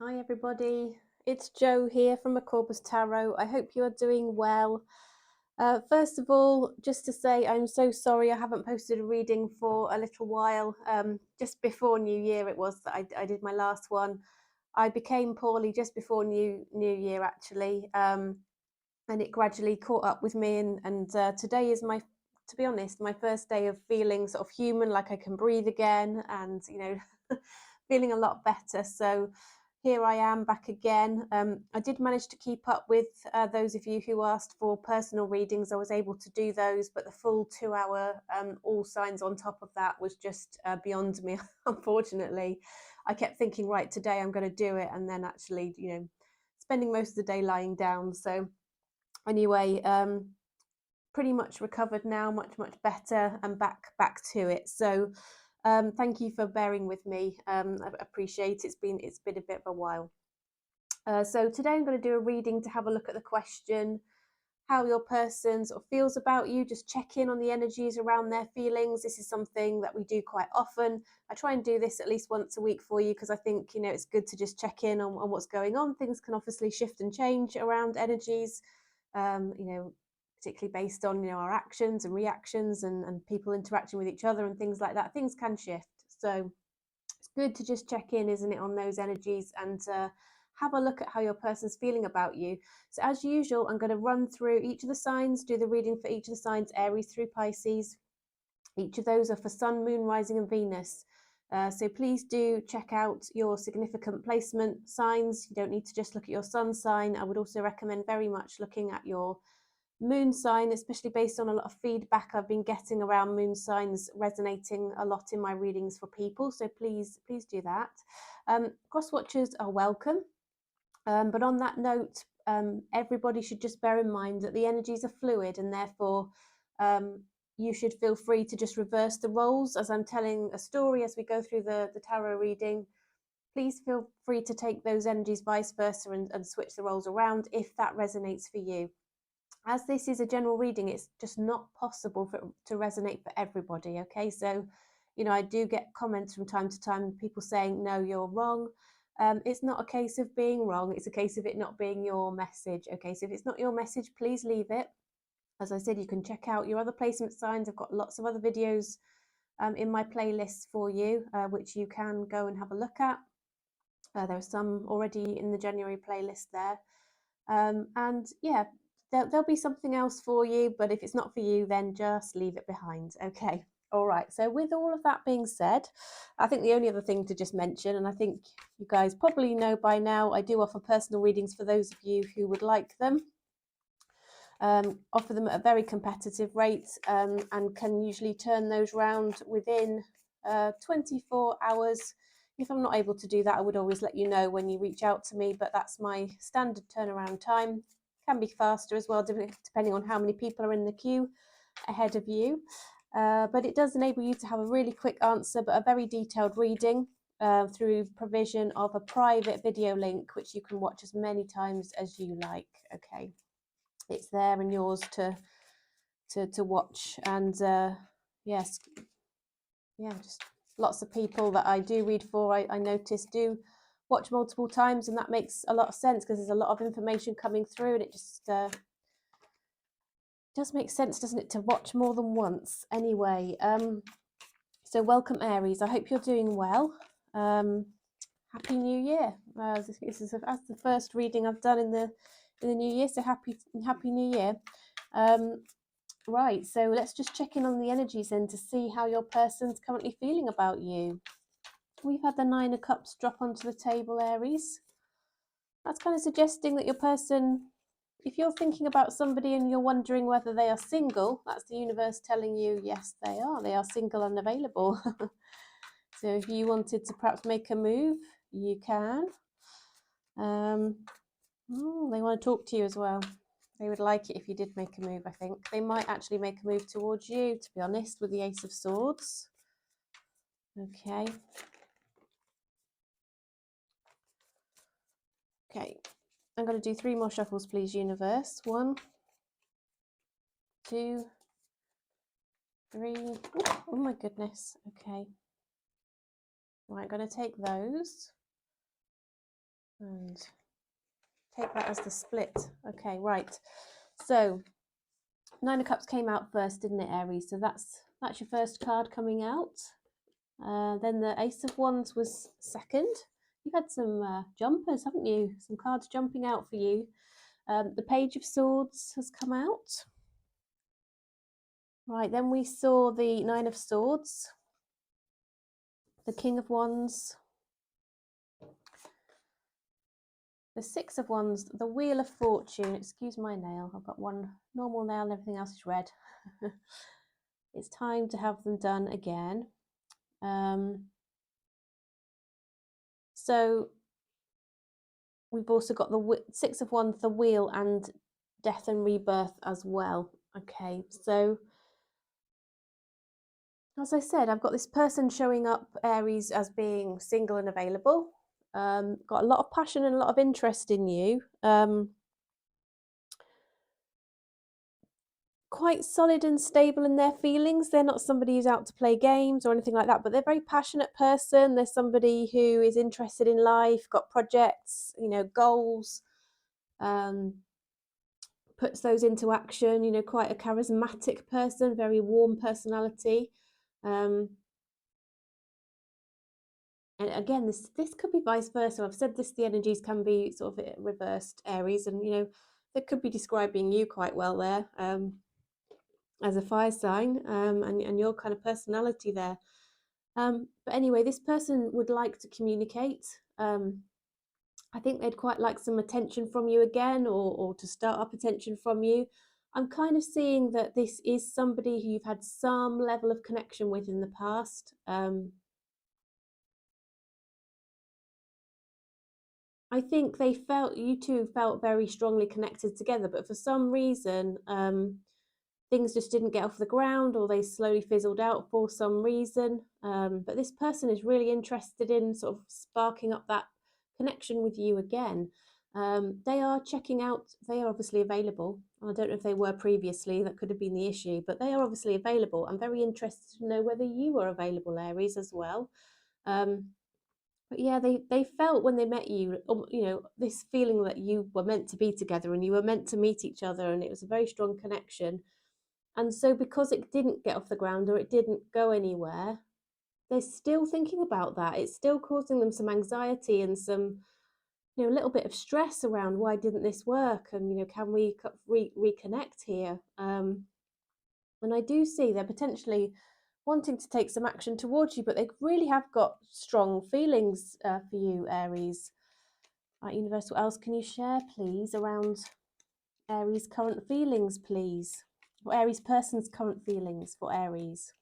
Hi everybody, it's Jo here from Aquarius Tarot. I hope you are doing well. First of all, just to say I'm so sorry I haven't posted a reading for a little while. Just before New Year it was that I did my last one. I became poorly just before New Year actually, and it gradually caught up with me. And today is to be honest, my first day of feeling sort of human, like I can breathe again, and feeling a lot better. So here I am back again. I did manage to keep up with those of you who asked for personal readings. I was able to do those, but the full 2 hour all signs on top of that was just beyond me, unfortunately. I kept thinking, right, today I'm going to do it, and then actually, spending most of the day lying down. So anyway, pretty much recovered now, much better, and back to it. So thank you for bearing with me. I appreciate it's been a bit of a while. So today I'm going to do a reading to have a look at the question, how your person sort of feels about you. Just check in on the energies around their feelings. This is something that we do quite often. I try and do this at least once a week for you because I think it's good to just check in on what's going on. Things can obviously shift and change around energies, particularly based on our actions and reactions and people interacting with each other and things like that. Things can shift, so it's good to just check in, isn't it, on those energies and have a look at how your person's feeling about you. So as usual, I'm going to run through each of the signs, do the reading for each of the signs, Aries through Pisces. Each of those are for Sun, Moon, Rising and Venus. So please do check out your significant placement signs. You don't need to just look at your sun sign. I would also recommend very much looking at your moon sign, especially based on a lot of feedback I've been getting around moon signs resonating a lot in my readings for people. So please do that. Cross watchers are welcome. But on that note, everybody should just bear in mind that the energies are fluid, and therefore you should feel free to just reverse the roles as I'm telling a story as we go through the tarot reading. Please feel free to take those energies vice versa and switch the roles around if that resonates for you. As this is a general reading, it's just not possible for it to resonate for everybody. Okay, so I do get comments from time to time, people saying, no, you're wrong. It's not a case of being wrong, it's a case of it not being your message. Okay, so if it's not your message, please leave it. As I said, you can check out your other placement signs. I've got lots of other videos in my playlist for you, which you can go and have a look at. There are some already in the January playlist there. And yeah, there'll be something else for you, but if it's not for you, then just leave it behind. Okay. All right. So with all of that being said, I think the only other thing to just mention, and I think you guys probably know by now, I do offer personal readings for those of you who would like them. Offer them at a very competitive rate, and can usually turn those round within 24 hours. If I'm not able to do that, I would always let you know when you reach out to me, but that's my standard turnaround time. Can be faster as well, depending on how many people are in the queue ahead of you. But it does enable you to have a really quick answer, but a very detailed reading through provision of a private video link, which you can watch as many times as you like. Okay, it's there and yours to watch. And yes, yeah, just lots of people that I do read for, I notice, do watch multiple times, and that makes a lot of sense because there's a lot of information coming through, and it just does make sense, doesn't it, to watch more than once. Anyway, so welcome Aries. I hope you're doing well. Happy New Year. This is that's the first reading I've done in the new year, so happy New Year. Right, so let's just check in on the energies then to see how your person's currently feeling about you. We've had the Nine of Cups drop onto the table, Aries. That's kind of suggesting that your person, if you're thinking about somebody and you're wondering whether they are single, that's the universe telling you, yes, they are. They are single and available. So if you wanted to perhaps make a move, you can. They want to talk to you as well. They would like it if you did make a move, I think. They might actually make a move towards you, to be honest, with the Ace of Swords. Okay. Okay. I'm going to do 3 more shuffles, please, universe. 1, 2, 3. Oh my goodness. Okay. Right, I'm going to take those. And take that as the split. Okay, right. So 9 of Cups came out first, didn't it, Aries? So that's your first card coming out. Then the Ace of Wands was second. You've had some jumpers, haven't you? Some cards jumping out for you. The Page of Swords has come out. Right, then we saw the 9 of Swords, the King of Wands, the 6 of Wands, the Wheel of Fortune. Excuse my nail. I've got one normal nail and everything else is red. It's time to have them done again. So we've also got the 6 of Wands, the Wheel, and Death and Rebirth as well. Okay, so as I said, I've got this person showing up, Aries, as being single and available. Got a lot of passion and a lot of interest in you. Quite solid and stable in their feelings. They're not somebody who's out to play games or anything like that, but they're a very passionate person. They're somebody who is interested in life, got projects, goals, puts those into action, quite a charismatic person, very warm personality. And again, this could be vice versa. I've said this, the energies can be sort of reversed, Aries, and that could be describing you quite well there. As a fire sign, and your kind of personality there. But anyway, this person would like to communicate. I think they'd quite like some attention from you again, or to start up attention from you. I'm kind of seeing that this is somebody who you've had some level of connection with in the past. I think you two felt very strongly connected together, but for some reason, things just didn't get off the ground, or they slowly fizzled out for some reason. But this person is really interested in sort of sparking up that connection with you again. They are checking out, they are obviously available. I don't know if they were previously, that could have been the issue, but they are obviously available. I'm very interested to know whether you are available, Aries, as well. But yeah, they felt when they met you, this feeling that you were meant to be together and you were meant to meet each other, and it was a very strong connection. And so because it didn't get off the ground, or it didn't go anywhere, they're still thinking about that. It's still causing them some anxiety and some, a little bit of stress around, why didn't this work? And, can we reconnect here? And I do see they're potentially wanting to take some action towards you, but they really have got strong feelings for you, Aries. Right, Universe, what else can you share, please, around Aries' current feelings, please? Or Aries person's current feelings for Aries.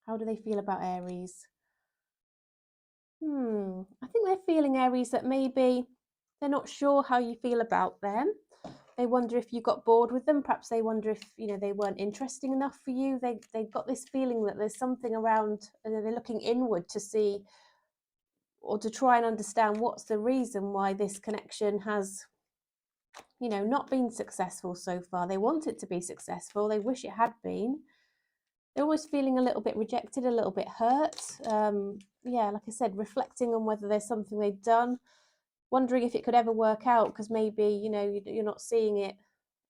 How do they feel about Aries? I think they're feeling, Aries, that maybe they're not sure how you feel about them. They wonder if you got bored with them. Perhaps they wonder if, they weren't interesting enough for you. They've got this feeling that there's something around, and they're looking inward to see, or to try and understand what's the reason why this connection has, not been successful so far. They want it to be successful. They wish it had been. They're always feeling a little bit rejected, a little bit hurt. Yeah, like I said, reflecting on whether there's something they've done, wondering if it could ever work out, because maybe, you're not seeing it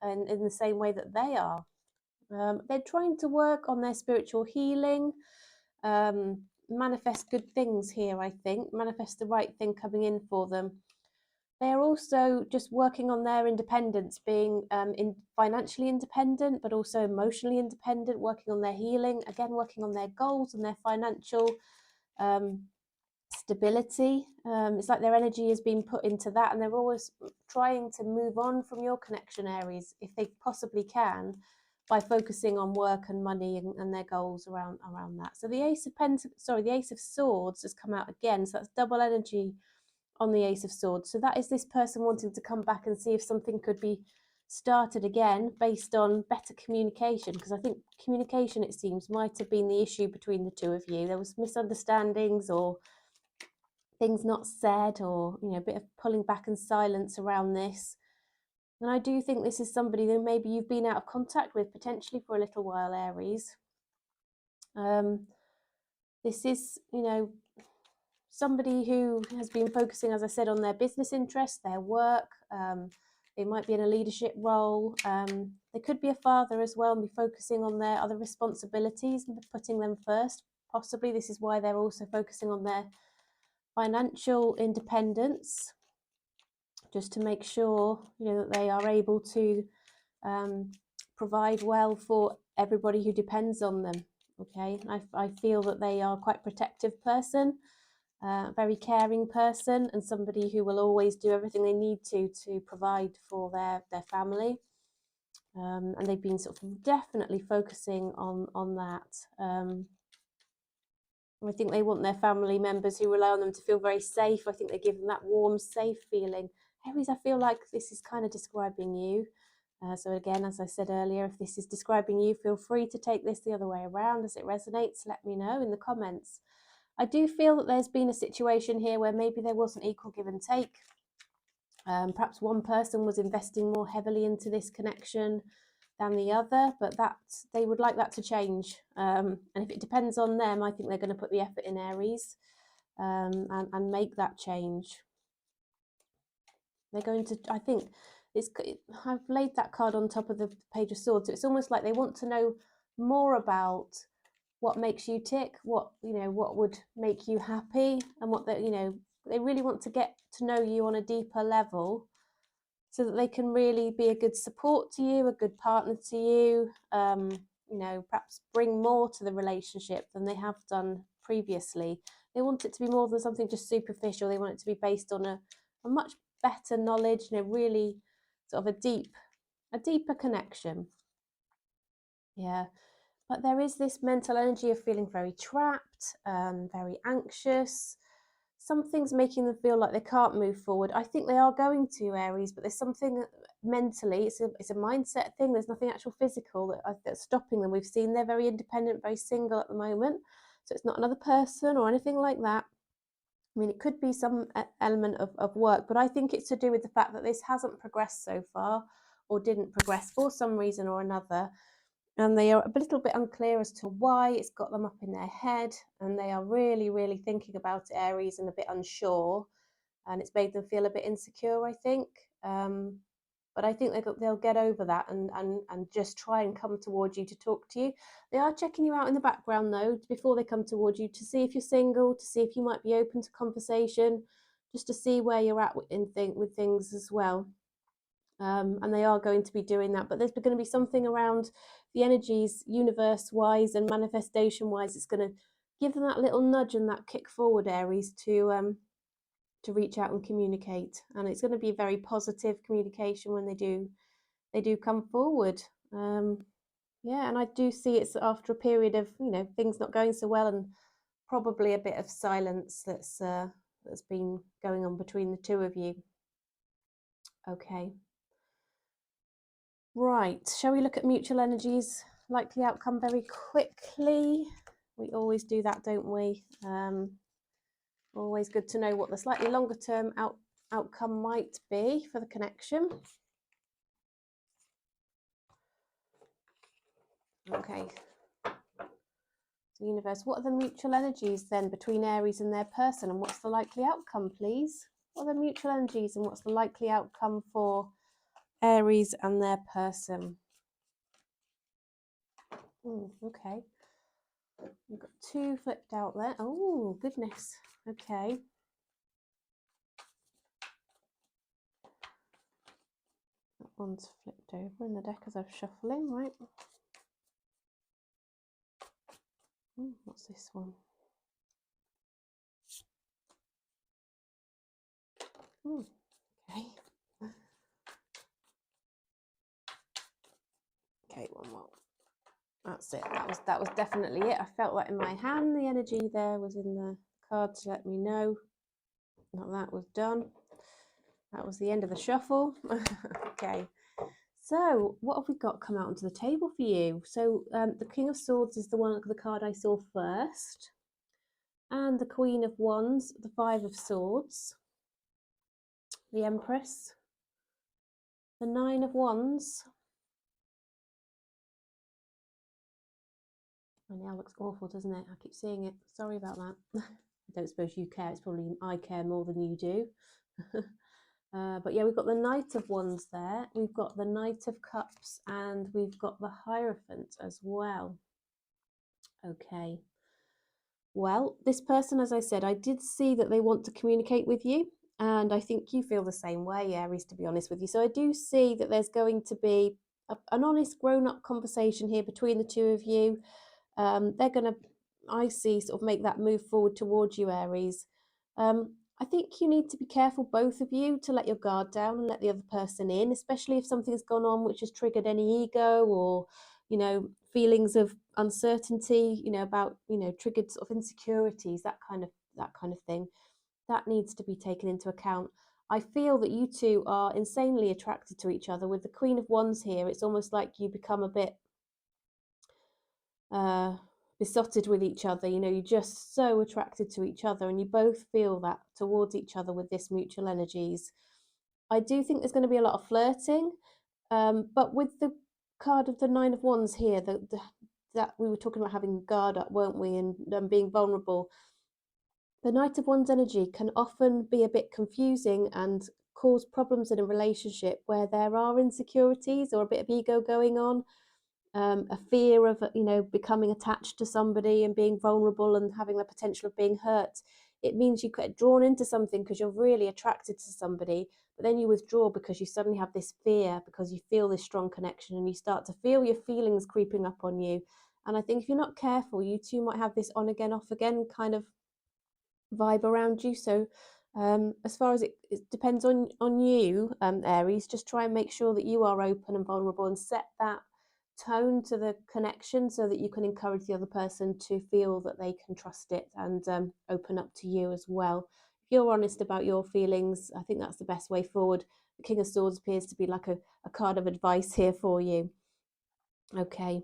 in the same way that they are. They're trying to work on their spiritual healing, manifest good things here, I think, manifest the right thing coming in for them. They are also just working on their independence, being financially independent, but also emotionally independent, working on their healing, again, working on their goals and their financial stability. It's like their energy has been put into that, and they're always trying to move on from your connection, Aries, if they possibly can, by focusing on work and money and their goals around that. So the Ace of Swords has come out again, so that's double energy on the Ace of Swords. So that is this person wanting to come back and see if something could be started again based on better communication, because I think communication, it seems, might have been the issue between the two of you. There was misunderstandings, or things not said, or a bit of pulling back and silence around this. And I do think this is somebody that maybe you've been out of contact with potentially for a little while, Aries. This is, somebody who has been focusing, as I said, on their business interests, their work. They might be in a leadership role. They could be a father as well and be focusing on their other responsibilities and putting them first. Possibly this is why they're also focusing on their financial independence, just to make sure, you know, that they are able to provide well for everybody who depends on them. Okay, I feel that they are quite a protective person, very caring person, and somebody who will always do everything they need to provide for their family. And they've been sort of definitely focusing on that. I think they want their family members who rely on them to feel very safe. I think they give them that warm, safe feeling. Aries, I feel like this is kind of describing you. So again, as I said earlier, if this is describing you, feel free to take this the other way around. As it resonates, let me know in the comments. I do feel that there's been a situation here where maybe there wasn't equal give and take. Perhaps one person was investing more heavily into this connection than the other, but that they would like that to change. And if it depends on them, I think they're going to put the effort in, Aries, and make that change. They're going to, I think, I've laid that card on top of the Page of Swords. So it's almost like they want to know more about what makes you tick, what, you know, what would make you happy, and what they, you know, they really want to get to know you on a deeper level, so that they can really be a good support to you, a good partner to you, you know, perhaps bring more to the relationship than they have done previously. They want it to be more than something just superficial. They want it to be based on a much better knowledge, you know, really sort of a deeper connection. Yeah. But there is this mental energy of feeling very trapped, very anxious. Something's making them feel like they can't move forward. I think they are going to, Aries, but there's something mentally, it's a mindset thing. There's nothing actual physical that's stopping them. We've seen they're very independent, very single at the moment. So it's not another person or anything like that. I mean, it could be some element of work, but I think it's to do with the fact that this hasn't progressed so far, or didn't progress for some reason or another. And they are a little bit unclear as to why. It's got them up in their head, and they are really, really thinking about it, Aries, and a bit unsure. And it's made them feel a bit insecure, I think. But I think they'll get over that and just try and come towards you to talk to you. They are checking you out in the background, though, before they come towards you, to see if you're single, to see if you might be open to conversation, just to see where you're at with things as well. And they are going to be doing that, but there's going to be something around the energies, universe wise and manifestation wise. It's going to give them that little nudge and that kick forward, Aries, to reach out and communicate. And it's going to be very positive communication when they do come forward. Yeah, and I do see it's after a period of, you know, things not going so well, and probably a bit of silence that's been going on between the two of you. Okay. Right, shall we look at mutual energies, likely outcome very quickly? We always do that, don't we? Always good to know what the slightly longer term outcome might be for the connection. Okay. So universe, what are the mutual energies then between Aries and their person, and what's the likely outcome, please? What are the mutual energies and what's the likely outcome for Aries and their person? Okay. We've got two flipped out there. Oh, goodness. Okay. That one's flipped over in the deck as I'm shuffling, right? What's this one? Okay. Okay, one more. That's it. That was definitely it. I felt that in my hand. The energy there was in the card to let me know that was done. That was the end of the shuffle. Okay. So what have we got come out onto the table for you? So the King of Swords is the card I saw first, and the Queen of Wands, the Five of Swords, the Empress, the Nine of Wands. My nail looks awful, doesn't it? I keep seeing it. Sorry about that. I don't suppose you care. It's probably I care more than you do. But yeah, we've got the Knight of Wands there. We've got the Knight of Cups, and we've got the Hierophant as well. Okay. Well, this person, as I said, I did see that they want to communicate with you, and I think you feel the same way, Aries, to be honest with you. So I do see that there's going to be an honest, grown-up conversation here between the two of you. They're going to, I see, sort of make that move forward towards you, Aries. I think you need to be careful, both of you, to let your guard down and let the other person in, especially if something's gone on which has triggered any ego or, feelings of uncertainty, about, triggered sort of insecurities, that kind of thing. That needs to be taken into account. I feel that you two are insanely attracted to each other. With the Queen of Wands here, it's almost like you become a bit besotted with each other. You're just so attracted to each other, and you both feel that towards each other with this mutual energies. I do think there's going to be a lot of flirting, but with the card of the Nine of Wands here, that we were talking about having guard up, weren't we, and being vulnerable. The Knight of Wands energy can often be a bit confusing and cause problems in a relationship where there are insecurities or a bit of ego going on, a fear of becoming attached to somebody and being vulnerable and having the potential of being hurt. It means you get drawn into something because you're really attracted to somebody, but then you withdraw because you suddenly have this fear, because you feel this strong connection and you start to feel your feelings creeping up on you. And I think if you're not careful, you two might have this on again, off again kind of vibe around you. So as far as it depends on you, Aries, just try and make sure that you are open and vulnerable and set that tone to the connection so that you can encourage the other person to feel that they can trust it and open up to you as well. If you're honest about your feelings, I think that's the best way forward. The King of Swords appears to be like a card of advice here for you. Okay.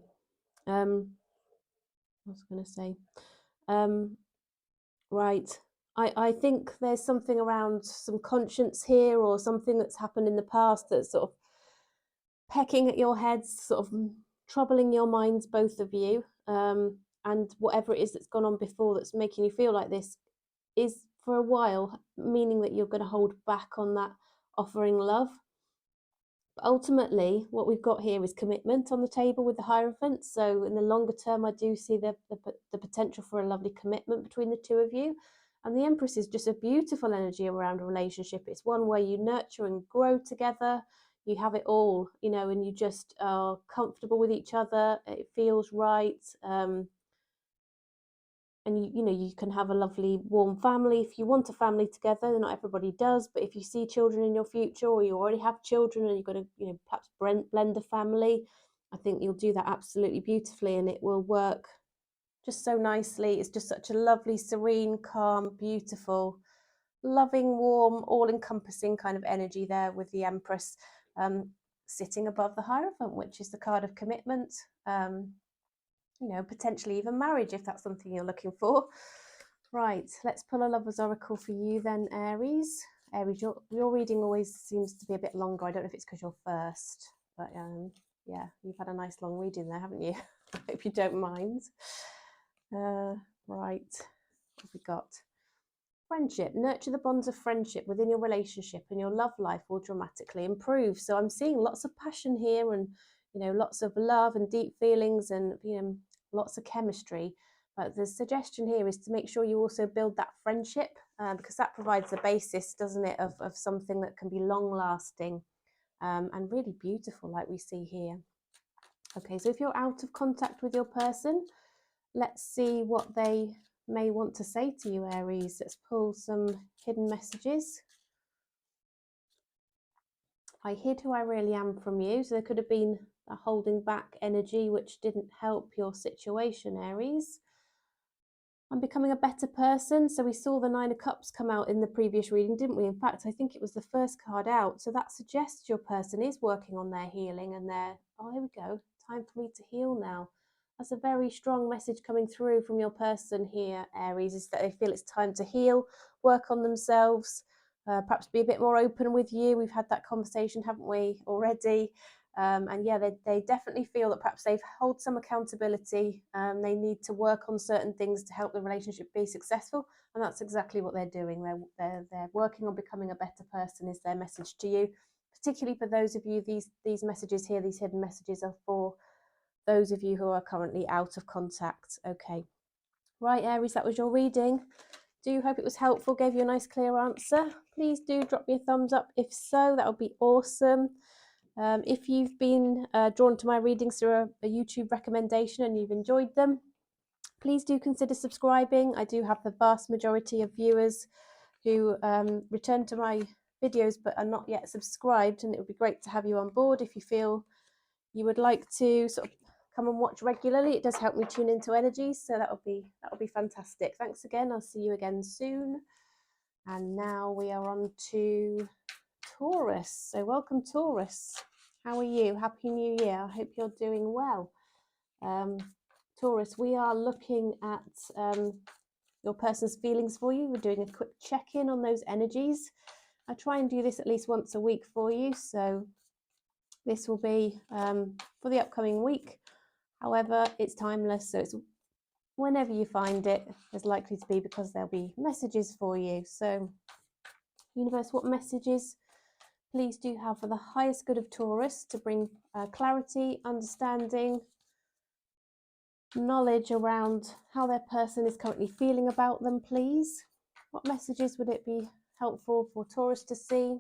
What was I going to say? Right. I think there's something around some conscience here, or something that's happened in the past that's sort of pecking at your heads, sort of troubling your minds, both of you. And whatever it is that's gone on before that's making you feel like this is for a while, meaning that you're going to hold back on that offering love. But ultimately, what we've got here is commitment on the table with the Hierophant. So in the longer term, I do see the potential for a lovely commitment between the two of you. And the Empress is just a beautiful energy around a relationship. It's one where you nurture and grow together. You have it all, and you just are comfortable with each other. It feels right. And you can have a lovely warm family if you want a family together. Not everybody does, but if you see children in your future, or you already have children and you're going to perhaps blend a family, I think you'll do that absolutely beautifully, and it will work just so nicely. It's just such a lovely, serene, calm, beautiful, loving, warm, all-encompassing kind of energy there with the Empress sitting above the Hierophant, which is the card of commitment. Potentially even marriage, if that's something you're looking for. Right, let's pull a Lover's Oracle for you then, Aries. Aries, your reading always seems to be a bit longer. I don't know if it's because you're first, but yeah, you've had a nice long reading there, haven't you? I hope you don't mind. Right, what have we got? Friendship. Nurture the bonds of friendship within your relationship, and your love life will dramatically improve. So I'm seeing lots of passion here, and lots of love and deep feelings, and lots of chemistry. But the suggestion here is to make sure you also build that friendship, because that provides the basis, doesn't it, of something that can be long lasting and really beautiful, like we see here. Okay, so if you're out of contact with your person, let's see what they may want to say to you, Aries. Let's pull some hidden messages. I hid who I really am from you. So there could have been a holding back energy which didn't help your situation, Aries. I'm becoming a better person. So we saw the Nine of Cups come out in the previous reading, didn't we? In fact, I think it was the first card out. So that suggests your person is working on their healing and their, oh, here we go, time for me to heal now. That's a very strong message coming through from your person here, Aries, is that they feel it's time to heal, work on themselves, perhaps be a bit more open with you. We've had that conversation, haven't we, already? And yeah, they definitely feel that perhaps they hold some accountability. They need to work on certain things to help the relationship be successful, and that's exactly what they're doing. They're working on becoming a better person. Is their message to you, particularly for those of you. These messages here, these hidden messages, are for those of you who are currently out of contact. Okay, right, Aries, that was your reading. Do hope it was helpful, gave you a nice clear answer. Please do drop me a thumbs up if so, that would be awesome. If you've been drawn to my readings through a YouTube recommendation and you've enjoyed them, please do consider subscribing. I do have the vast majority of viewers who return to my videos but are not yet subscribed, and it would be great to have you on board. If you feel you would like to sort of come and watch regularly, it does help me tune into energies, so that would be fantastic. Thanks again. I'll see you again soon. And now we are on to Taurus. So welcome, Taurus. How are you? Happy New Year. I hope you're doing well. Taurus, we are looking at your person's feelings for you. We're doing a quick check-in on those energies. I try and do this at least once a week for you, so this will be for the upcoming week. However, it's timeless, so it's whenever you find it, there's likely to be, because there'll be messages for you. So, universe, what messages please do have for the highest good of Taurus to bring clarity, understanding, knowledge around how their person is currently feeling about them, please? What messages would it be helpful for Taurus to see?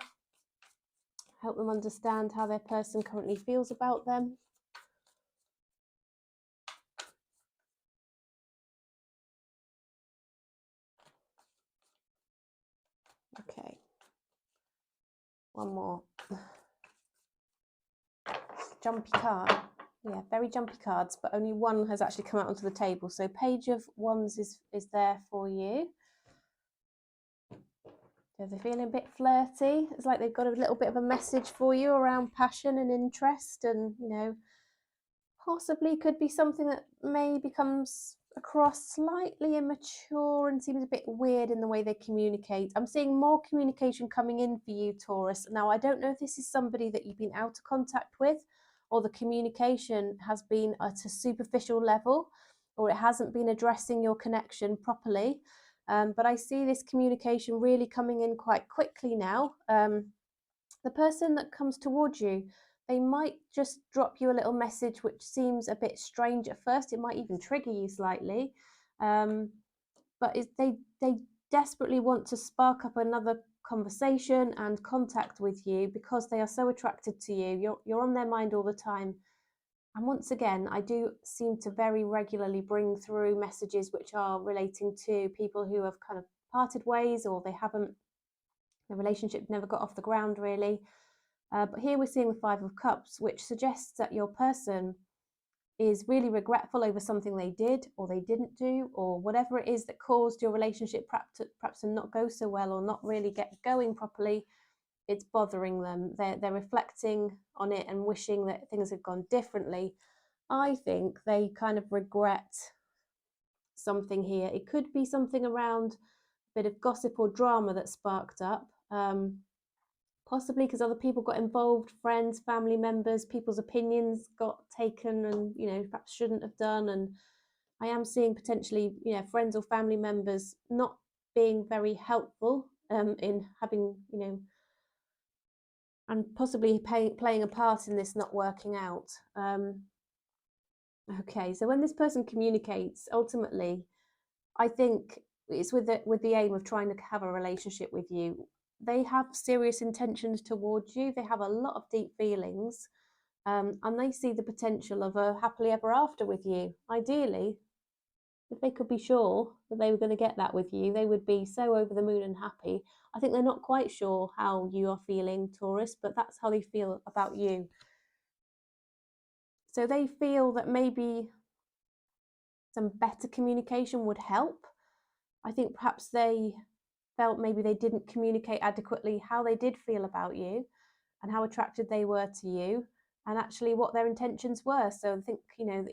Help them understand how their person currently feels about them. Okay. One more. Jumpy card. Yeah, very jumpy cards, but only one has actually come out onto the table. So Page of Wands is there for you. So they're feeling a bit flirty. It's like they've got a little bit of a message for you around passion and interest, and, you know, possibly could be something that maybe comes across slightly immature and seems a bit weird in the way they communicate. I'm seeing more communication coming in for you, Taurus. Now, I don't know if this is somebody that you've been out of contact with, or the communication has been at a superficial level, or it hasn't been addressing your connection properly. But I see this communication really coming in quite quickly now. The person that comes towards you, they might just drop you a little message which seems a bit strange at first. It might even trigger you slightly, but they desperately want to spark up another conversation and contact with you because they are so attracted to you. You're on their mind all the time. And once again, I do seem to very regularly bring through messages which are relating to people who have kind of parted ways, or the relationship never got off the ground really. But here we're seeing the Five of Cups, which suggests that your person is really regretful over something they did or they didn't do, or whatever it is that caused your relationship perhaps to not go so well or not really get going properly. It's bothering them. They're reflecting on it and wishing that things had gone differently. I think they kind of regret something here. It could be something around a bit of gossip or drama that sparked up. Possibly because other people got involved, friends, family members, people's opinions got taken and, you know, perhaps shouldn't have done. And I am seeing potentially, you know, friends or family members not being very helpful in having, you know, and possibly playing a part in this not working out. Okay, so when this person communicates, ultimately, I think it's with the aim of trying to have a relationship with you. They have serious intentions towards you. They have a lot of deep feelings, and they see the potential of a happily ever after with you. Ideally, if they could be sure that they were going to get that with you, they would be so over the moon and happy. I think they're not quite sure how you are feeling, Taurus, but that's how they feel about you. So they feel that maybe some better communication would help. I think perhaps they felt maybe they didn't communicate adequately how they did feel about you and how attracted they were to you, and actually what their intentions were. So I think, you know,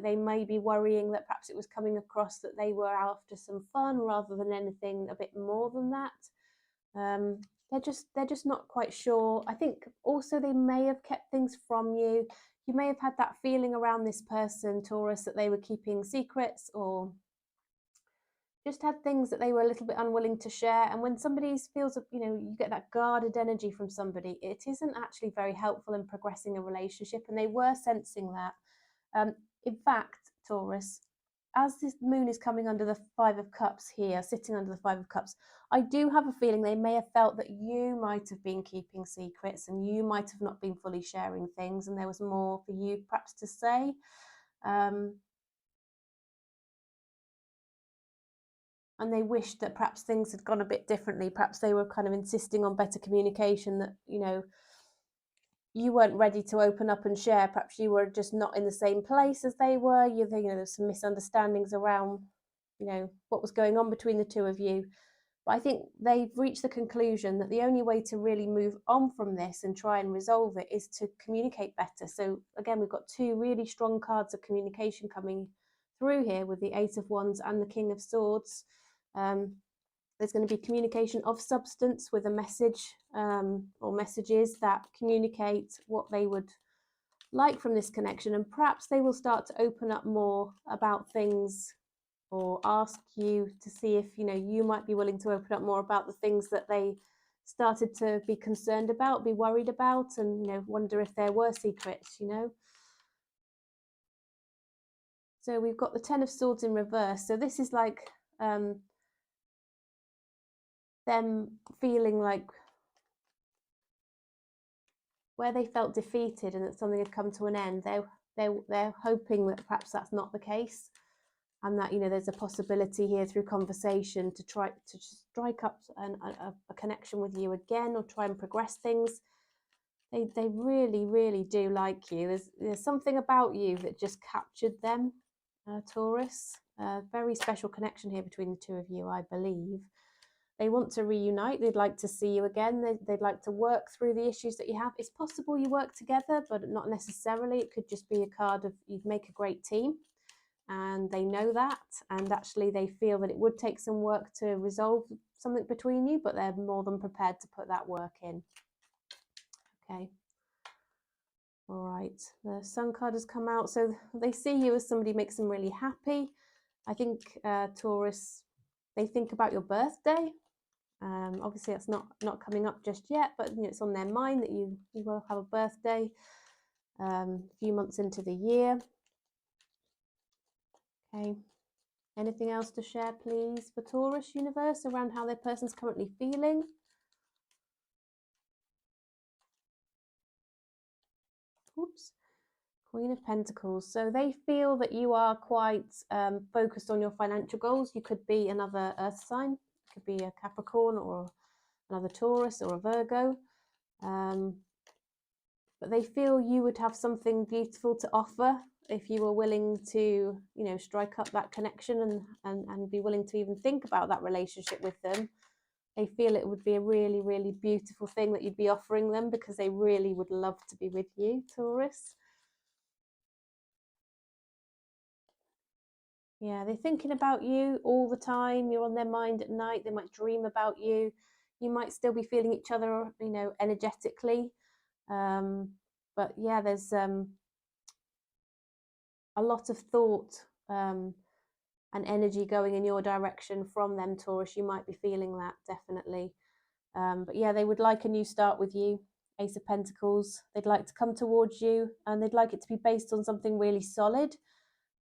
they may be worrying that perhaps it was coming across that they were after some fun rather than anything a bit more than that. they're just not quite sure. I think also they may have kept things from you. You may have had that feeling around this person, Taurus, that they were keeping secrets, or just had things that they were a little bit unwilling to share. And when somebody feels, you get that guarded energy from somebody, it isn't actually very helpful in progressing a relationship. And they were sensing that. In fact, Taurus, as this moon is coming under the Five of Cups here, sitting under the Five of Cups, I do have a feeling they may have felt that you might have been keeping secrets and you might have not been fully sharing things, and there was more for you perhaps to say. And they wished that perhaps things had gone a bit differently. Perhaps they were kind of insisting on better communication, that, you weren't ready to open up and share. Perhaps you were just not in the same place as they were. There's some misunderstandings around, what was going on between the two of you. But I think they've reached the conclusion that the only way to really move on from this and try and resolve it is to communicate better. So again, we've got two really strong cards of communication coming through here with the Eight of Wands and the King of Swords. There's going to be communication of substance with a message or messages that communicate what they would like from this connection, and perhaps they will start to open up more about things, or ask you to see if you might be willing to open up more about the things that they started to be concerned about, be worried about, and wonder if there were secrets. So we've got the Ten of Swords in reverse. So this is like them feeling like where they felt defeated and that something had come to an end. They're hoping that perhaps that's not the case, and that there's a possibility here through conversation to try to strike up a connection with you again, or try and progress things. They really, really do like you. There's something about you that just captured them, Taurus. Very special connection here between the two of you, I believe. They want to reunite. They'd like to see you again. They'd like to work through the issues that you have. It's possible you work together, but not necessarily. It could just be a card of you'd make a great team, and they know that. And actually, they feel that it would take some work to resolve something between you, but they're more than prepared to put that work in. Okay. All right. The Sun card has come out. So they see you as somebody who makes them really happy. I think, Taurus, they think about your birthday. Obviously that's not coming up just yet, but it's on their mind that you will have a birthday a few months into the year. Okay, anything else to share, please, for Taurus universe around how their person's currently feeling? Oops. Queen of Pentacles. So they feel that you are quite focused on your financial goals. You could be another earth sign, it could be a Capricorn or another Taurus or a Virgo, but they feel you would have something beautiful to offer if you were willing to strike up that connection and be willing to even think about that relationship with them. They feel it would be a really, really beautiful thing that you'd be offering them, because they really would love to be with you, Taurus. Yeah, they're thinking about you all the time. You're on their mind at night. They might dream about you. You might still be feeling each other, energetically. But yeah, there's a lot of thought and energy going in your direction from them, Taurus. You might be feeling that, definitely. But yeah, they would like a new start with you, Ace of Pentacles. They'd like to come towards you, and they'd like it to be based on something really solid,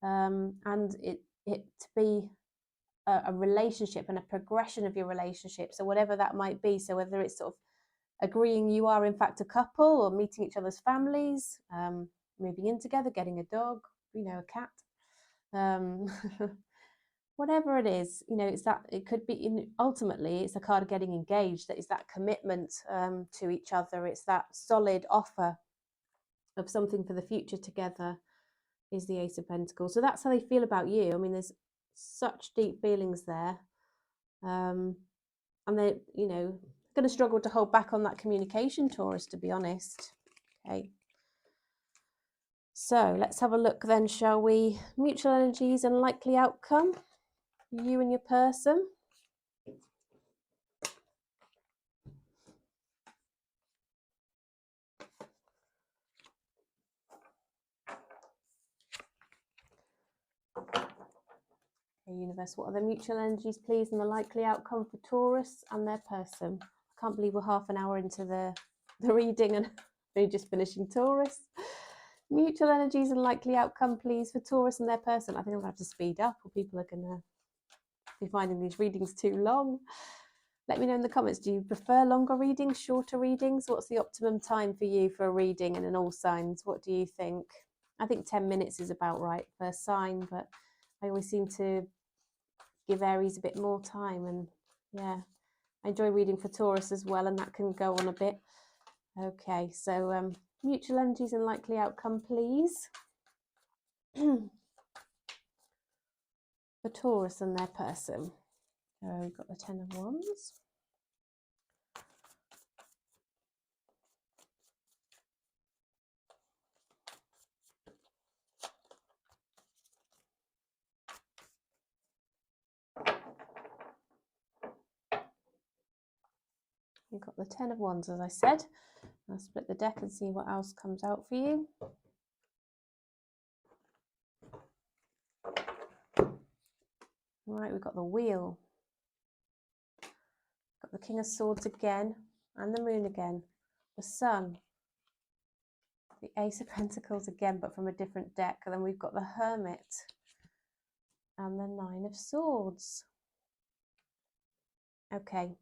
and it to be a relationship and a progression of your relationship. So whatever that might be, so whether it's sort of agreeing you are in fact a couple, or meeting each other's families, moving in together, getting a dog, a cat, whatever it is, it's that, it could be, ultimately it's a card of getting engaged. That is that commitment to each other. It's that solid offer of something for the future together, is the Ace of Pentacles. So that's how they feel about you. I mean, there's such deep feelings there, and they're going to struggle to hold back on that communication, Taurus, to be honest. Okay, so let's have a look then, shall we? Mutual energies and likely outcome, you and your person. Universe, what are the mutual energies, please, and the likely outcome for Taurus and their person? I can't believe we're half an hour into the reading and we're just finishing Taurus. Mutual energies and likely outcome, please, for Taurus and their person. I think I'm going to have to speed up or people are going to be finding these readings too long. Let me know in the comments, do you prefer longer readings, shorter readings? What's the optimum time for you for a reading and in all signs? What do you think? I think 10 minutes is about right per sign, but I always seem to give Aries a bit more time. And yeah, I enjoy reading for Taurus as well, and that can go on a bit. Okay, so mutual energies and likely outcome, please. For Taurus and their person. We've got the 10 of Wands. We've got the 10 of Wands, as I said. I'll split the deck and see what else comes out for you. Right, we've got the Wheel. Got the King of Swords again, and the Moon again. The Sun. The Ace of Pentacles again, but from a different deck. And then we've got the Hermit. And the Nine of Swords. Okay.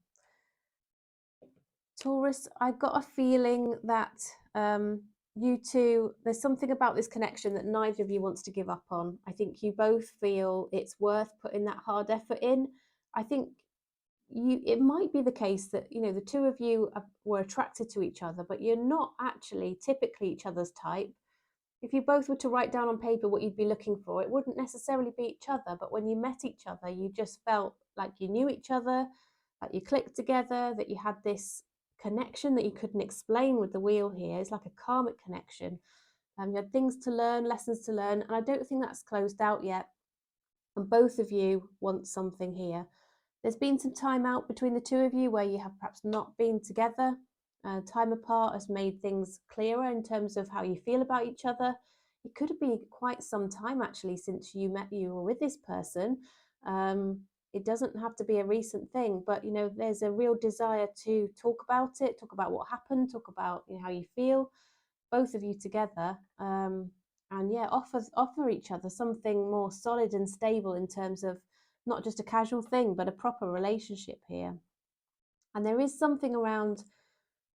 Taurus, I've got a feeling that you two, there's something about this connection that neither of you wants to give up on. I think you both feel it's worth putting that hard effort in. I think it might be the case that, you know, the two of you were attracted to each other, but you're not actually typically each other's type. If you both were to write down on paper what you'd be looking for, it wouldn't necessarily be each other, but when you met each other, you just felt like you knew each other, like you clicked together, that you had this connection that you couldn't explain with the Wheel here. It's like a karmic connection. You had things to learn, lessons to learn, and I don't think that's closed out yet. And both of you want something here. There's been some time out between the two of you where you have perhaps not been together. Time apart has made things clearer in terms of how you feel about each other. It could have been quite some time actually since you were with this person. It doesn't have to be a recent thing, but you know, there's a real desire to talk about it, talk about what happened, talk about, you know, how you feel, both of you together, and yeah, offer each other something more solid and stable in terms of not just a casual thing, but a proper relationship here. And there is something around,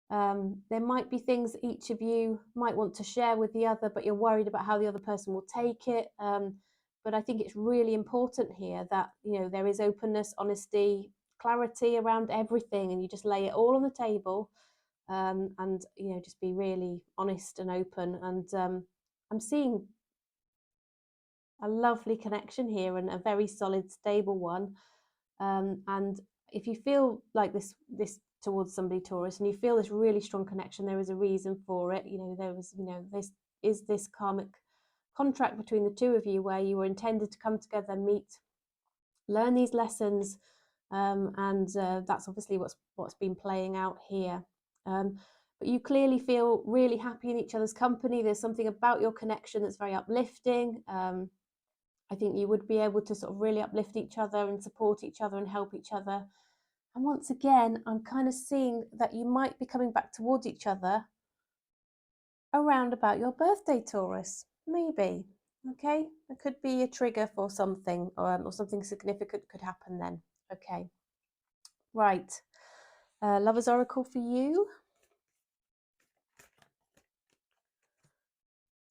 there might be things that each of you might want to share with the other, but you're worried about how the other person will take it. But I think it's really important here that, you know, there is openness, honesty, clarity around everything, and you just lay it all on the table, and, you know, just be really honest and open. And I'm seeing a lovely connection here and a very solid, stable one. And if you feel like this towards somebody, Taurus, and you feel this really strong connection, there is a reason for it. You know, there was, you know, this karmic contract between the two of you where you were intended to come together, meet, learn these lessons, and that's obviously what's been playing out here. But you clearly feel really happy in each other's company. There's something about your connection that's very uplifting. I think you would be able to sort of really uplift each other and support each other and help each other. And once again, I'm kind of seeing that you might be coming back towards each other around about your birthday, Taurus. Maybe. Okay, there could be a trigger for something, or something significant could happen then. Okay, right. Lover's Oracle for you.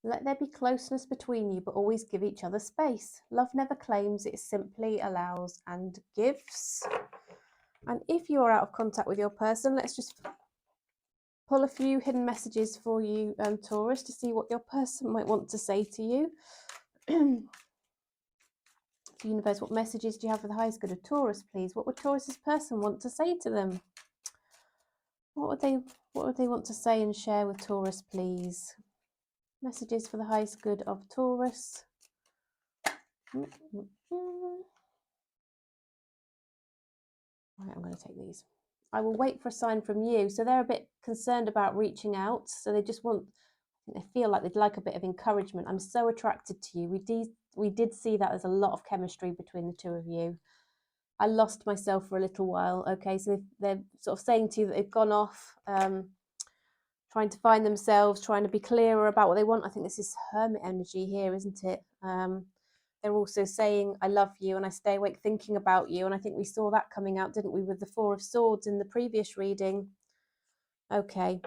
Let there be closeness between you, but always give each other space. Love never claims, it simply allows and gives. And if you're out of contact with your person, let's just pull a few hidden messages for you, Taurus, to see what your person might want to say to you. Universe, what messages do you have for the highest good of Taurus, please? What would Taurus's person want to say to them? What would they want to say and share with Taurus, please? Messages for the highest good of Taurus. Right, I'm going to take these. I will wait for a sign from you. So they're a bit concerned about reaching out. So they just want, they feel like they'd like a bit of encouragement. I'm so attracted to you. We we did see that there's a lot of chemistry between the two of you. I lost myself for a little while. Okay, so they're sort of saying to you that they've gone off, trying to find themselves, trying to be clearer about what they want. I think this is hermit energy here, isn't it? They're also saying, I love you and I stay awake thinking about you. And I think we saw that coming out, didn't we, with the Four of Swords in the previous reading. Okay,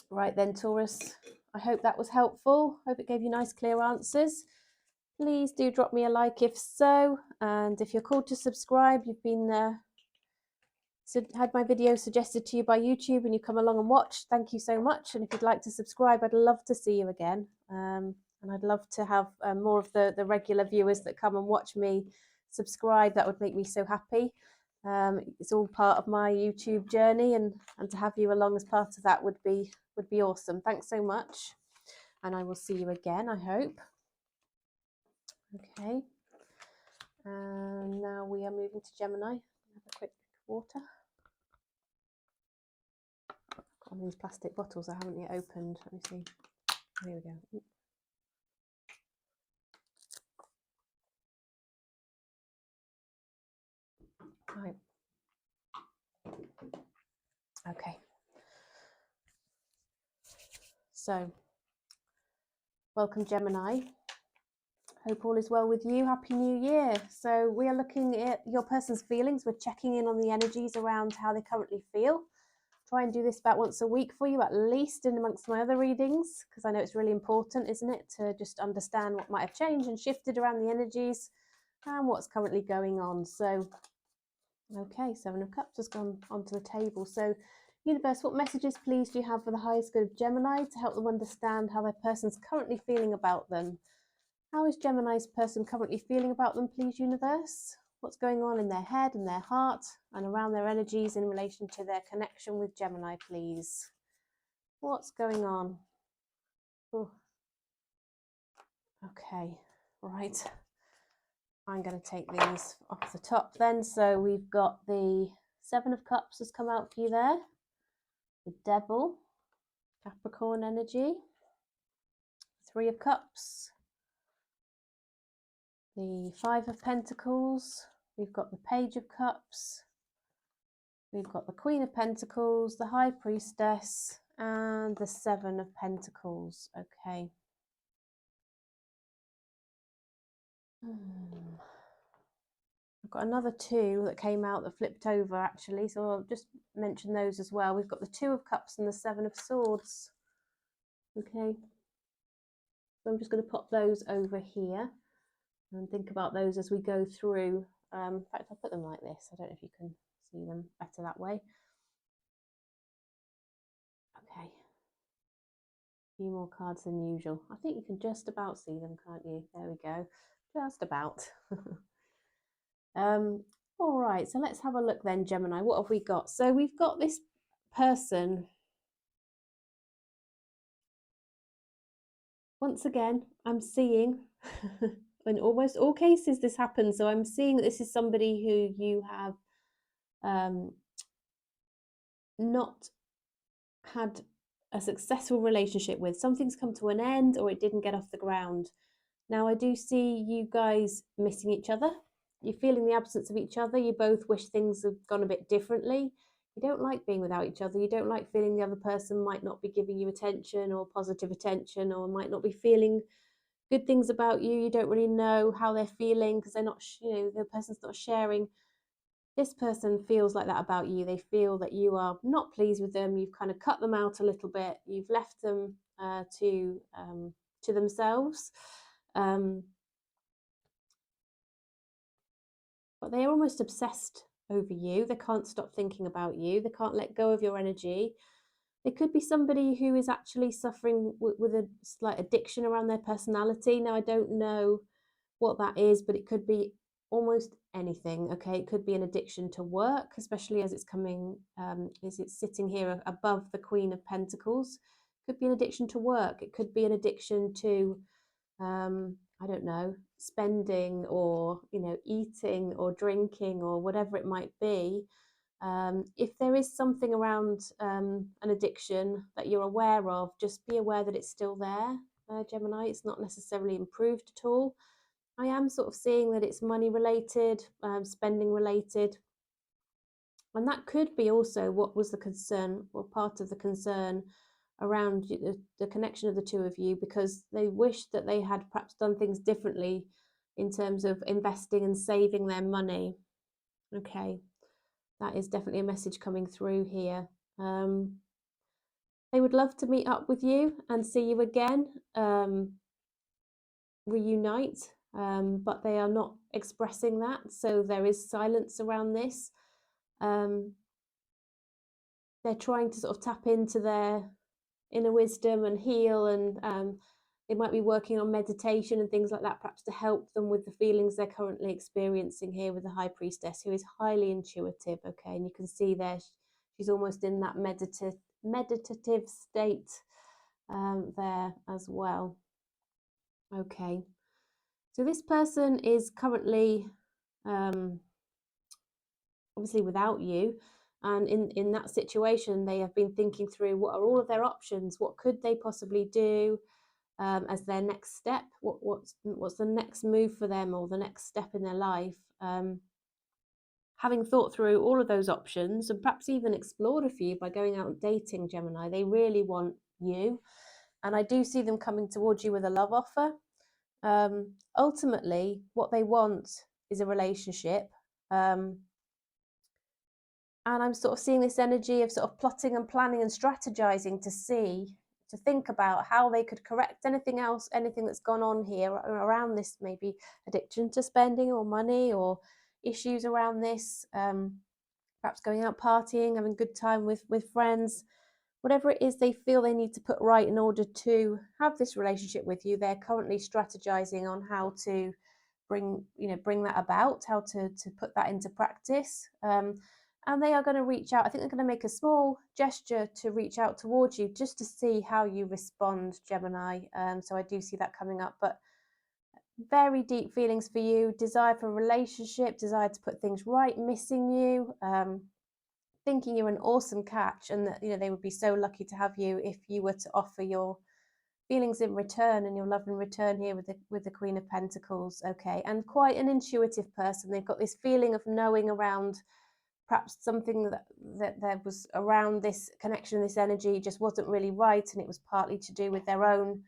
right then, Taurus. I hope that was helpful. Hope it gave you nice, clear answers. Please do drop me a like if so. And if you're called to subscribe, you've been had my video suggested to you by YouTube and you come along and watch, thank you so much. And if you'd like to subscribe, I'd love to see you again. And I'd love to have more of the regular viewers that come and watch me subscribe. That would make me so happy. It's all part of my YouTube journey, and to have you along as part of that would be awesome. Thanks so much, and I will see you again, I hope. Okay, and now we are moving to Gemini. Have a quick water. Got one of these plastic bottles I haven't yet opened. Let me see. Here we go. Right. Okay. So, welcome Gemini. Hope all is well with you. Happy New Year. So we are looking at your person's feelings. We're checking in on the energies around how they currently feel. Try and do this about once a week for you, at least in amongst my other readings, because I know it's really important, isn't it, to just understand what might have changed and shifted around the energies and what's currently going on. So, okay, Seven of Cups has gone onto the table. So, universe, what messages, please, do you have for the highest good of Gemini to help them understand how their person's currently feeling about them? How is Gemini's person currently feeling about them, please, universe? What's going on in their head and their heart and around their energies in relation to their connection with Gemini, please? What's going on? Ooh. Okay, right. I'm going to take these off the top then. So we've got the Seven of Cups has come out for you there. The Devil, Capricorn energy. Three of Cups. The Five of Pentacles, we've got the Page of Cups, we've got the Queen of Pentacles, the High Priestess, and the Seven of Pentacles. Okay. I've got another two that came out that flipped over actually, so I'll just mention those as well. We've got the Two of Cups and the Seven of Swords. Okay. So I'm just going to pop those over here and think about those as we go through. In fact, I'll put them like this. I don't know if you can see them better that way. Okay. A few more cards than usual. I think you can just about see them, can't you? There we go. Just about. All right, so let's have a look then, Gemini. What have we got? So we've got this person. Once again, I'm seeing in almost all cases this happens. So I'm seeing that this is somebody who you have not had a successful relationship with. Something's come to an end or it didn't get off the ground. Now I do see you guys missing each other. You're feeling the absence of each other. You both wish things had gone a bit differently. You don't like being without each other. You don't like feeling the other person might not be giving you attention or positive attention, or might not be feeling good things about you. You don't really know how they're feeling because they're not, the person's not sharing. This person feels like that about you. They feel that you are not pleased with them. You've kind of cut them out a little bit. You've left them to themselves. But they're almost obsessed over you. They can't stop thinking about you. They can't let go of your energy. It could be somebody who is actually suffering with a slight addiction around their personality. Now, I don't know what that is, but it could be almost anything. Okay, it could be an addiction to work, especially as it's coming, as it's sitting here above the Queen of Pentacles. It could be an addiction to work. It could be an addiction to I don't know, spending or, eating or drinking or whatever it might be. If there is something around an addiction that you're aware of, just be aware that it's still there, Gemini. It's not necessarily improved at all. I am sort of seeing that it's money related, spending related. And that could be also what was the concern, or part of the concern around the connection of the two of you, because they wish that they had perhaps done things differently in terms of investing and saving their money. Okay, that is definitely a message coming through here. They would love to meet up with you and see you again, reunite, but they are not expressing that. So there is silence around this. They're trying to sort of tap into their inner wisdom and heal, and they might be working on meditation and things like that, perhaps to help them with the feelings they're currently experiencing here with the High Priestess, who is highly intuitive. Okay, and you can see there she's almost in that meditative state there as well. Okay, so this person is currently obviously without you, and in that situation they have been thinking through what are all of their options, what could they possibly do as their next step, what's the next move for them, or the next step in their life. Having thought through all of those options, and perhaps even explored a few by going out and dating, Gemini, they really want you, and I do see them coming towards you with a love offer. Ultimately what they want is a relationship, and I'm sort of seeing this energy of sort of plotting and planning and strategizing to think about how they could correct anything else, anything that's gone on here around this, maybe addiction to spending or money, or issues around this, perhaps going out partying, having a good time with friends, whatever it is they feel they need to put right in order to have this relationship with you. They're currently strategizing on how to bring that about, how to put that into practice. And they are going to reach out. I think they're going to make a small gesture to reach out towards you, just to see how you respond, Gemini. So I do see that coming up, but very deep feelings for you, desire for a relationship, desire to put things right, missing you, thinking you're an awesome catch, and that they would be so lucky to have you if you were to offer your feelings in return and your love in return here with the Queen of Pentacles. Okay, and quite an intuitive person. They've got this feeling of knowing around perhaps something that there was around this connection, this energy just wasn't really right, and it was partly to do with their own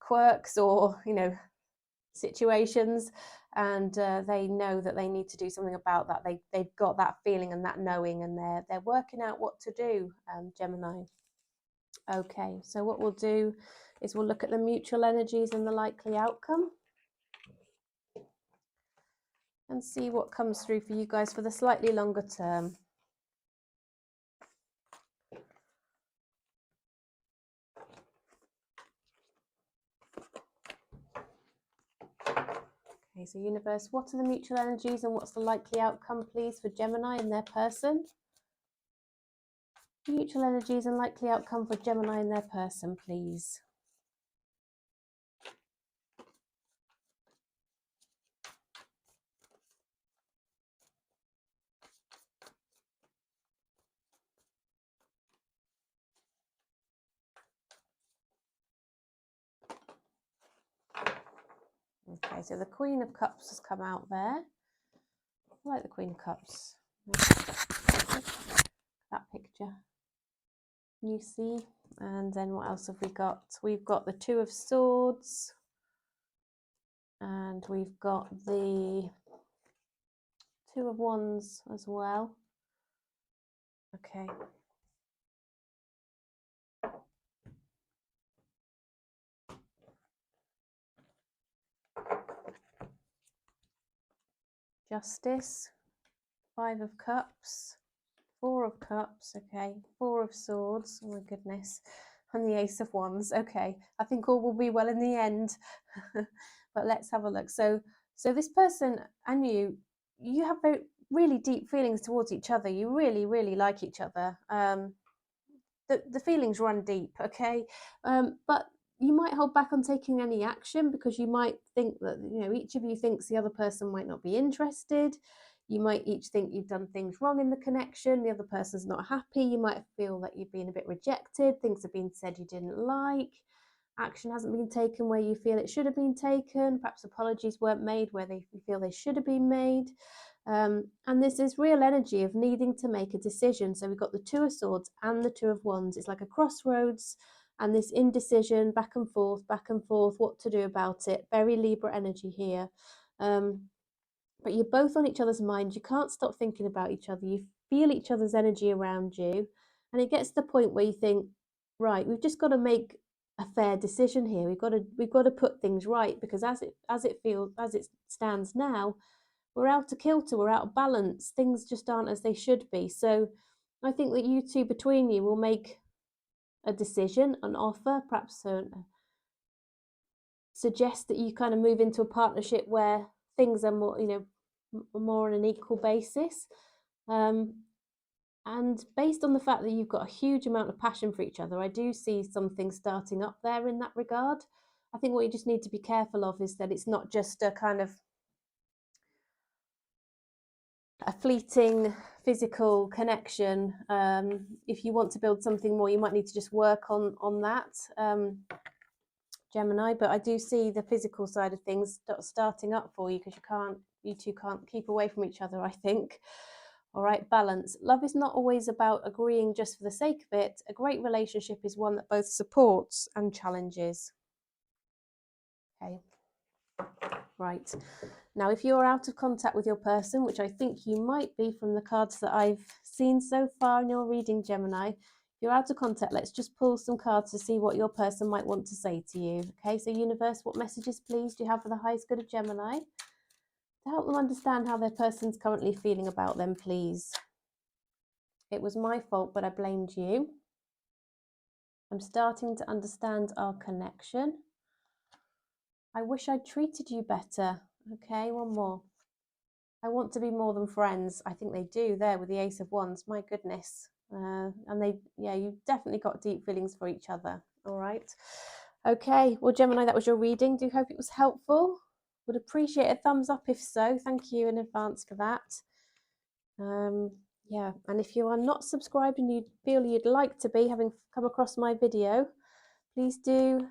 quirks or situations, and they know that they need to do something about that. They've got that feeling and that knowing, and they're working out what to do, Gemini. Okay, so what we'll do is we'll look at the mutual energies and the likely outcome, and see what comes through for you guys for the slightly longer term. Okay, so universe, what are the mutual energies and what's the likely outcome, please, for Gemini and their person? Mutual energies and likely outcome for Gemini and their person, please. Okay, so the Queen of Cups has come out there. I like the Queen of Cups. That picture. You see? And then what else have we got? We've got the Two of Swords. And we've got the Two of Wands as well. Okay. Justice. Five of Cups. Four of Cups. Okay. Four of Swords. Oh my goodness. And the Ace of Wands. Okay. I think all will be well in the end. But let's have a look. So this person and you have really deep feelings towards each other. You really, really like each other. The feelings run deep, okay? But you might hold back on taking any action because you might think that, each of you thinks the other person might not be interested. You might each think you've done things wrong in the connection. The other person's not happy. You might feel that you've been a bit rejected. Things have been said you didn't like. action hasn't been taken where you feel it should have been taken. Perhaps apologies weren't made where you feel they should have been made. And this is real energy of needing to make a decision. So we've got the Two of Swords and the Two of Wands. It's like a crossroads and this indecision, back and forth, what to do about it. Very Libra energy here. But you're both on each other's mind. You can't stop thinking about each other. You feel each other's energy around you. And it gets to the point where you think, right, we've just got to make a fair decision here. We've got to put things right, because as it stands now, we're out of kilter, we're out of balance. Things just aren't as they should be. So I think that you two between you will make a decision, an offer, perhaps suggest that you kind of move into a partnership where things are more, more on an equal basis. And based on the fact that you've got a huge amount of passion for each other, I do see something starting up there in that regard. I think what you just need to be careful of is that it's not just a kind of a fleeting physical connection. If you want to build something more, you might need to just work on that, Gemini. But I do see the physical side of things starting up for you, because you two can't keep away from each other, I think. All right, balance. Love is not always about agreeing just for the sake of it. A great relationship is one that both supports and challenges. Okay. Right. Now, if you're out of contact with your person, which I think you might be from the cards that I've seen so far in your reading, Gemini, if you're out of contact, let's just pull some cards to see what your person might want to say to you. Okay, so universe, what messages, please, do you have for the highest good of Gemini to help them understand how their person's currently feeling about them, please? It was my fault, but I blamed you. I'm starting to understand our connection. I wish I'd treated you better. Okay, one more. I want to be more than friends. I think they do there with the Ace of Wands. My goodness. And you've definitely got deep feelings for each other. All right. Okay. Well, Gemini, that was your reading. Do hope it was helpful. Would appreciate a thumbs up if so. Thank you in advance for that. And if you are not subscribed and you feel you'd like to be, having come across my video, please do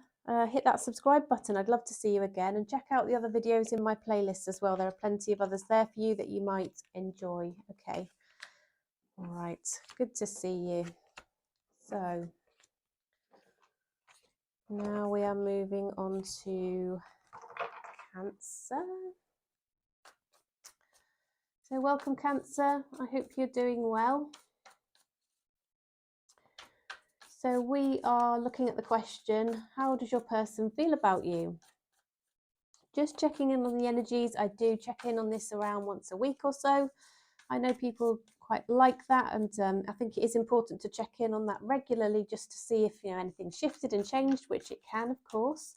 hit that subscribe button. I'd love to see you again, and check out the other videos in my playlist as well. There are plenty of others there for you that you might enjoy. Okay. All right. Good to see you. So now we are moving on to Cancer. So welcome, Cancer. I hope you're doing well. So we are looking at the question, how does your person feel about you? Just checking in on the energies. I do check in on this around once a week or so. I know people quite like that, and I think it is important to check in on that regularly, just to see if anything shifted and changed, which it can, of course.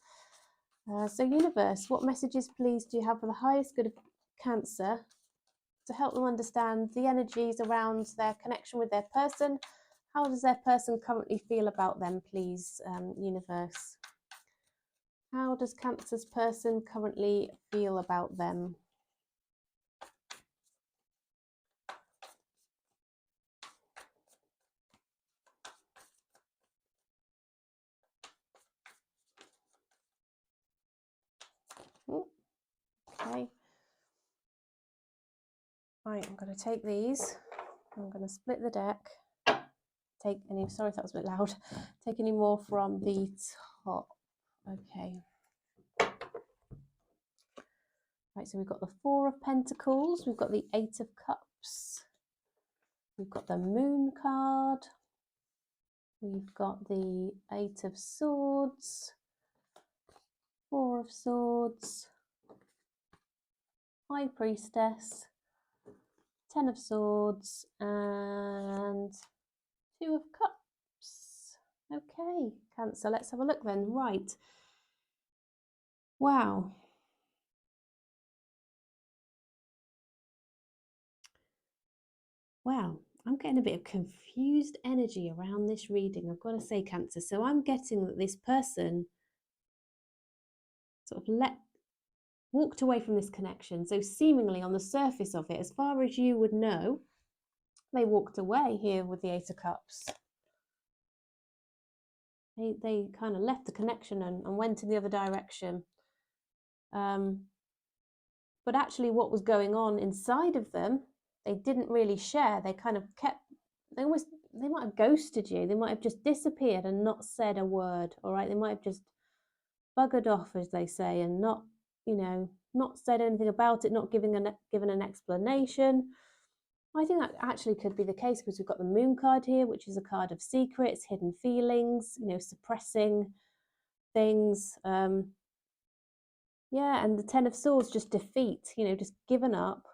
So universe, what messages, please, do you have for the highest good of Cancer to help them understand the energies around their connection with their person? How does their person currently feel about them, please, universe? How does Cancer's person currently feel about them? Okay. Right, I'm going to take these. I'm going to split the deck. Sorry if that was a bit loud. Take any more from the top. Okay. Right, so we've got the Four of Pentacles. We've got the Eight of Cups. We've got the Moon card. We've got the Eight of Swords. Four of Swords. High Priestess. Ten of Swords. And Two of Cups. Okay, Cancer, let's have a look then. Right. Wow. Wow, I'm getting a bit of confused energy around this reading, I've got to say, Cancer. So I'm getting that this person sort of walked away from this connection. So seemingly on the surface of it, as far as you would know, they walked away here with the Eight of Cups. They kind of left the connection and went in the other direction. But actually what was going on inside of them, they didn't really share. They kind of kept, they might have ghosted you. They might have just disappeared and not said a word, all right? They might have just buggered off, as they say, and not, not said anything about it, not given an explanation. I think that actually could be the case because we've got the Moon card here, which is a card of secrets, hidden feelings, suppressing things. Yeah, and the Ten of Swords, just defeat, just given up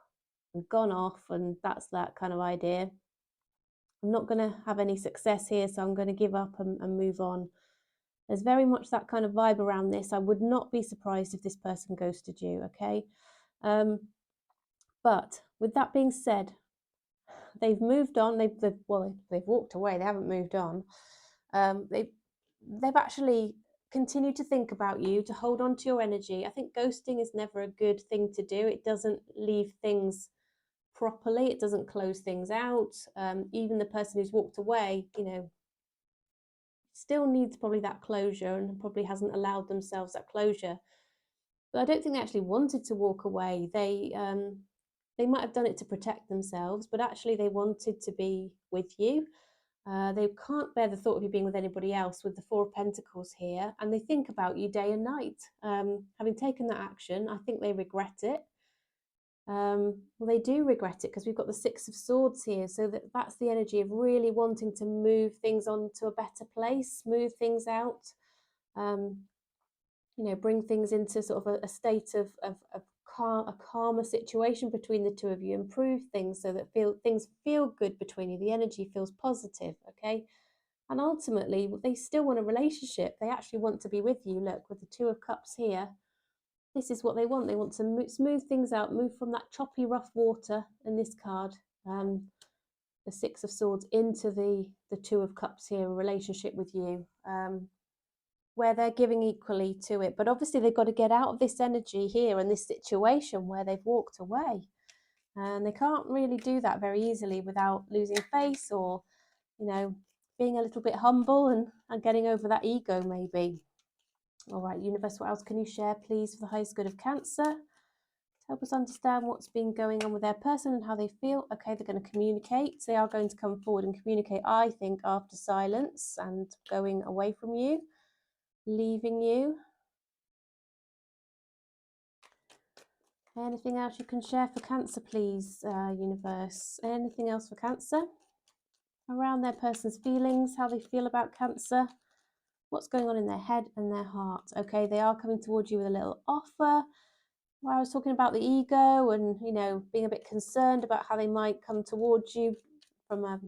and gone off, and that's that kind of idea. I'm not going to have any success here, so I'm going to give up and move on. There's very much that kind of vibe around this. I would not be surprised if this person ghosted you, okay? But with that being said, they've moved on. They've walked away. They haven't moved on. They've actually continued to think about you, to hold on to your energy. I think ghosting is never a good thing to do. It doesn't leave things properly. It doesn't close things out. Even the person who's walked away, still needs probably that closure and probably hasn't allowed themselves that closure. But I don't think they actually wanted to walk away. They might have done it to protect themselves, but actually they wanted to be with you. They can't bear the thought of you being with anybody else with the Four of Pentacles here, and they think about you day and night. Having taken that action, I think they regret it. Well, they do regret it because we've got the Six of Swords here, so that's the energy of really wanting to move things on to a better place, smooth things out, bring things into sort of a state of a calmer situation between the two of you, improve things so that things feel good between you, the energy feels positive, okay? And ultimately, they still want a relationship. They actually want to be with you. Look, with the Two of Cups here, this is what they want. They want to smooth things out, move from that choppy, rough water in this card, the Six of Swords, into the Two of Cups here, a relationship with you, where they're giving equally to it. But obviously they've got to get out of this energy here and this situation where they've walked away. And they can't really do that very easily without losing face or, being a little bit humble and getting over that ego maybe. All right, universe, what else can you share, please, for the highest good of Cancer? Help us understand what's been going on with their person and how they feel. Okay, they're going to communicate. They are going to come forward and communicate, I think, after silence and going away from you, leaving you. Anything else you can share for Cancer, please, universe? Anything else for Cancer? Around their person's feelings, how they feel about Cancer. What's going on in their head and their heart? Okay, they are coming towards you with a little offer. Where I was talking about the ego and, being a bit concerned about how they might come towards you from a,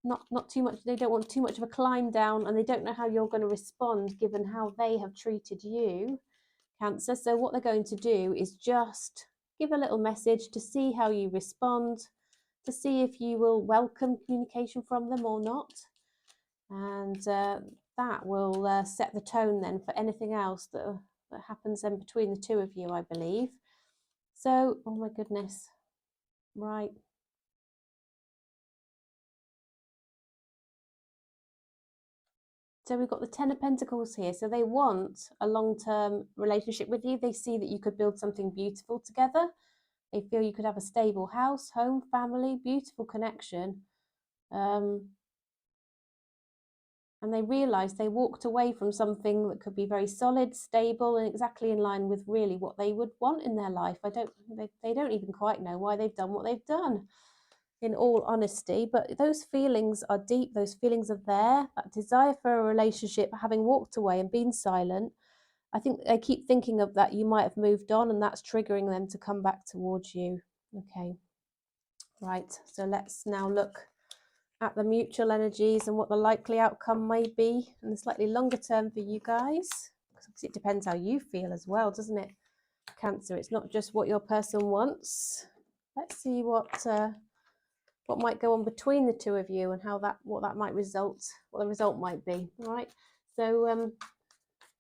not too much. They don't want too much of a climb down, and they don't know how you're going to respond given how they have treated you, Cancer. So what they're going to do is just give a little message to see how you respond, to see if you will welcome communication from them or not. And that will set the tone then for anything else that happens then between the two of you, I believe. So, oh my goodness, right. So we've got the Ten of Pentacles here. So they want a long-term relationship with you. They see that you could build something beautiful together. They feel you could have a stable house, home, family, beautiful connection. And they realised they walked away from something that could be very solid, stable, and exactly in line with really what they would want in their life. They don't even quite know why they've done what they've done, in all honesty. But those feelings are deep. Those feelings are there. That desire for a relationship, having walked away and been silent, I think they keep thinking of that you might have moved on, and that's triggering them to come back towards you. Okay, right. So let's now look at the mutual energies and what the likely outcome may be in the slightly longer term for you guys, because it depends how you feel as well, doesn't it, Cancer? It's not just what your person wants. Let's see what might go on between the two of you and what the result might be. All right, so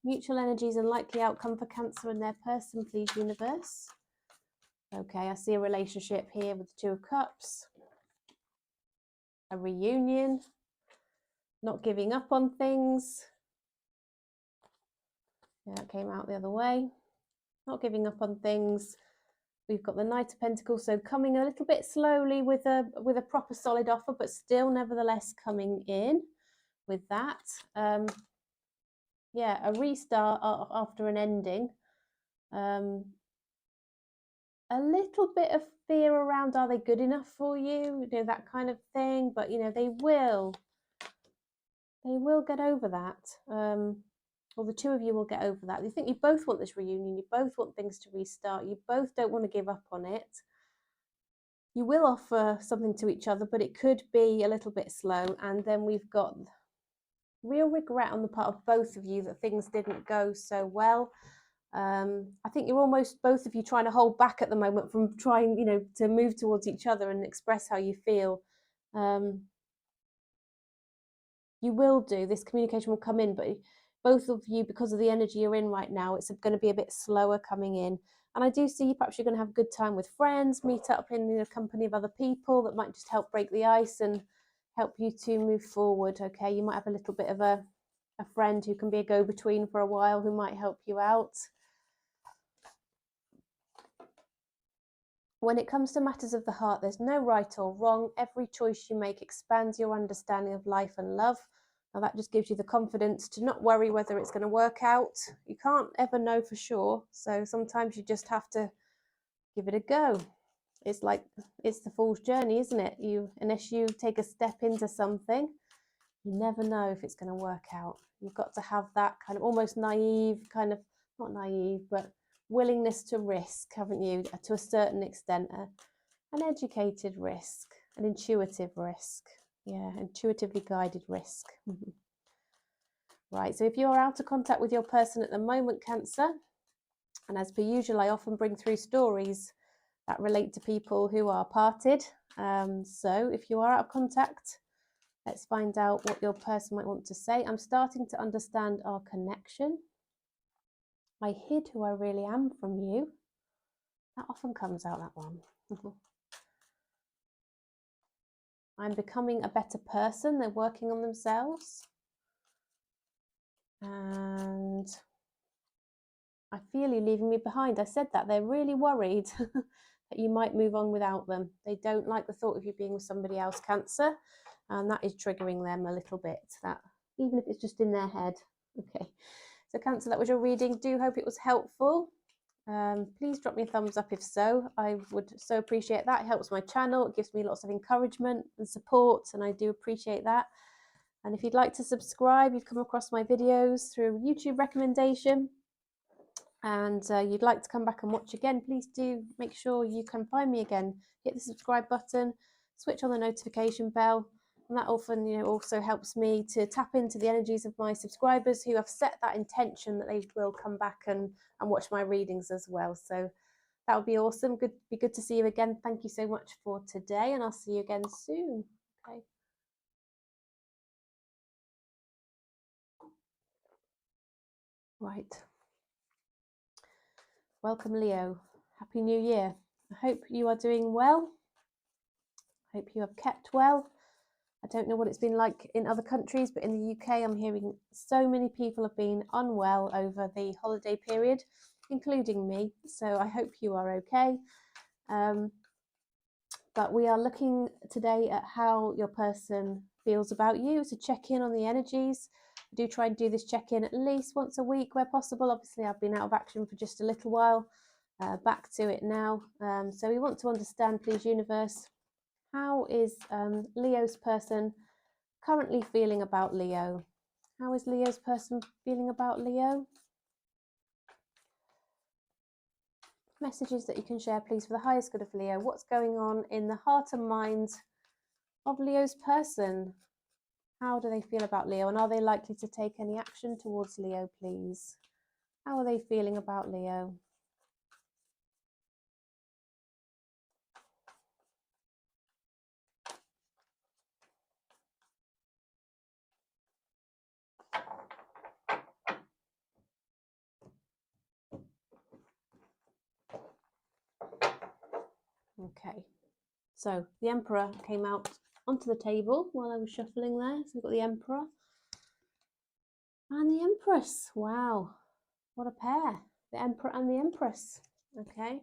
mutual energies and likely outcome for Cancer and their person, please, universe. Okay, I see a relationship here with the Two of Cups, a reunion, not giving up on things. Yeah, it came out the other way. Not giving up on things. We've got the Knight of Pentacles, so coming a little bit slowly with a proper solid offer, but still nevertheless coming in with that. Yeah, a restart after an ending. A little bit of fear around, are they good enough for you? You know, that kind of thing. But, you know, they will get over that. Or the two of you will get over that. You think you both want this reunion. You both want things to restart. You both don't want to give up on it. You will offer something to each other, but it could be a little bit slow. And then we've got real regret on the part of both of you that things didn't go so well. I think you're almost, both of you, trying to hold back at the moment from trying, you know, to move towards each other and express how you feel. You will do, this communication will come in, but both of you, because of the energy you're in right now, it's going to be a bit slower coming in. And I do see perhaps you're going to have a good time with friends, meet up in the company of other people that might just help break the ice and help you to move forward. Okay, you might have a little bit of a friend who can be a go-between for a while, who might help you out. When it comes to matters of the heart, there's no right or wrong. Every choice you make expands your understanding of life and love. Now that just gives you the confidence to not worry whether it's going to work out. You can't ever know for sure. So sometimes you just have to give it a go. It's like, it's the fool's journey, isn't it? Unless you take a step into something, you never know if it's going to work out. You've got to have that kind of almost naive, kind of, not naive, but willingness to risk, haven't you, to a certain extent, an educated risk, an intuitive risk. Yeah, intuitively guided risk. Right, so if you're out of contact with your person at the moment, Cancer, and as per usual, I often bring through stories that relate to people who are parted. So if you are out of contact, let's find out what your person might want to say. I'm starting to understand our connection. I hid who I really am from you. That often comes out, that one. I'm becoming a better person. They're working on themselves. And I feel you leaving me behind. I said that. They're really worried that you might move on without them. They don't like the thought of you being with somebody else, Cancer. And that is triggering them a little bit. That, even if it's just in their head. Okay. So Cancer, that was your reading. Do hope it was helpful. Please drop me a thumbs up if so. I would so appreciate that. It helps my channel. It gives me lots of encouragement and support, and I do appreciate that. And if you'd like to subscribe, you've come across my videos through YouTube recommendation, and you'd like to come back and watch again, please do make sure you can find me again. Hit the subscribe button, switch on the notification bell, and that often, you know, also helps me to tap into the energies of my subscribers who have set that intention that they will come back and watch my readings as well. So that would be awesome. Be good to see you again. Thank you so much for today, and I'll see you again soon. Okay. Right. Welcome, Leo. Happy New Year. I hope you are doing well. I hope you have kept well. I don't know what it's been like in other countries, but in the UK, I'm hearing so many people have been unwell over the holiday period, including me. So I hope you are okay. But we are looking today at how your person feels about you, to check in on the energies. I do try and do this check-in at least once a week where possible. Obviously, I've been out of action for just a little while. Back to it now. So we want to understand, please, universe, how is Leo's person currently feeling about Leo? How is Leo's person feeling about Leo? Messages that you can share, please, for the highest good of Leo. What's going on in the heart and mind of Leo's person? How do they feel about Leo? And are they likely to take any action towards Leo, please? How are they feeling about Leo? Okay, so the Emperor came out onto the table while I was shuffling there. So we've got the Emperor and the Empress. Wow, what a pair. The Emperor and the Empress. Okay.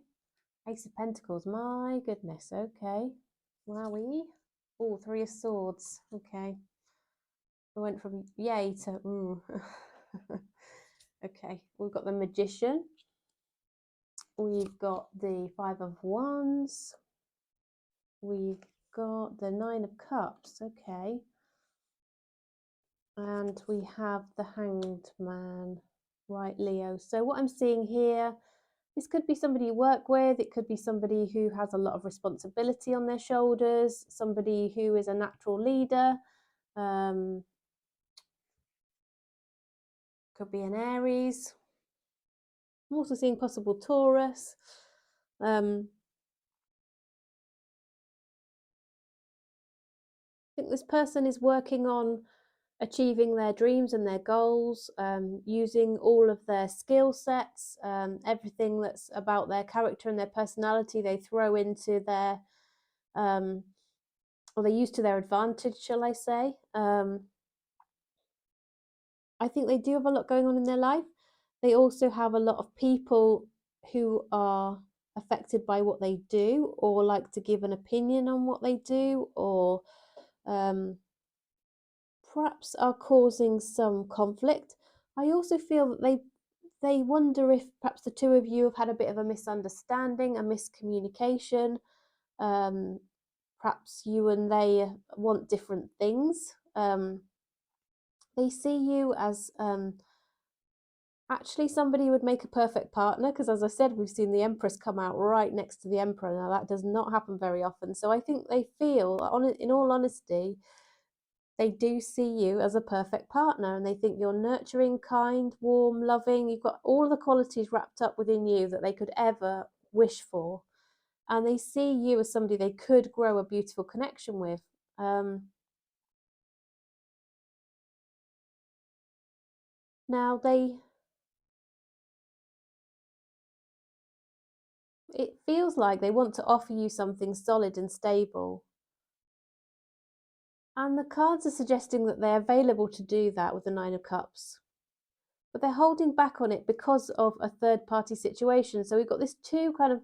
Ace of Pentacles. My goodness. Okay. Wowie. Oh, Three of Swords. Okay. We went from yay to Okay. We've got the Magician. We've got the Five of Wands. We've got the Nine of Cups. Okay. And we have the Hanged Man. Right, Leo. So what I'm seeing here, this could be somebody you work with. It could be somebody who has a lot of responsibility on their shoulders, somebody who is a natural leader. Could be an Aries. I'm also seeing possible Taurus. I think this person is working on achieving their dreams and their goals, using all of their skill sets, everything that's about their character and their personality they throw into their, or they use to their advantage, shall I say. I think they do have a lot going on in their life. They also have a lot of people who are affected by what they do, or like to give an opinion on what they do, or perhaps are causing some conflict. I also feel that they wonder if perhaps the two of you have had a bit of a misunderstanding, a miscommunication. Perhaps you and they want different things. They see you as actually somebody who would make a perfect partner, because as I said, we've seen the Empress come out right next to the Emperor. Now that does not happen very often. So I think they feel, in all honesty, they do see you as a perfect partner, and they think you're nurturing, kind, warm, loving. You've got all the qualities wrapped up within you that they could ever wish for. And they see you as somebody they could grow a beautiful connection with. Now it feels like they want to offer you something solid and stable. And the cards are suggesting that they're available to do that with the Nine of Cups. But they're holding back on it because of a third party situation. So we've got this two kind of,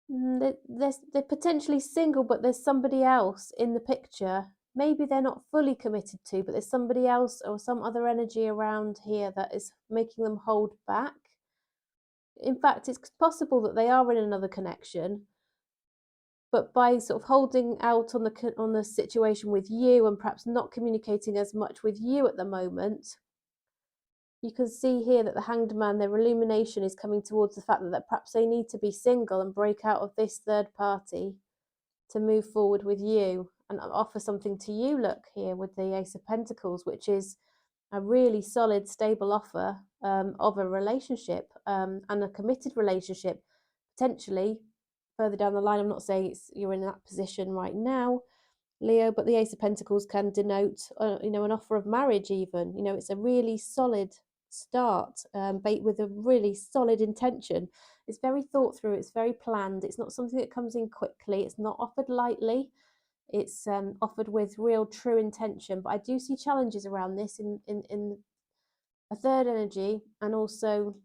they're potentially single, but there's somebody else in the picture. Maybe they're not fully committed to, but there's somebody else or some other energy around here that is making them hold back. In fact, it's possible that they are in another connection, but by sort of holding out on the situation with you and perhaps not communicating as much with you at the moment, you can see here that the Hanged Man, their illumination is coming towards the fact that perhaps they need to be single and break out of this third party to move forward with you and offer something to you. Look here with the Ace of Pentacles, which is a really solid, stable offer of a relationship, and a committed relationship, potentially further down the line. I'm not saying you're in that position right now, Leo, but the Ace of Pentacles can denote, an offer of marriage even. It's a really solid start, with a really solid intention. It's very thought through, it's very planned. It's not something that comes in quickly. It's not offered lightly. It's offered with real true intention. But I do see challenges around this in a third energy, and also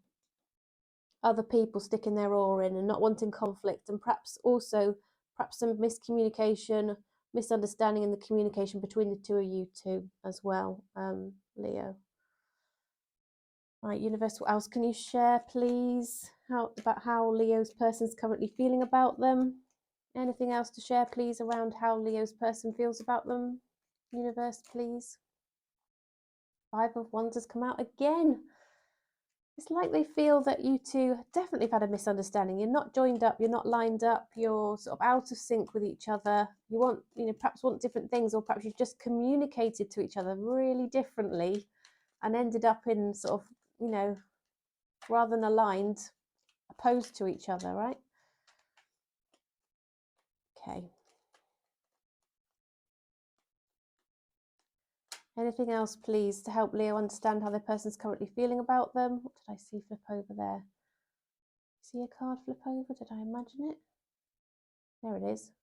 other people sticking their oar in and not wanting conflict, and perhaps some miscommunication, misunderstanding in the communication between the two of you two as well, Leo. Right, universe, what else can you share, please? About how Leo's person's currently feeling about them? Anything else to share, please, around how Leo's person feels about them? Universe, please. Five of Wands has come out again. It's like they feel that you two definitely have had a misunderstanding. You're not joined up, you're not lined up, you're sort of out of sync with each other. You perhaps want different things, or perhaps you've just communicated to each other really differently and ended up in sort of, rather than aligned, opposed to each other, right? Okay. Anything else, please, to help Leo understand how their person's currently feeling about them? What did I see flip over there? See a card flip over? Did I imagine it? There it is.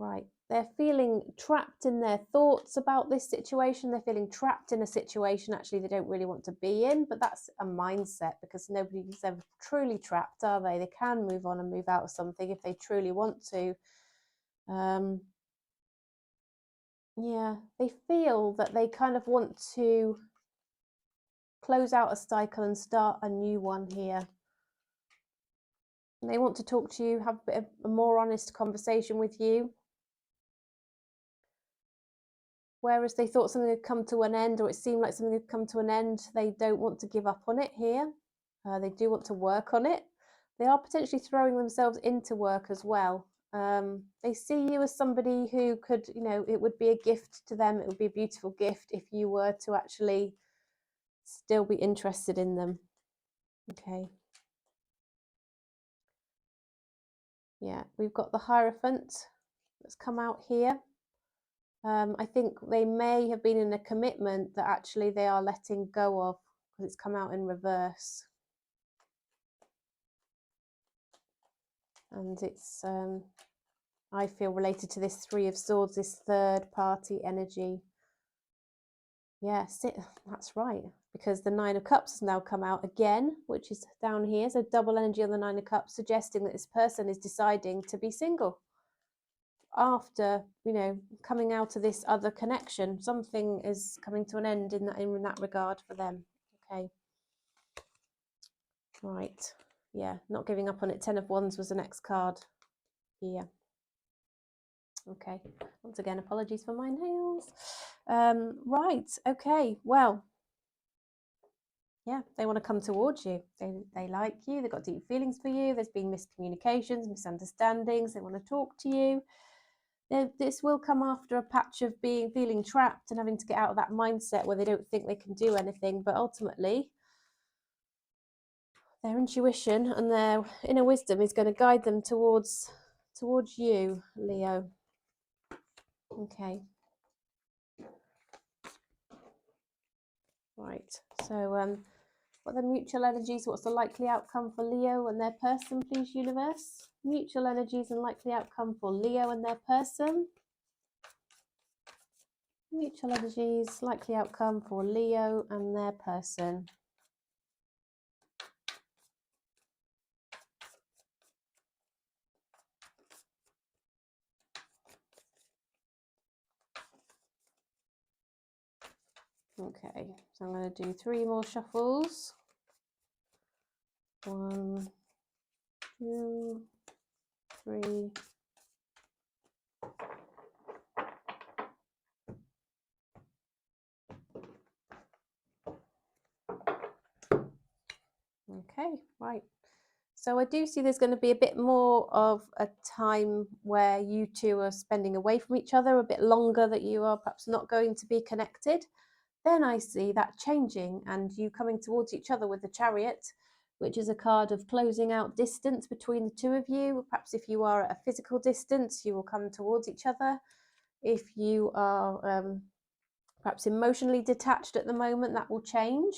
Right, they're feeling trapped in their thoughts about this situation. They're feeling trapped in a situation actually they don't really want to be in, but that's a mindset, because nobody's ever truly trapped, are they? They can move on and move out of something if they truly want to. Yeah, they feel that they kind of want to close out a cycle and start a new one here. And they want to talk to you, have a bit of a more honest conversation with you. Whereas they thought something had come to an end, or it seemed like something had come to an end, they don't want to give up on it here. They do want to work on it. They are potentially throwing themselves into work as well. They see you as somebody who could, you know, it would be a gift to them. It would be a beautiful gift if you were to actually still be interested in them. Okay. Yeah, we've got the Hierophant that's come out here. I think they may have been in a commitment that actually they are letting go of, because it's come out in reverse. And it's, I feel, related to this Three of Swords, this third party energy. Yes, that's right, because the Nine of Cups has now come out again, which is down here. So double energy on the Nine of Cups, suggesting that this person is deciding to be single. After, you know, coming out of this other connection, something is coming to an end in that regard for them. Okay. Right. Yeah, not giving up on it. 10 of Wands was the next card here. Okay. Once again, apologies for my nails. Right. Okay. Well, yeah, they want to come towards you. They like you. They've got deep feelings for you. There's been miscommunications, misunderstandings. They want to talk to you. This will come after a patch of feeling trapped and having to get out of that mindset where they don't think they can do anything. But ultimately, their intuition and their inner wisdom is going to guide them towards you, Leo. Okay. Right. So, what are the mutual energies? What's the likely outcome for Leo and their person, please, universe? Mutual energies and likely outcome for Leo and their person. Mutual energies, likely outcome for Leo and their person. Okay, so I'm going to do 3 more shuffles. 1, 2, 3. Okay, right. So I do see there's going to be a bit more of a time where you two are spending away from each other, a bit longer, that you are perhaps not going to be connected. Then I see that changing and you coming towards each other with the Chariot, which is a card of closing out distance between the two of you. Perhaps if you are at a physical distance, you will come towards each other. If you are perhaps emotionally detached at the moment, that will change.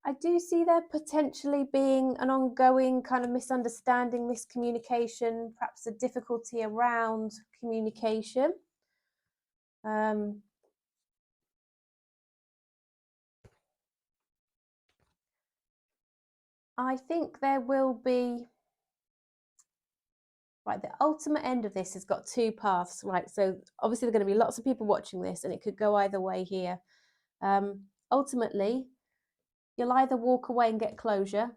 I do see there potentially being an ongoing kind of misunderstanding, miscommunication, perhaps a difficulty around communication. I think there will be, right, the ultimate end of this has got 2 paths, right? So obviously there are going to be lots of people watching this and it could go either way here. Ultimately, you'll either walk away and get closure,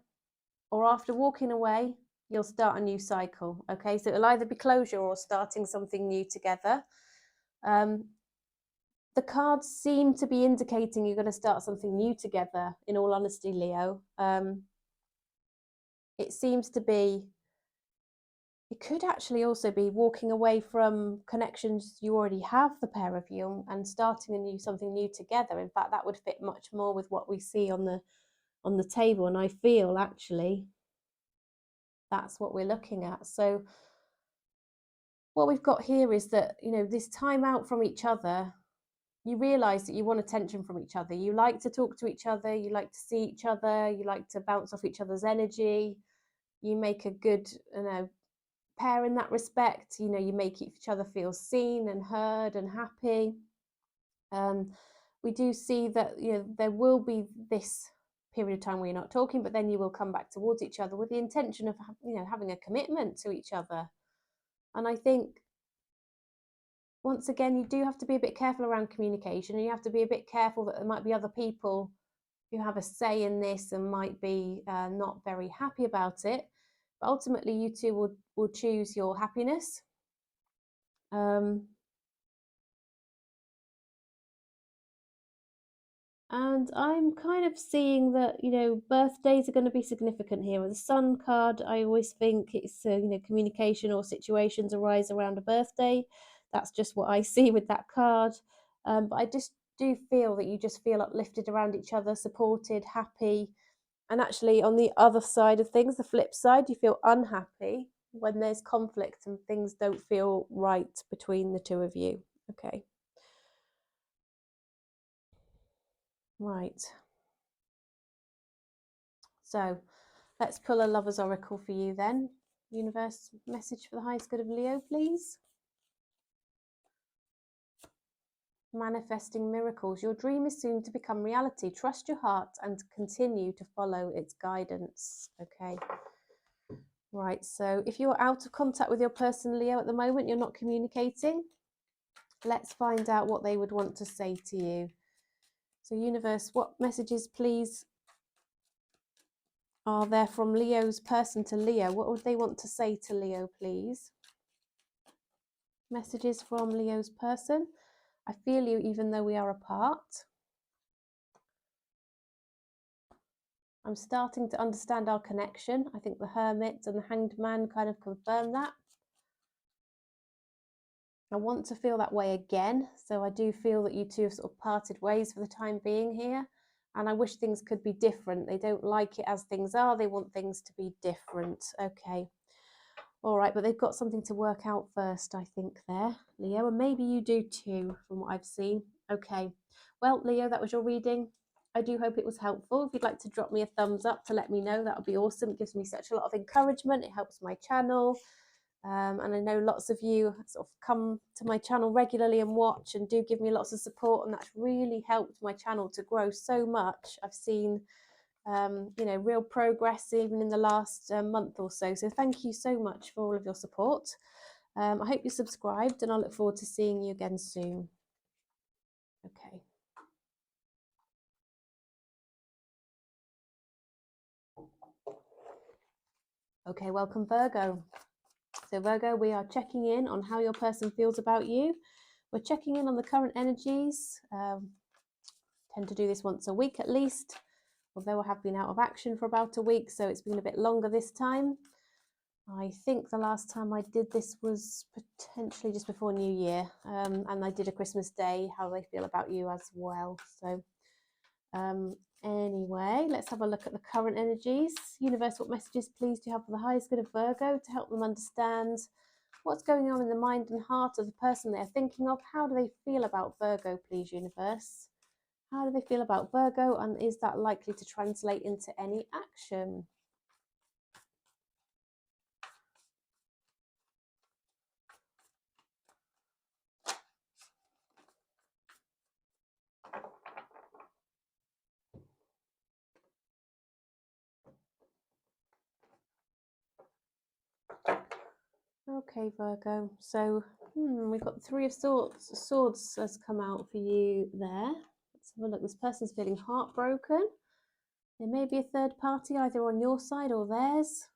or after walking away, you'll start a new cycle. Okay, so it'll either be closure or starting something new together. The cards seem to be indicating you're going to start something new together, in all honesty, Leo. It seems to be, it could actually also be walking away from connections you already have, the pair of you, and starting something new together. In fact, that would fit much more with what we see on the table, and I feel actually that's what we're looking at. So what we've got here is that, you know, this time out from each other, you realize that you want attention from each other. You like to talk to each other, you like to see each other, you like to bounce off each other's energy. You make a good, you know, pair in that respect. You know, you make each other feel seen and heard and happy. We do see that, you know, there will be this period of time where you're not talking, but then you will come back towards each other with the intention of, you know, having a commitment to each other. And I think, once again, you do have to be a bit careful around communication, and you have to be a bit careful that there might be other people who have a say in this and might be not very happy about it. But ultimately, you two will choose your happiness. And I'm kind of seeing that, you know, birthdays are going to be significant here. With the Sun card, I always think it's, you know, communication or situations arise around a birthday. That's just what I see with that card. But I just do feel that you just feel uplifted around each other, supported, happy. And actually, on the other side of things, the flip side, you feel unhappy when there's conflict and things don't feel right between the two of you. Okay. Right. So let's pull a lover's oracle for you then. Universe, message for the highest good of Leo, please. Manifesting miracles. Your dream is soon to become reality. Trust your heart and continue to follow its guidance. Okay. Right, so if you're out of contact with your person, Leo, at the moment, you're not communicating, let's find out what they would want to say to you. So universe, what messages, please, are there from Leo's person to Leo? What would they want to say to Leo, please? Messages from Leo's person. I feel you even though we are apart. I'm starting to understand our connection. I think the Hermit and the Hanged Man kind of confirm that. I want to feel that way again. So I do feel that you two have sort of parted ways for the time being here. And I wish things could be different. They don't like it as things are. They want things to be different. Okay. All right, but they've got something to work out first, I think, there, Leo, and maybe you do too, from what I've seen. Okay, well, Leo, that was your reading. I do hope it was helpful. If you'd like to drop me a thumbs up to let me know, that would be awesome. It gives me such a lot of encouragement. It helps my channel. And I know lots of you sort of come to my channel regularly and watch and do give me lots of support, and that's really helped my channel to grow so much. I've seen you know, real progress even in the last month or so. So thank you so much for all of your support. I hope you're subscribed, and I look forward to seeing you again soon. Okay. Okay, welcome, Virgo. So Virgo, we are checking in on how your person feels about you. We're checking in on the current energies. Tend to do this once a week at least, although I have been out of action for about a week, so it's been a bit longer this time. I think the last time I did this was potentially just before New Year, and I did a Christmas Day, how they feel about you as well. So anyway, let's have a look at the current energies. Universe, what messages, please, do you have for the highest good of Virgo to help them understand what's going on in the mind and heart of the person they're thinking of? How do they feel about Virgo, please, Universe? How do they feel about Virgo, and is that likely to translate into any action? Okay, Virgo. So we've got the Three of Swords has come out for you there. Let's have a look. This person's feeling heartbroken. There may be a third party either on your side or theirs.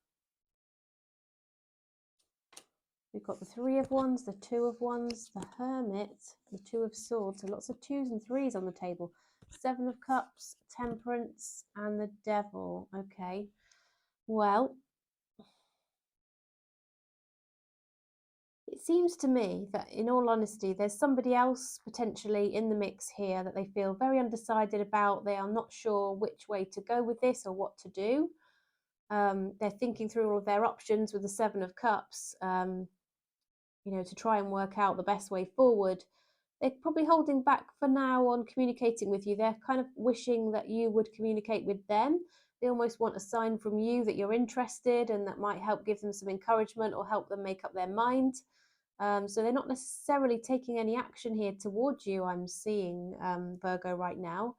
We've got the Three of Wands, the Two of Wands, the Hermit, the Two of Swords. So lots of twos and threes on the table. Seven of Cups, Temperance, and the Devil. Okay. Well, it seems to me that, in all honesty, there's somebody else potentially in the mix here that they feel very undecided about. They are not sure which way to go with this or what to do. They're thinking through all of their options with the Seven of Cups, you know, to try and work out the best way forward. They're probably holding back for now on communicating with you. They're kind of wishing that you would communicate with them. They almost want a sign from you that you're interested, and that might help give them some encouragement or help them make up their mind. So they're not necessarily taking any action here towards you, I'm seeing, Virgo, right now.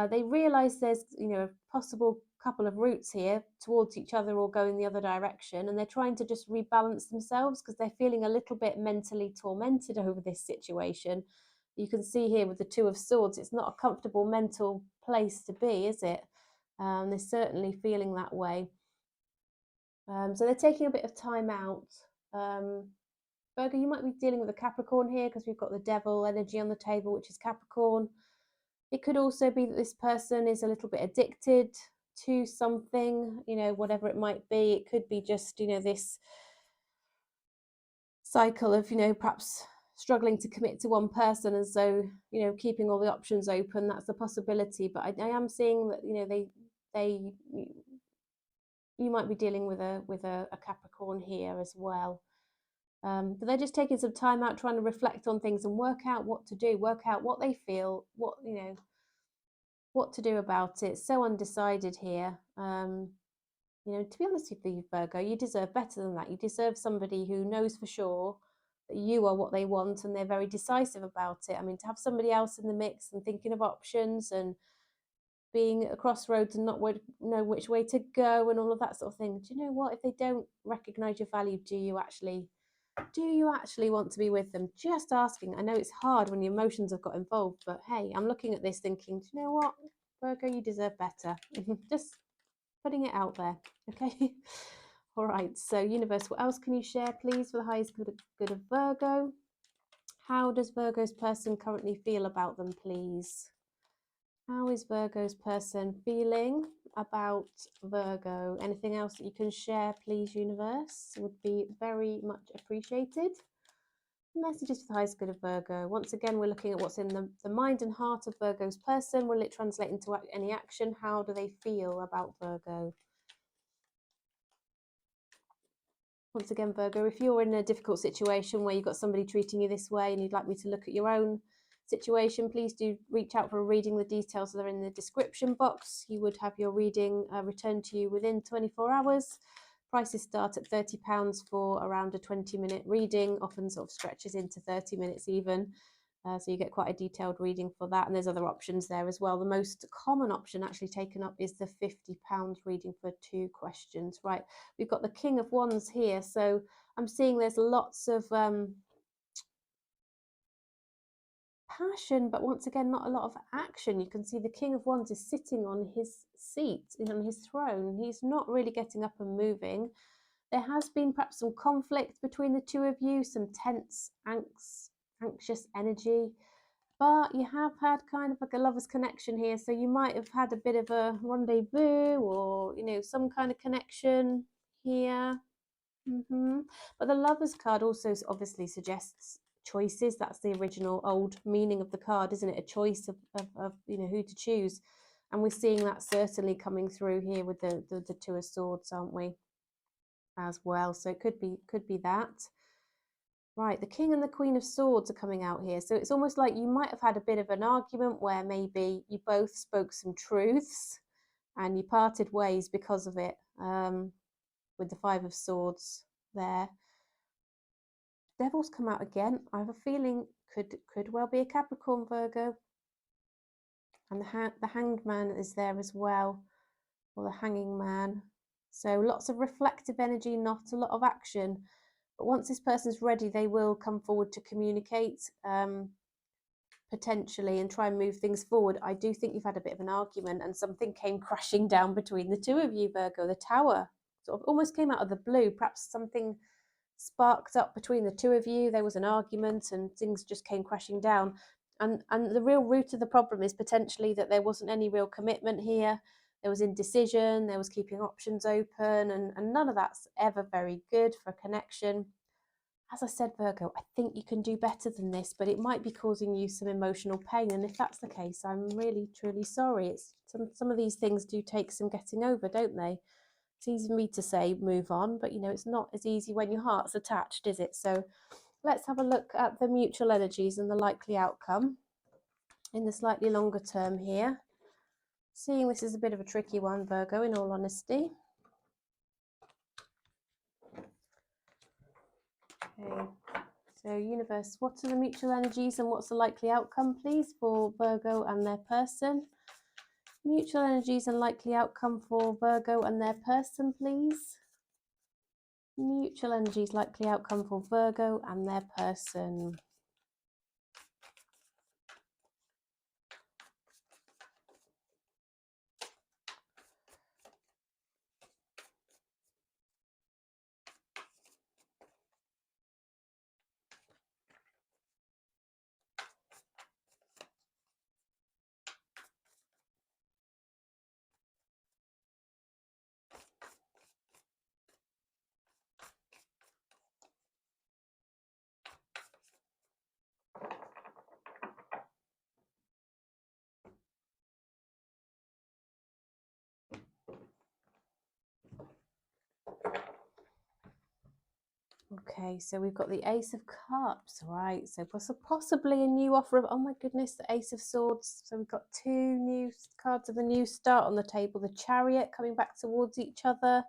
They realize there's, a possible couple of routes here towards each other or going the other direction, and they're trying to just rebalance themselves because they're feeling a little bit mentally tormented over this situation. You can see here with the Two of Swords, it's not a comfortable mental place to be, is it? They're certainly feeling that way. So they're taking a bit of time out. Virgo, you might be dealing with a Capricorn here because we've got the Devil energy on the table, which is Capricorn. It could also be that this person is a little bit addicted to something, whatever it might be. It could be just, this cycle of, perhaps struggling to commit to one person, and so, keeping all the options open. That's a possibility. But I am seeing that, you might be dealing with a Capricorn here as well. But they're just taking some time out, trying to reflect on things and work out what to do, work out what they feel, what to do about it. So undecided here. To be honest with you, Virgo, you deserve better than that. You deserve somebody who knows for sure that you are what they want, and they're very decisive about it. I mean, to have somebody else in the mix and thinking of options and being at a crossroads and not know which way to go and all of that sort of thing. Do you know what? If they don't recognize your value, do you actually want to be with them? Just asking. I know it's hard when your emotions have got involved, but hey, I'm looking at this thinking, do you know what, Virgo, you deserve better. Just putting it out there, okay? All right, so universe, what else can you share, please, for the highest good of Virgo? How does Virgo's person currently feel about them, please? How is Virgo's person feeling about Virgo? Anything else that you can share, please, universe? Would be very much appreciated. Messages for the highest good of Virgo. Once again, we're looking at what's in the mind and heart of Virgo's person. Will it translate into any action? How do they feel about Virgo? Once again, Virgo, if you're in a difficult situation where you've got somebody treating you this way and you'd like me to look at your own situation, please do reach out for a reading. The details are in the description box. You would have your reading returned to you within 24 hours. Prices start at £30 for around a 20-minute reading, often sort of stretches into 30 minutes even. So you get quite a detailed reading for that, and there's other options there as well. The most common option actually taken up is the £50 reading for 2 questions. Right, we've got the King of Wands here, so I'm seeing there's lots of passion, but once again, not a lot of action. You can see the King of Wands is sitting on his seat, on his throne. He's not really getting up and moving. There has been perhaps some conflict between the two of you, some tense, anxious energy, but you have had kind of like a lover's connection here. So you might have had a bit of a rendezvous, or, some kind of connection here. But the Lovers card also obviously suggests choices. That's the original old meaning of the card, isn't it? A choice of who to choose. And we're seeing that certainly coming through here with the Two of Swords, aren't we? As well. So it could be that. Right, the King and the Queen of Swords are coming out here. So it's almost like you might have had a bit of an argument where maybe you both spoke some truths and you parted ways because of it, with the Five of Swords there. Devil's come out again. I have a feeling could well be a Capricorn, Virgo. And the Hanged Man is there as well, or the Hanging Man. So lots of reflective energy, not a lot of action. But once this person's ready, they will come forward to communicate, potentially, and try and move things forward. I do think you've had a bit of an argument and something came crashing down between the two of you, Virgo. The Tower sort of almost came out of the blue. Perhaps something sparked up between the two of you. There was an argument and things just came crashing down. And the real root of the problem is potentially that there wasn't any real commitment here. There was indecision, there was keeping options open, and none of that's ever very good for a connection. As I said, Virgo, I think you can do better than this, but it might be causing you some emotional pain. And if that's the case, I'm really, truly sorry. It's some of these things do take some getting over, don't they? It's easy for me to say move on, but it's not as easy when your heart's attached, is it? So let's have a look at the mutual energies and the likely outcome in the slightly longer term here. Seeing this is a bit of a tricky one, Virgo, in all honesty. Okay, so universe, what are the mutual energies and what's the likely outcome, please, for Virgo and their person? Mutual energies and likely outcome for Virgo and their person, please. Mutual energies, likely outcome for Virgo and their person. Okay, so we've got the Ace of Cups, right? So possibly a new offer of, oh my goodness, the Ace of Swords. So we've got two new cards of a new start on the table. The Chariot coming back towards each other.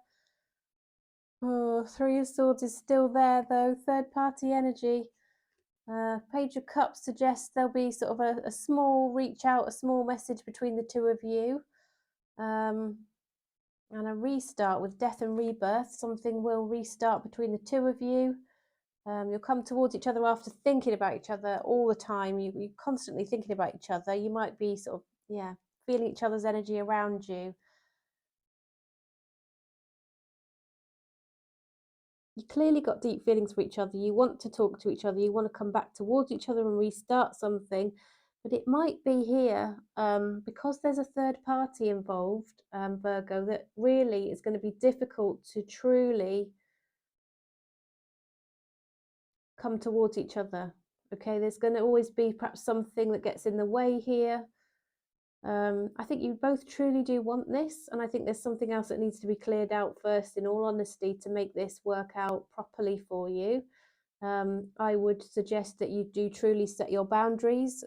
Oh, Three of Swords is still there though. Third party energy. Page of Cups suggests there'll be sort of a small reach out, a small message between the two of you. And a restart with death and rebirth. Something will restart between the two of you. You'll come towards each other after thinking about each other all the time. You're constantly thinking about each other. You might be sort of, yeah, feeling each other's energy around you. You clearly got deep feelings for each other. You want to talk to each other. You want to come back towards each other and restart something. But it might be here, because there's a third party involved, Virgo, that really is going to be difficult to truly come towards each other. Okay, there's going to always be perhaps something that gets in the way here. I think you both truly do want this, and I think there's something else that needs to be cleared out first, in all honesty, to make this work out properly for you. I would suggest that you do truly set your boundaries,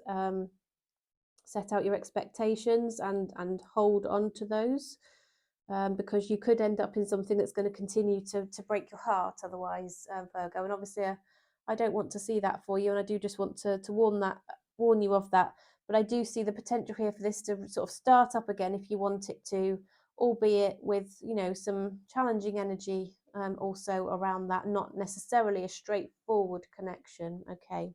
set out your expectations, and hold on to those, because you could end up in something that's going to continue to break your heart otherwise, Virgo. And obviously, I don't want to see that for you, and I do just want to warn you of that. But I do see the potential here for this to sort of start up again if you want it to, albeit with, you know, some challenging energy also around that, not necessarily a straightforward connection. Okay.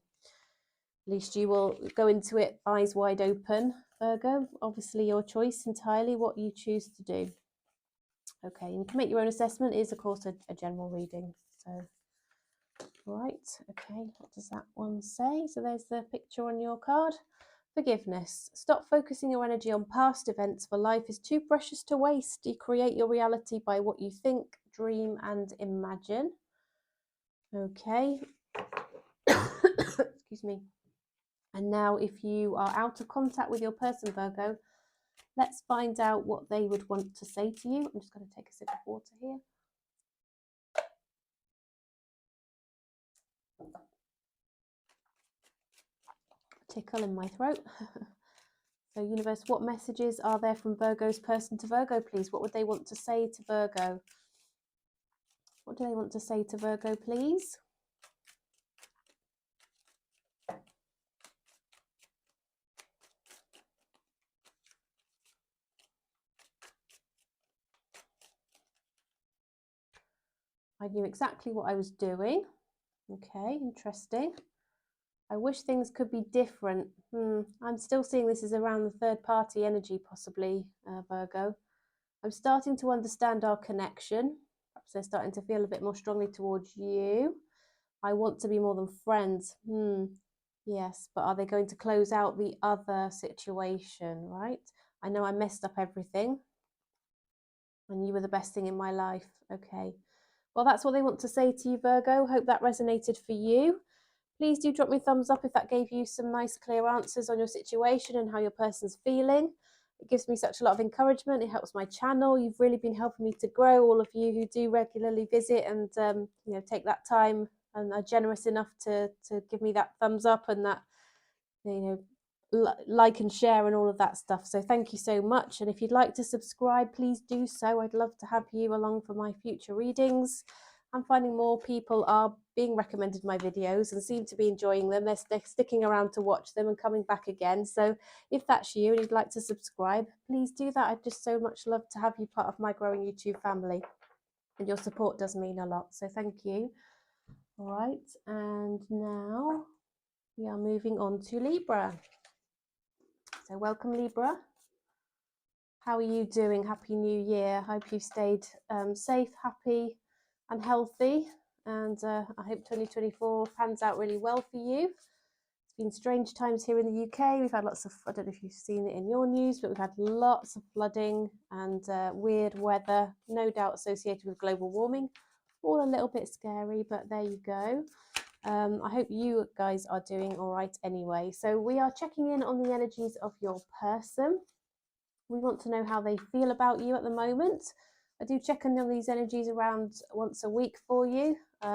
At least you will go into it eyes wide open, Virgo. Obviously your choice entirely what you choose to do. Okay, and you can make your own assessment. It is, of course, a general reading. So, right, okay, what does that one say? So there's the picture on your card. Forgiveness. Stop focusing your energy on past events, for life is too precious to waste. You create your reality by what you think, dream, and imagine. Okay. Excuse me. And now, if you are out of contact with your person, Virgo, let's find out what they would want to say to you. I'm just going to take a sip of water here. Tickle in my throat. So, universe, what messages are there from Virgo's person to Virgo, please? What would they want to say to Virgo? What do they want to say to Virgo, please? I knew exactly what I was doing. Okay, interesting. I wish things could be different. I'm still seeing this as around the third party energy, possibly, Virgo. I'm starting to understand our connection. Perhaps they're starting to feel a bit more strongly towards you. I want to be more than friends. Yes, but are they going to close out the other situation, right? I know I messed up everything and you were the best thing in my life. Okay. Well, that's what they want to say to you, Virgo. Hope that resonated for you. Please do drop me a thumbs up if that gave you some nice, clear answers on your situation and how your person's feeling. It gives me such a lot of encouragement. It helps my channel. You've really been helping me to grow, all of you who do regularly visit and take that time and are generous enough to give me that thumbs up and that like and share and all of that stuff. So thank you so much. And if you'd like to subscribe, please do so. I'd love to have you along for my future readings. I'm finding more people are being recommended my videos and seem to be enjoying them. They're sticking around to watch them and coming back again. So if that's you and you'd like to subscribe, please do that. I'd just so much love to have you part of my growing YouTube family. And your support does mean a lot. So thank you. All right. And now we are moving on to Libra. So welcome, Libra. How are you doing? Happy New Year. Hope you've stayed safe, happy and healthy. And I hope 2024 pans out really well for you. It's been strange times here in the UK. We've had lots of, I don't know if you've seen it in your news, but we've had lots of flooding and weird weather, no doubt associated with global warming. All a little bit scary, but there you go. I hope you guys are doing all right anyway. So we are checking in on the energies of your person. We want to know how they feel about you at the moment. I do check in on these energies around once a week for you. So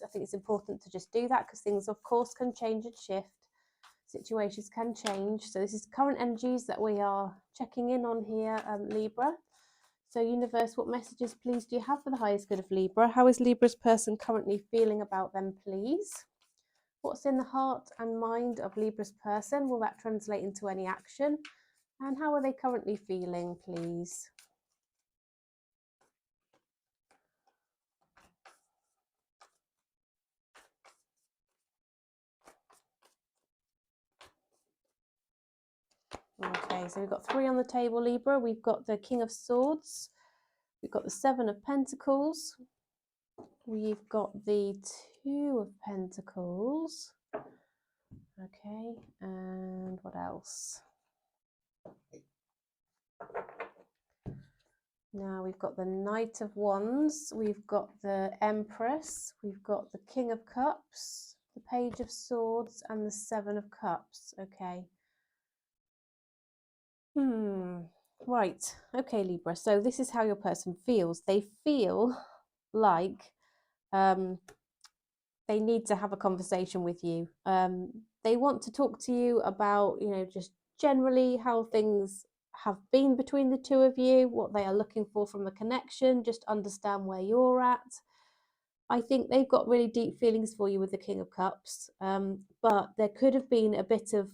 I think it's important to just do that because things, of course, can change and shift. Situations can change. So this is current energies that we are checking in on here, Libra. So universe, what messages, please, do you have for the highest good of Libra? How is Libra's person currently feeling about them, please? What's in the heart and mind of Libra's person? Will that translate into any action? And how are they currently feeling, please? Okay, so we've got 3 on the table, Libra. We've got the King of Swords. We've got the 7 of Pentacles. We've got the 2 of Pentacles. Okay, and what else? Now we've got the Knight of Wands. We've got the Empress. We've got the King of Cups, the Page of Swords, and the 7 of Cups. Okay. Right. Okay, Libra. So this is how your person feels. They feel like they need to have a conversation with you. They want to talk to you about, just generally how things have been between the two of you, what they are looking for from the connection, just understand where you're at. I think they've got really deep feelings for you with the King of Cups, but there could have been a bit of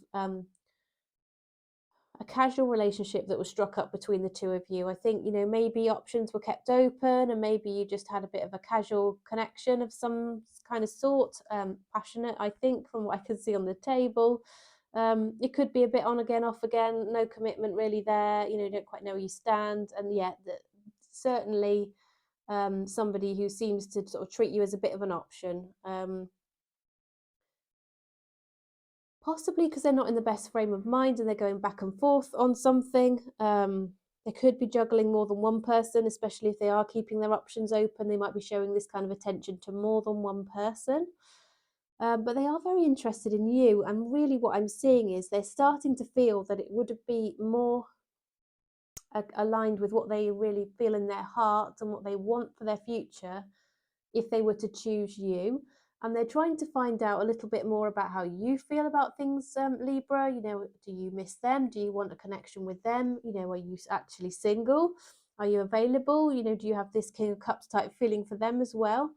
a casual relationship that was struck up between the two of you. I think, maybe options were kept open and maybe you just had a bit of a casual connection of some kind of sort, passionate, I think, from what I can see on the table. It could be a bit on again, off again, no commitment really there, you don't quite know where you stand. And yet, certainly somebody who seems to sort of treat you as a bit of an option. Possibly because they're not in the best frame of mind and they're going back and forth on something. They could be juggling more than one person, especially if they are keeping their options open. They might be showing this kind of attention to more than one person. But they are very interested in you. And really what I'm seeing is they're starting to feel that it would be more aligned with what they really feel in their heart and what they want for their future if they were to choose you. And they're trying to find out a little bit more about how you feel about things, Libra. Do you miss them? Do you want a connection with them? Are you actually single? Are you available? Do you have this King of Cups type feeling for them as well?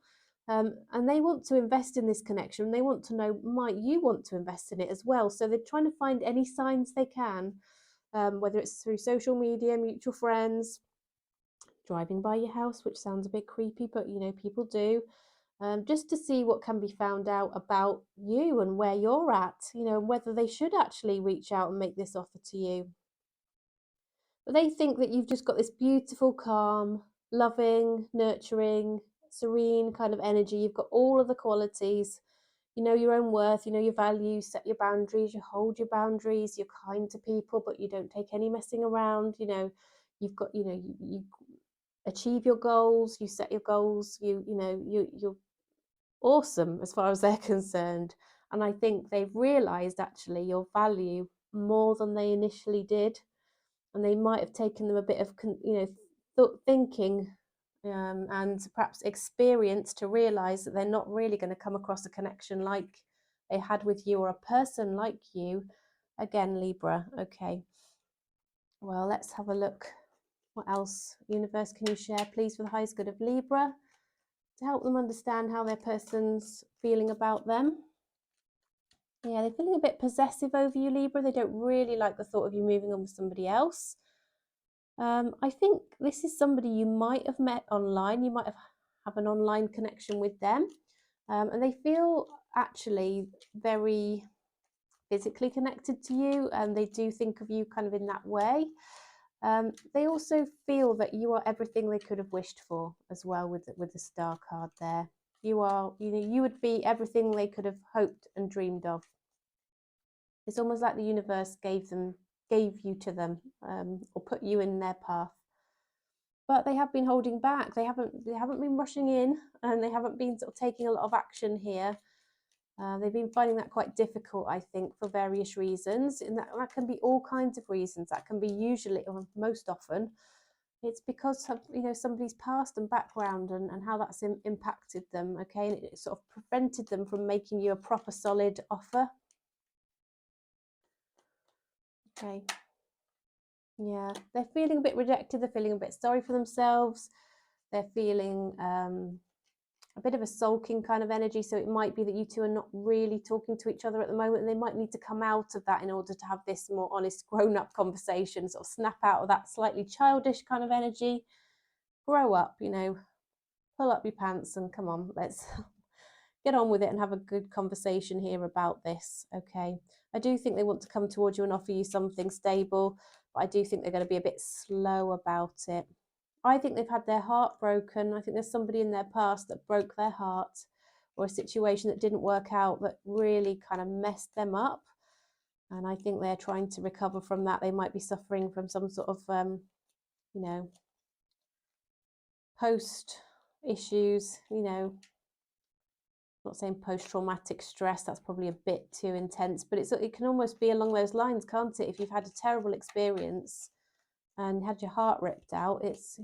And they want to invest in this connection. They want to know, might you want to invest in it as well? So they're trying to find any signs they can, whether it's through social media, mutual friends, driving by your house, which sounds a bit creepy, but people do. Just to see what can be found out about you and where you're at, whether they should actually reach out and make this offer to you. But they think that you've just got this beautiful, calm, loving, nurturing, serene kind of energy. You've got all of the qualities. You know your own worth, you know your values, set your boundaries, you hold your boundaries, you're kind to people, but you don't take any messing around. You've got, you achieve your goals, you set your goals, you're awesome as far as they're concerned. And I think they've realized actually your value more than they initially did. And they might have taken them a bit of, thinking and perhaps experience to realize that they're not really going to come across a connection like they had with you or a person like you Again, Libra. Okay. Well, let's have a look. What else, universe, can you share, please, for the highest good of Libra to help them understand how their person's feeling about them? Yeah, they're feeling a bit possessive over you, Libra. They don't really like the thought of you moving on with somebody else. I think this is somebody you might have met online. You might have an online connection with them. And they feel actually very physically connected to you, and they do think of you kind of in that way. They also feel that you are everything they could have wished for as well, with the star card there. You are, you would be everything they could have hoped and dreamed of. It's almost like the universe gave you to them, or put you in their path. But they have been holding back. They haven't been rushing in, and they haven't been sort of taking a lot of action here. They've been finding that quite difficult, I think, for various reasons. And that can be all kinds of reasons. That can be usually, or most often, it's because of, somebody's past and background, and how that's impacted them. Okay, and it sort of prevented them from making you a proper solid offer. Okay. Yeah, they're feeling a bit rejected. They're feeling a bit sorry for themselves. They're feeling a bit of a sulking kind of energy. So it might be that you two are not really talking to each other at the moment, and they might need to come out of that in order to have this more honest, grown-up conversation, sort of snap out of that slightly childish kind of energy. Grow up, pull up your pants and come on, let's get on with it and have a good conversation here about this. Okay, I do think they want to come towards you and offer you something stable, but I do think they're going to be a bit slow about it. I think they've had their heart broken. I think there's somebody in their past that broke their heart, or a situation that didn't work out that really kind of messed them up. And I think they're trying to recover from that. They might be suffering from some sort of, post issues, not saying post-traumatic stress, that's probably a bit too intense, but it can almost be along those lines, can't it? If you've had a terrible experience and had your heart ripped out, it's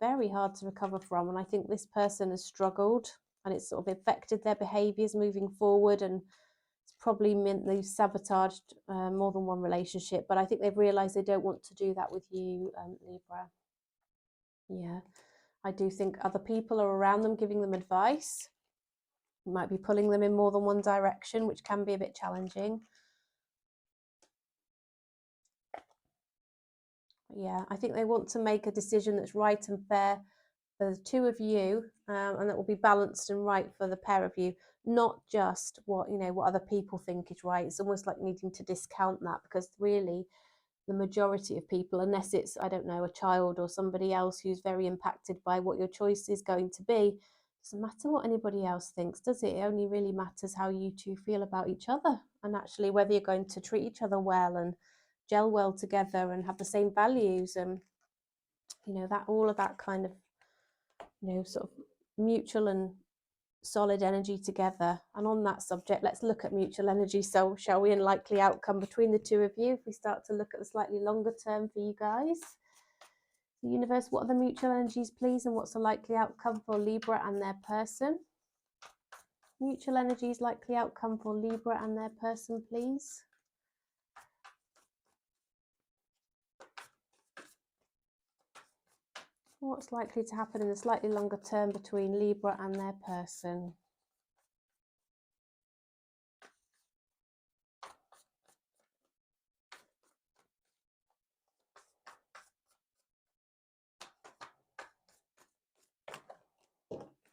very hard to recover from. And I think this person has struggled, and it's sort of affected their behaviors moving forward, and it's probably meant they've sabotaged more than one relationship. But I think they've realized they don't want to do that with you, Libra. Yeah, I do think other people are around them giving them advice. You might be pulling them in more than one direction, which can be a bit challenging. Yeah, I think they want to make a decision that's right and fair for the two of you, and that will be balanced and right for the pair of you, not just what other people think is right. It's almost like needing to discount that, because really the majority of people, unless it's, I don't know, a child or somebody else who's very impacted by what your choice is going to be, doesn't matter what anybody else thinks, does it? It only really matters how you two feel about each other, and actually whether you're going to treat each other well and gel well together and have the same values, and that all of that kind of sort of mutual and solid energy together. And on that subject, let's look at mutual energy, so shall we, and likely outcome between the two of you. If we start to look at the slightly longer term for you guys, the universe, what are the mutual energies, please, and what's the likely outcome for Libra and their person? Mutual energies, likely outcome for Libra and their person, please. What's likely to happen in the slightly longer term between Libra and their person?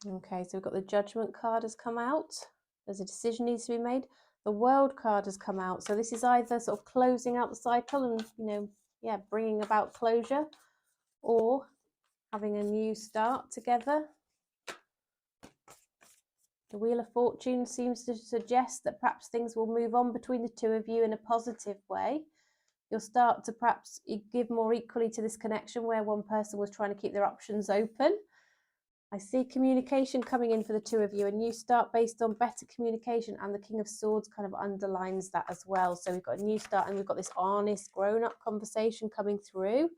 Okay, so we've got the Judgment card has come out. There's a decision needs to be made. The World card has come out. So this is either sort of closing out the cycle and, bringing about closure, or having a new start together. The Wheel of Fortune seems to suggest that perhaps things will move on between the two of you in a positive way. You'll start to perhaps give more equally to this connection, where one person was trying to keep their options open. I see communication coming in for the two of you, a new start based on better communication, and the King of Swords kind of underlines that as well. So we've got a new start, and we've got this honest, grown-up conversation coming through.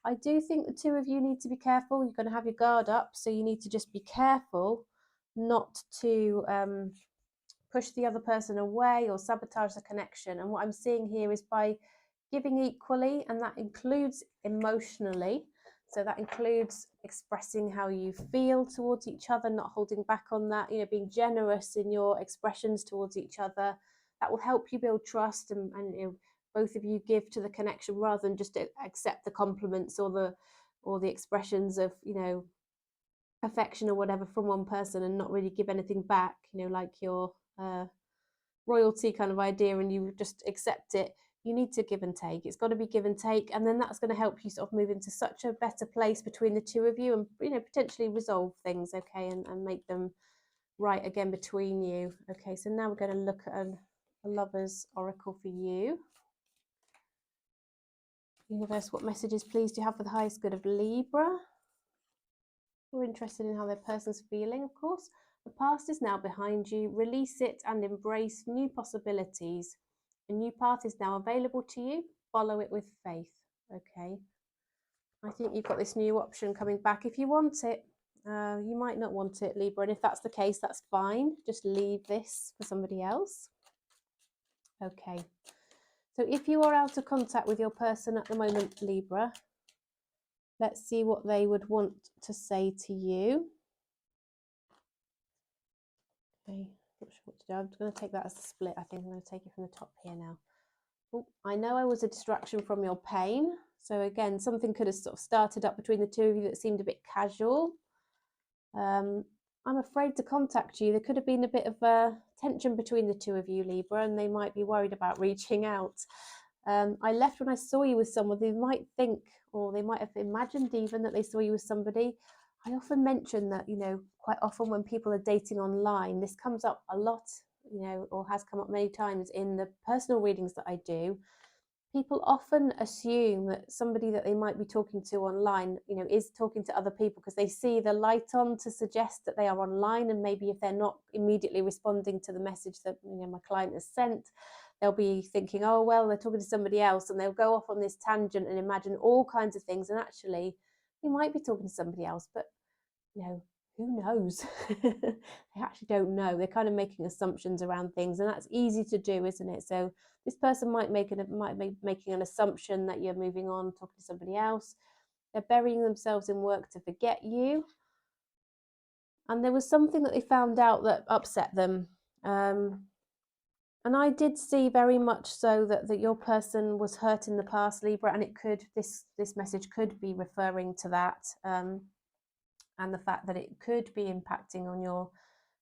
I do think the two of you need to be careful. You're going to have your guard up, so you need to just be careful not to push the other person away or sabotage the connection. And what I'm seeing here is by giving equally, and that includes emotionally. So that includes expressing how you feel towards each other, not holding back on that, being generous in your expressions towards each other. That will help you build trust, and both of you give to the connection rather than just accept the compliments or the expressions of, affection or whatever from one person and not really give anything back, like your royalty kind of idea, and you just accept it. You need to give and take. It's got to be give and take, and then that's going to help you sort of move into such a better place between the two of you, and potentially resolve things, okay, and make them right again between you. Okay, so now we're going to look at a lover's oracle for you. Universe, what messages please do you have for the highest good of Libra? We're interested in how their person's feeling, of course. The past is now behind you. Release it and embrace new possibilities. A new path is now available to you. Follow it with faith. Okay. I think you've got this new option coming back if you want it. You might not want it, Libra, and if that's the case, that's fine. Just leave this for somebody else. Okay. So if you are out of contact with your person at the moment, Libra, let's see what they would want to say to you. Okay, not sure what to do. I'm going to take that as a split. I think I'm going to take it from the top here now. Oh, I know I was a distraction from your pain. So again, something could have sort of started up between the two of you that seemed a bit casual. I'm afraid to contact you. There could have been a bit of a tension between the two of you, Libra, and they might be worried about reaching out. I left when I saw you with someone. They might think, or they might have imagined even, that they saw you with somebody. I often mention that, quite often when people are dating online, this comes up a lot, or has come up many times in the personal readings that I do. People often assume that somebody that they might be talking to online, is talking to other people because they see the light on to suggest that they are online, and maybe if they're not immediately responding to the message that my client has sent, they'll be thinking, oh, well, they're talking to somebody else, and they'll go off on this tangent and imagine all kinds of things, and actually they might be talking to somebody else, but who knows? They actually don't know. They're kind of making assumptions around things, and that's easy to do, isn't it? So this person might be making an assumption that you're moving on, talking to somebody else. They're burying themselves in work to forget you. And there was something that they found out that upset them. And I did see very much so that your person was hurt in the past, Libra, and this message could be referring to that. And the fact that it could be impacting on your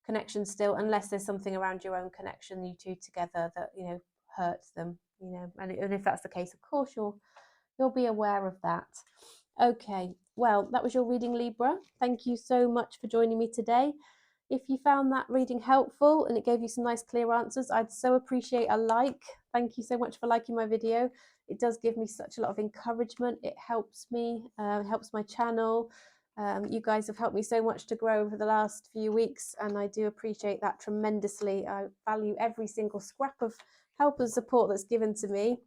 connection still, unless there's something around your own connection, you two together, that hurts them, and if that's the case, of course you'll be aware of that. Okay, well, that was your reading, Libra. Thank you so much for joining me today. If you found that reading helpful and it gave you some nice clear answers, I'd so appreciate a like. Thank you so much for liking my video. It does give me such a lot of encouragement. It helps me, helps my channel. You guys have helped me so much to grow over the last few weeks, and I do appreciate that tremendously. I value every single scrap of help and support that's given to me.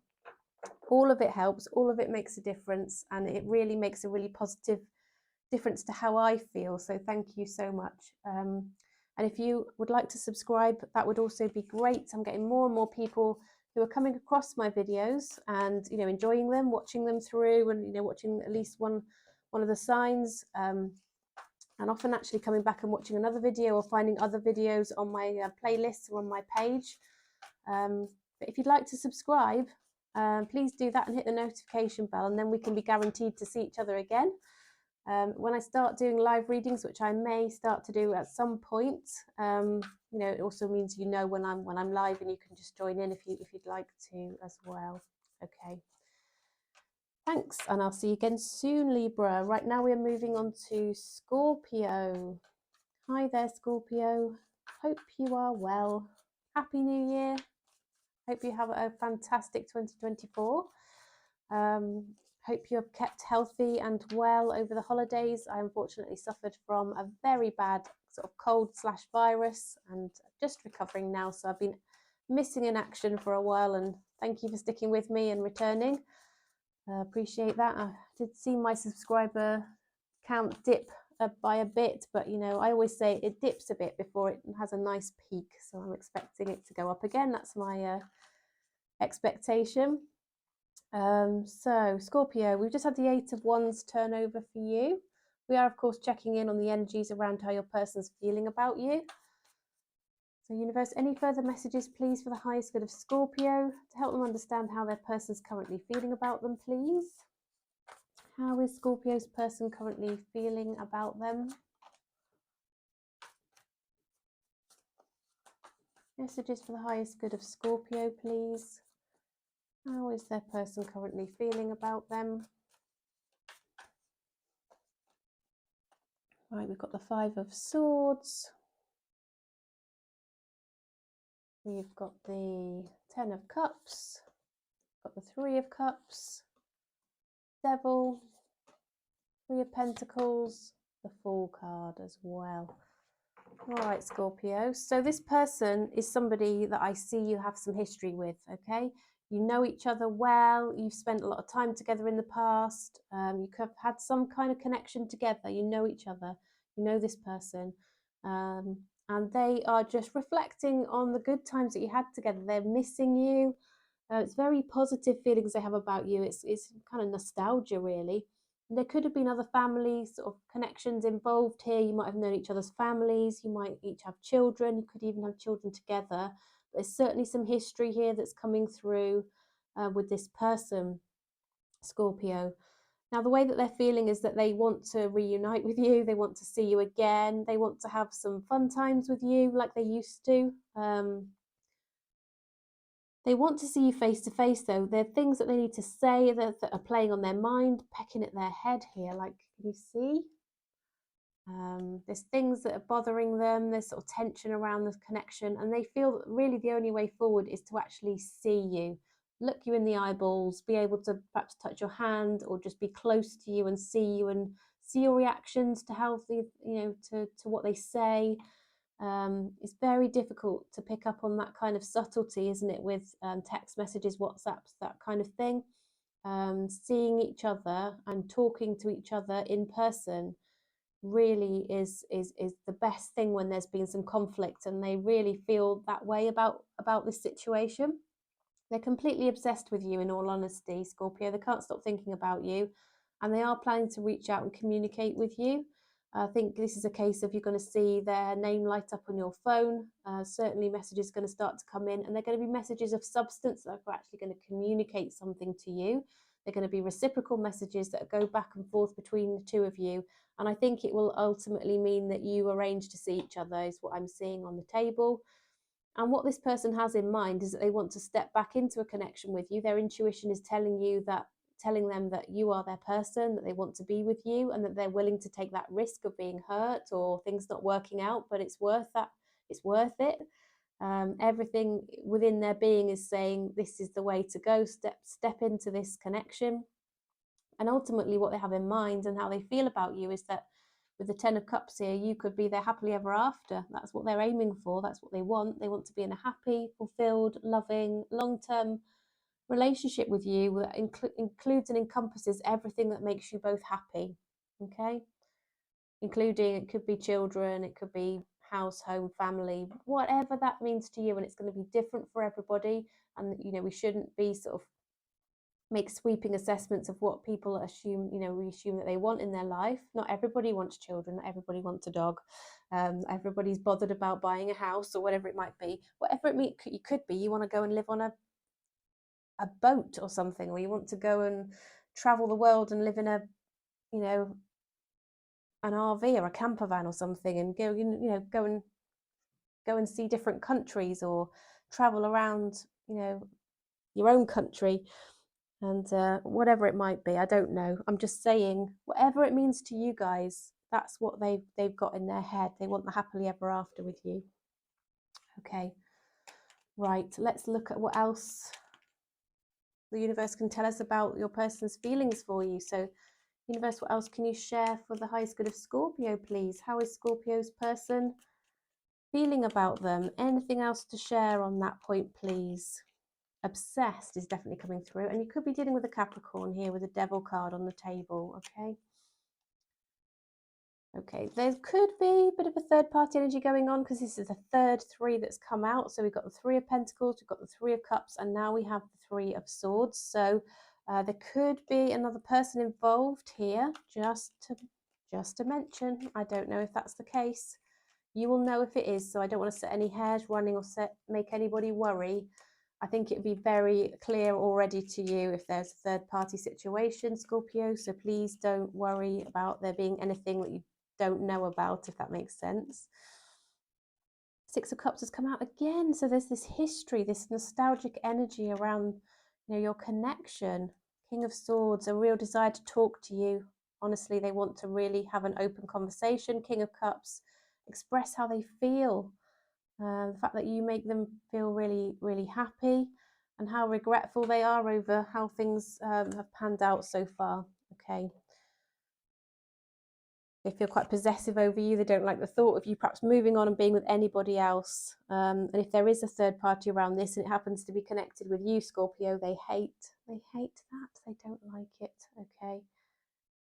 All of it helps, all of it makes a difference, and it really makes a really positive difference to how I feel. So thank you so much. And if you would like to subscribe, that would also be great. I'm getting more and more people who are coming across my videos and enjoying them, watching them through, and watching at least one of the signs, and often actually coming back and watching another video or finding other videos on my playlists or on my page. But if you'd like to subscribe, please do that and hit the notification bell, and then we can be guaranteed to see each other again. When I start doing live readings, which I may start to do at some point, it also means when I'm live, and you can just join in if you'd like to as well. Okay. Thanks, and I'll see you again soon, Libra. Right now we're moving on to Scorpio. Hi there, Scorpio. Hope you are well. Happy New Year. Hope you have a fantastic 2024. Hope you have kept healthy and well over the holidays. I unfortunately suffered from a very bad sort of cold/virus and just recovering now. So I've been missing in action for a while, and thank you for sticking with me and returning. Appreciate that. I did see my subscriber count dip by a bit, but you know, I always say it dips a bit before it has a nice peak. So I'm expecting it to go up again. That's my expectation. So Scorpio, we've just had the Eight of Wands turn over for you. We are, of course, checking in on the energies around how your person's feeling about you. So universe, any further messages, please, for the highest good of Scorpio to help them understand how their person's currently feeling about them, please. How is Scorpio's person currently feeling about them? Messages for the highest good of Scorpio, please. How is their person currently feeling about them? Right, we've got the Five of Swords. We've got the Ten of Cups. Got the Three of Cups. Devil. Three of Pentacles. The Fool card as well. All right, Scorpio. So this person is somebody that I see you have some history with, okay? You know each other well. You've spent a lot of time together in the past. You could have had some kind of connection together. You know each other. You know this person. And they are just reflecting on the good times that you had together. They're missing you. It's very positive feelings they have about you. It's kind of nostalgia, really. There could have been other family sort of connections involved here. You might have known each other's families. You might each have children. You could even have children together. There's certainly some history here that's coming through with this person, Scorpio. Now, the way that they're feeling is that they want to reunite with you. They want to see you again. They want to have some fun times with you like they used to. They want to see you face to face, though. There are things that they need to say that are playing on their mind, pecking at their head here. Like, can you see? There's things that are bothering them. There's sort of tension around this connection, and they feel that really the only way forward is to actually see you, look you in the eyeballs, be able to perhaps touch your hand or just be close to you and see you and see your reactions to how to what they say. It's very difficult to pick up on that kind of subtlety, isn't it, with text messages, WhatsApps, that kind of thing. Seeing each other and talking to each other in person really is the best thing when there's been some conflict and they really feel that way about this situation. They're completely obsessed with you, in all honesty, Scorpio. They can't stop thinking about you, and they are planning to reach out and communicate with you. I think this is a case of you're going to see their name light up on your phone. Certainly messages are going to start to come in, and they're going to be messages of substance that are actually going to communicate something to you. They're going to be reciprocal messages that go back and forth between the two of you. And I think it will ultimately mean that you arrange to see each other, is what I'm seeing on the table. And what this person has in mind is that they want to step back into a connection with you. Their intuition is telling them that you are their person, that they want to be with you, and that they're willing to take that risk of being hurt or things not working out, but it's worth that. It's worth it. Everything within their being is saying this is the way to go. Step into this connection. And ultimately what they have in mind and how they feel about you is that with the Ten of Cups here, you could be their happily ever after. That's what they're aiming for. That's what they want. They want to be in a happy, fulfilled, loving, long-term relationship with you that includes and encompasses everything that makes you both happy. Okay? Including, it could be children, it could be house, home, family, whatever that means to you. And it's going to be different for everybody. And, we shouldn't be sort of make sweeping assessments of what people assume, we assume that they want in their life. Not everybody wants children, not everybody wants a dog. Everybody's bothered about buying a house or whatever it might be. Whatever it could be, you want to go and live on a boat or something, or you want to go and travel the world and live in a, an RV or a camper van or something, and go and see different countries or travel around, your own country. And whatever it might be, I don't know. I'm just saying, whatever it means to you guys, that's what they've got in their head. They want the happily ever after with you. Okay, right. Let's look at what else the universe can tell us about your person's feelings for you. So, universe, what else can you share for the highest good of Scorpio, please? How is Scorpio's person feeling about them? Anything else to share on that point, please? Obsessed is definitely coming through, and you could be dealing with a Capricorn here with a Devil card on the table. Okay, Okay, there could be a bit of a third party energy going on because this is the third three that's come out. So we've got the Three of Pentacles, we've got the Three of Cups, and now we have the Three of Swords. So there could be another person involved here, just to mention. I don't know if that's the case. You will know if it is, so I don't want to set any hairs running or make anybody worry. I think it would be very clear already to you if there's a third party situation, Scorpio, so please don't worry about there being anything that you don't know about, if that makes sense. Six of Cups has come out again, so there's this history, this nostalgic energy around, your connection. King of Swords, a real desire to talk to you. Honestly, they want to really have an open conversation. King of Cups, express how they feel. The fact that you make them feel really, really happy, and how regretful they are over how things have panned out so far. Okay. They feel quite possessive over you. They don't like the thought of you perhaps moving on and being with anybody else. And if there is a third party around this and it happens to be connected with you, Scorpio, they hate that. They don't like it. Okay.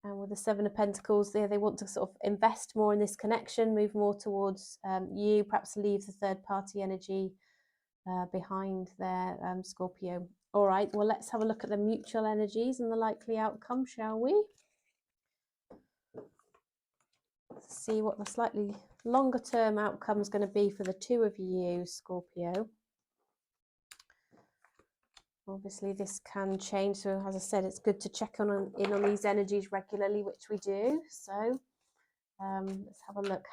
And with the Seven of Pentacles there, they want to sort of invest more in this connection, move more towards you, perhaps leave the third party energy behind there, Scorpio. All right, well, let's have a look at the mutual energies and the likely outcome, shall we? See what the slightly longer term outcome is going to be for the two of you, Scorpio. Obviously, this can change. So, as I said, it's good to check in on these energies regularly, which we do. So, let's have a look.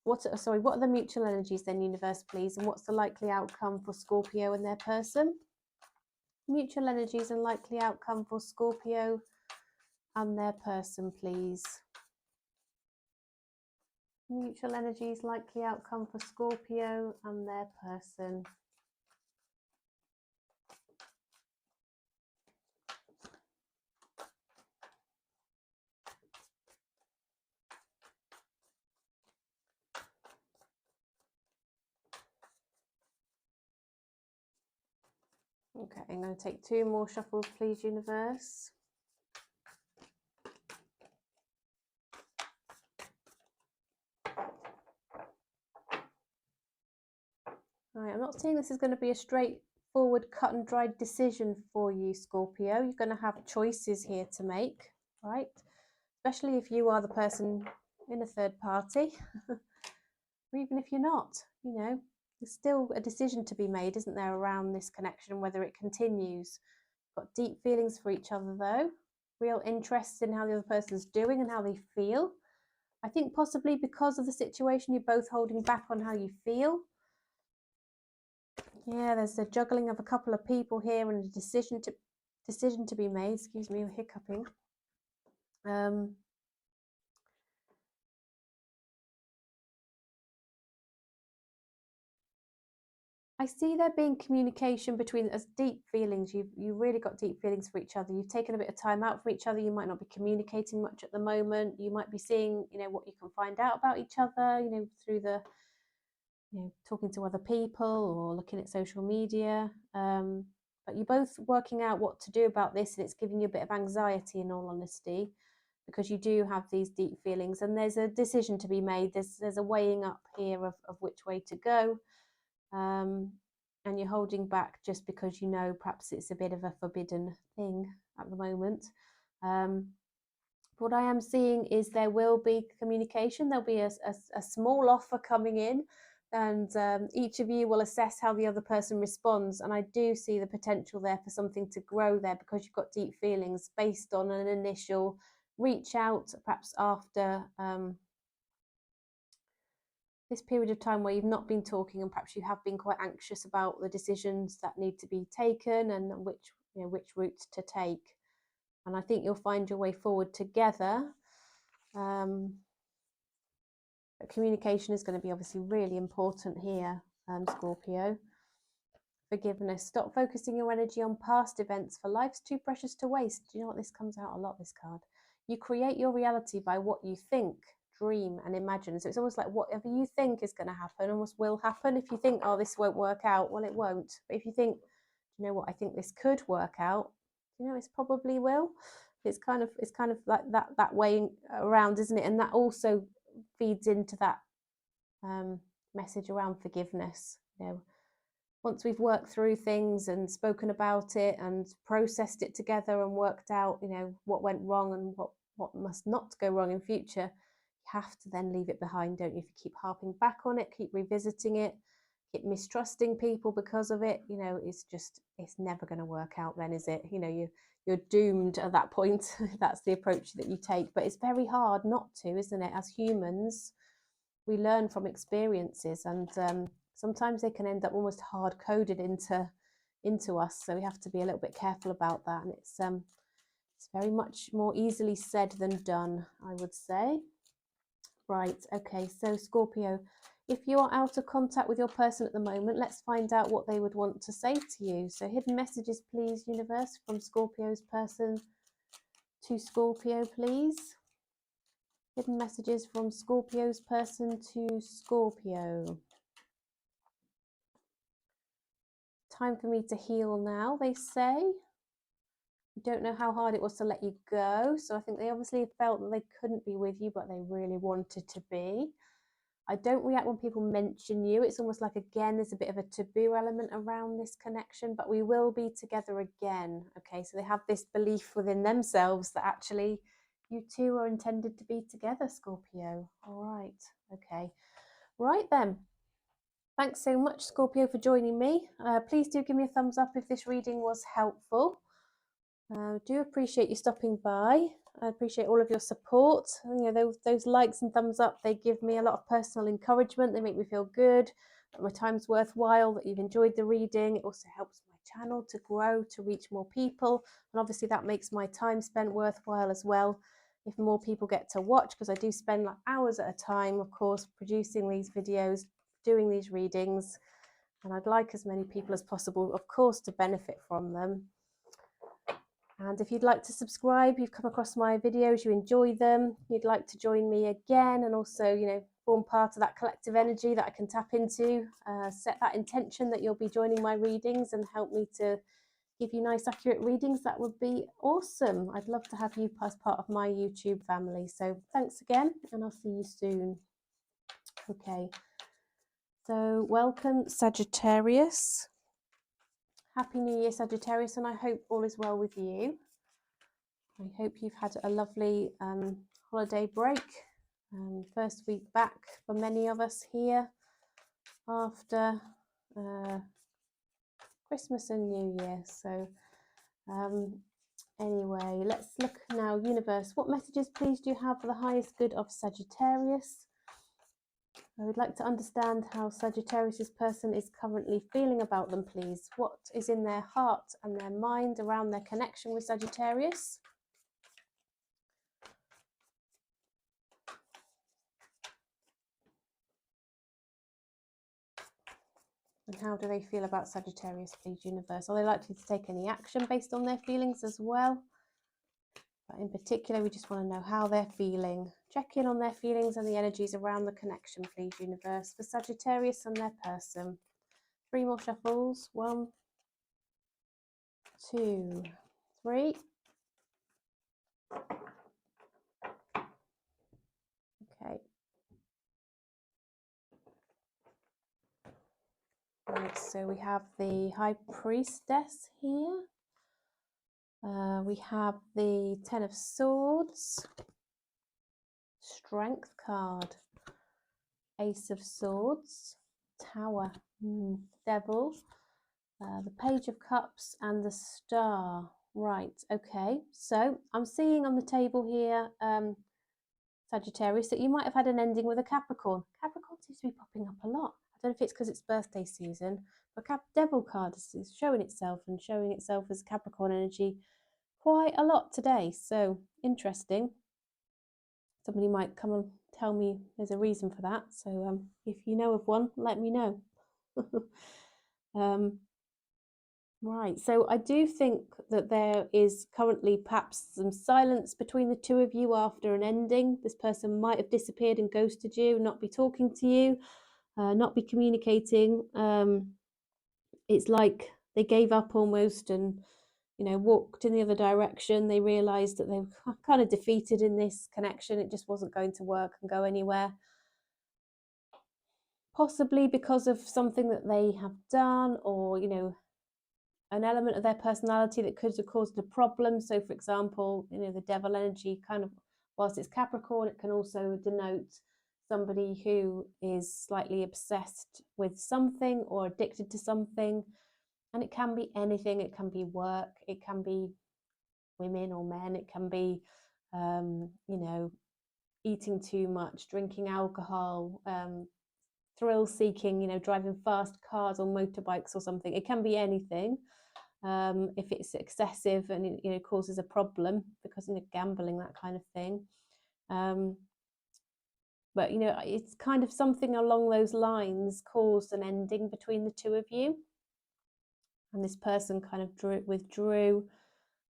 What are the mutual energies then, universe, please? And what's the likely outcome for Scorpio and their person? Mutual energies and likely outcome for Scorpio and their person, please. Mutual energies, likely outcome for Scorpio and their person. Okay, I'm going to take two more shuffles, please, universe. All right, I'm not saying this is going to be a straightforward, cut and dried decision for you, Scorpio. You're going to have choices here to make, right? Especially if you are the person in a third party, or even if you're not, there's still a decision to be made, isn't there, around this connection, whether it continues. Got deep feelings for each other, though. Real interest in how the other person's doing and how they feel. I think possibly because of the situation, you're both holding back on how you feel. Yeah, there's a juggling of a couple of people here and a decision to be made. Excuse me, I'm hiccuping. I see there being communication between as deep feelings. You really got deep feelings for each other. You've taken a bit of time out from each other. You might not be communicating much at the moment. You might be seeing, what you can find out about each other, through the, talking to other people or looking at social media. But you're both working out what to do about this, and it's giving you a bit of anxiety, in all honesty, because you do have these deep feelings, and there's a decision to be made. There's a weighing up here of which way to go. And you're holding back just because perhaps it's a bit of a forbidden thing at the moment. What I am seeing is there will be communication. There'll be a small offer coming in, and each of you will assess how the other person responds. And I do see the potential there for something to grow there, because you've got deep feelings based on an initial reach out, perhaps after this period of time where you've not been talking, and perhaps you have been quite anxious about the decisions that need to be taken and which route to take. And I think you'll find your way forward together. But communication is going to be obviously really important here, Scorpio. Forgiveness. Stop focusing your energy on past events, for life's too precious to waste. Do you know what? This comes out a lot, this card. You create your reality by what you think, dream and imagine. So it's almost like whatever you think is going to happen almost will happen. If you think, oh, this won't work out, well, it won't. But if you think, you know what, I think this could work out, it probably will. It's kind of like that way around, isn't it? And that also feeds into that message around forgiveness. You know, once we've worked through things and spoken about it and processed it together and worked out, you know, what went wrong and what must not go wrong in future, you have to then leave it behind, don't you? If you keep harping back on it, keep revisiting it, keep mistrusting people because of it, you know, it's never going to work out then, is it? You know, you're doomed at that point. That's the approach that you take. But it's very hard not to, isn't it? As humans, we learn from experiences, and sometimes they can end up almost hard coded into us. So we have to be a little bit careful about that. And it's very much more easily said than done, I would say. Right, okay, so Scorpio, if you are out of contact with your person at the moment, let's find out what they would want to say to you. So hidden messages, please, universe, from Scorpio's person to Scorpio, please. Hidden messages from Scorpio's person to Scorpio. Time for me to heal now, they say. I don't know how hard it was to let you go. So I think they obviously felt that they couldn't be with you, but they really wanted to be. I don't react when people mention you. It's almost like, again, there's a bit of a taboo element around this connection, but we will be together again. Okay, so they have this belief within themselves that actually you two are intended to be together, Scorpio. All right, okay. Right then. Thanks so much, Scorpio, for joining me. Please do give me a thumbs up if this reading was helpful. Do appreciate you stopping by. I appreciate all of your support. You know, those likes and thumbs up, they give me a lot of personal encouragement. They make me feel good, that my time's worthwhile, that you've enjoyed the reading. It also helps my channel to grow, to reach more people. And obviously that makes my time spent worthwhile as well. If more people get to watch, because I do spend like hours at a time, of course, producing these videos, doing these readings. And I'd like as many people as possible, of course, to benefit from them. And if you'd like to subscribe, you've come across my videos, you enjoy them, you'd like to join me again and also, you know, form part of that collective energy that I can tap into, set that intention that you'll be joining my readings and help me to give you nice, accurate readings, that would be awesome. I'd love to have you as part of my YouTube family. So thanks again, and I'll see you soon. Okay, so welcome, Sagittarius. Happy New Year, Sagittarius, and I hope all is well with you. I hope you've had a lovely holiday break. First week back for many of us here after Christmas and New Year. So anyway, let's look now. Universe, what messages please do you have for the highest good of Sagittarius? I would like to understand how Sagittarius's person is currently feeling about them, please. What is in their heart and their mind around their connection with Sagittarius? And how do they feel about Sagittarius, please, universe? Are they likely to take any action based on their feelings as well? But in particular, we just want to know how they're feeling. Check in on their feelings and the energies around the connection, please, universe, for Sagittarius and their person. 3 more shuffles. 1, 2, 3. Okay. Right, so we have the High Priestess here. We have the 10 of Swords, Strength card, Ace of Swords, Tower, Devil, the Page of Cups, and the Star. Right, okay. So I'm seeing on the table here, Sagittarius, that you might have had an ending with a Capricorn. Capricorn seems to be popping up a lot. I don't know if it's because it's birthday season, but Devil card is showing itself as Capricorn energy quite a lot today. So interesting. Somebody might come and tell me there's a reason for that. So if you know of one, let me know. Right, so I do think that there is currently perhaps some silence between the two of you after an ending. This person might have disappeared and ghosted you, not be talking to you, not be communicating. It's like they gave up almost, and you know, walked in the other direction. They realized that they were kind of defeated in this connection. It just wasn't going to work and go anywhere. Possibly because of something that they have done, or, you know, an element of their personality that could have caused a problem. So, for example, you know, the devil energy kind of, whilst it's Capricorn, it can also denote somebody who is slightly obsessed with something or addicted to something. And it can be anything. It can be work. It can be women or men. It can be, you know, eating too much, drinking alcohol, thrill seeking, you know, driving fast cars or motorbikes or something. It can be anything. If it's excessive and it, you know, causes a problem, because, you know, gambling, that kind of thing. But, you know, it's kind of something along those lines caused an ending between the two of you. And this person kind of withdrew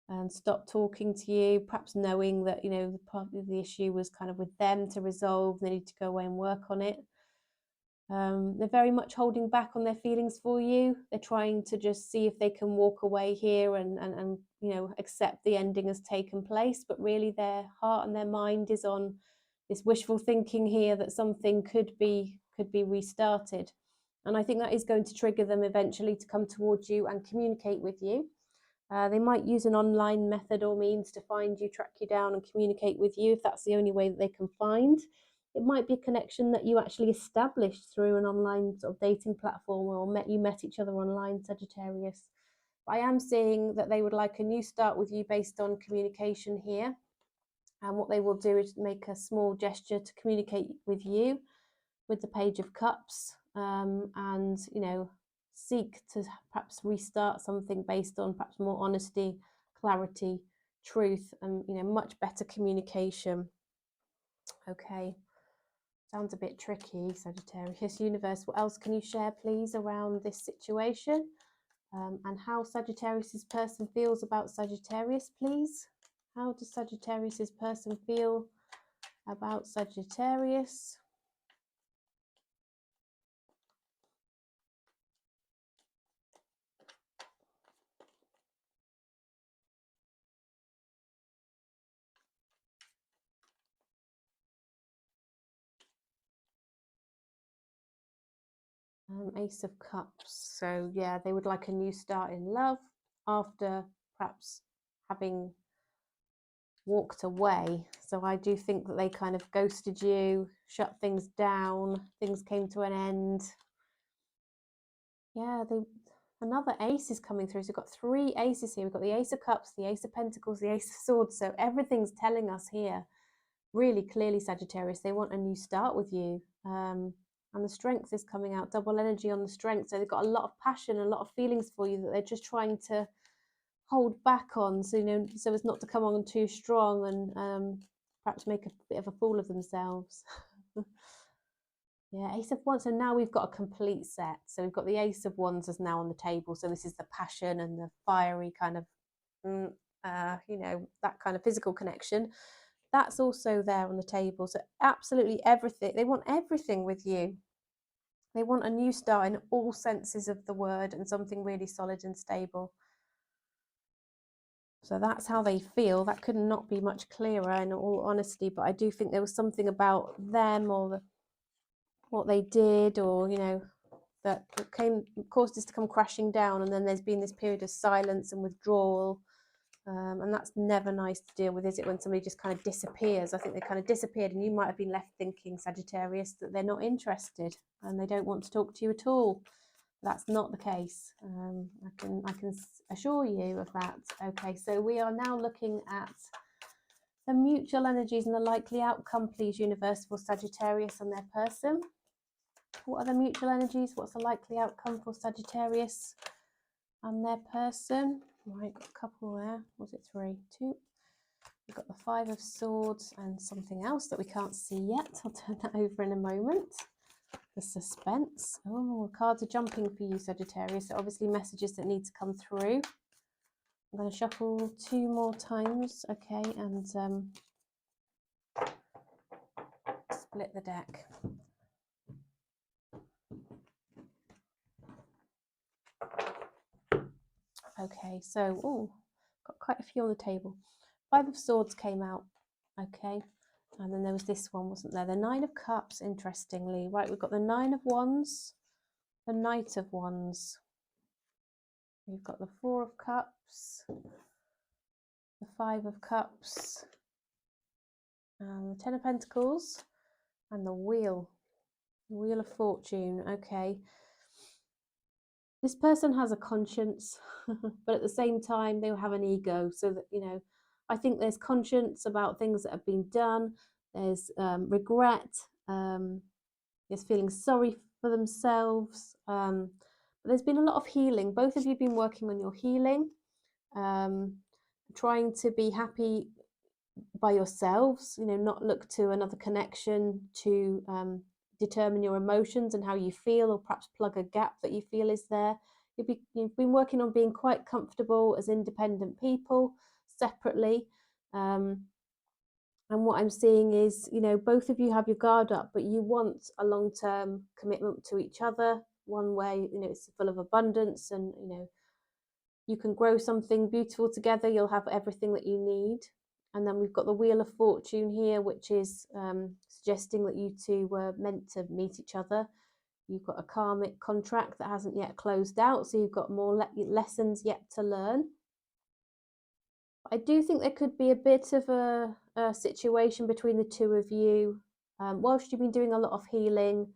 and stopped talking to you, perhaps knowing that, you know, part of the issue was kind of with them to resolve. They need to go away and work on it. They're very much holding back on their feelings for you. They're trying to just see if they can walk away here and you know, accept the ending has taken place. But really their heart and their mind is on this wishful thinking here that something could be restarted. And I think that is going to trigger them eventually to come towards you and communicate with you. They might use an online method or means to find you, track you down and communicate with you, if that's the only way that they can find. It might be a connection that you actually established through an online sort of dating platform, or you met each other online, Sagittarius. But I am seeing that they would like a new start with you based on communication here. And what they will do is make a small gesture to communicate with you with the Page of Cups, and, you know, seek to perhaps restart something based on perhaps more honesty, clarity, truth, and, you know, much better communication. Okay. Sounds a bit tricky, Sagittarius. Universe, what else can you share, please, around this situation? And how Sagittarius's person feels about Sagittarius, please. How does Sagittarius's person feel about Sagittarius? Ace of Cups. So yeah, they would like a new start in love after perhaps having walked away. So I do think that they kind of ghosted you, shut things down, things came to an end. Yeah, another ace is coming through. So we've got 3 aces here. We've got the Ace of Cups, the Ace of Pentacles, the Ace of Swords. So everything's telling us here really clearly, Sagittarius, they want a new start with you. And the Strength is coming out, double energy on the Strength. So they've got a lot of passion, a lot of feelings for you that they're just trying to hold back on, so, you know, so as not to come on too strong and perhaps make a bit of a fool of themselves. Yeah, Ace of Wands. So now we've got a complete set. So we've got the Ace of Wands is now on the table. So this is the passion and the fiery kind of, you know, that kind of physical connection. That's also there on the table. So absolutely everything. They want everything with you. They want a new start in all senses of the word, and something really solid and stable. So that's how they feel. That could not be much clearer, in all honesty. But I do think there was something about them, or what they did, or, you know, that caused this to come crashing down. And then there's been this period of silence and withdrawal. And that's never nice to deal with, is it, when somebody just kind of disappears? I think they kind of disappeared, and you might have been left thinking, Sagittarius, that they're not interested and they don't want to talk to you at all. That's not the case. I can assure you of that. Okay, so we are now looking at the mutual energies and the likely outcome, please, universe, for Sagittarius and their person. What are the mutual energies? What's the likely outcome for Sagittarius and their person? Right, got a couple there. Was it 3? 2. We've got the 5 of Swords and something else that we can't see yet. I'll turn that over in a moment. The suspense. Oh, cards are jumping for you, Sagittarius. So obviously messages that need to come through. I'm going to shuffle 2 more times, okay, and split the deck. Okay, so quite a few on the table. Five of Swords came out, okay, and then there was this one, wasn't there? The Nine of Cups, interestingly. Right, we've got the Nine of Wands, the Knight of Wands. We've got the Four of Cups, the Five of Cups, and the Ten of Pentacles, and the Wheel of Fortune. Okay, this person has a conscience, but at the same time they'll have an ego, so that, you know, I think there's conscience about things that have been done. There's regret, there's feeling sorry for themselves, but there's been a lot of healing. Both of you have been working on your healing, trying to be happy by yourselves, you know, not look to another connection to determine your emotions and how you feel, or perhaps plug a gap that you feel is there. You've been working on being quite comfortable as independent people separately. And what I'm seeing is, you know, both of you have your guard up, but you want a long-term commitment to each other, one where, you know, it's full of abundance, and, you know, you can grow something beautiful together. You'll have everything that you need. And then we've got the Wheel of Fortune here, which is suggesting that you two were meant to meet each other. You've got a karmic contract that hasn't yet closed out, so you've got more lessons yet to learn. I do think there could be a bit of a situation between the two of you. Whilst you've been doing a lot of healing,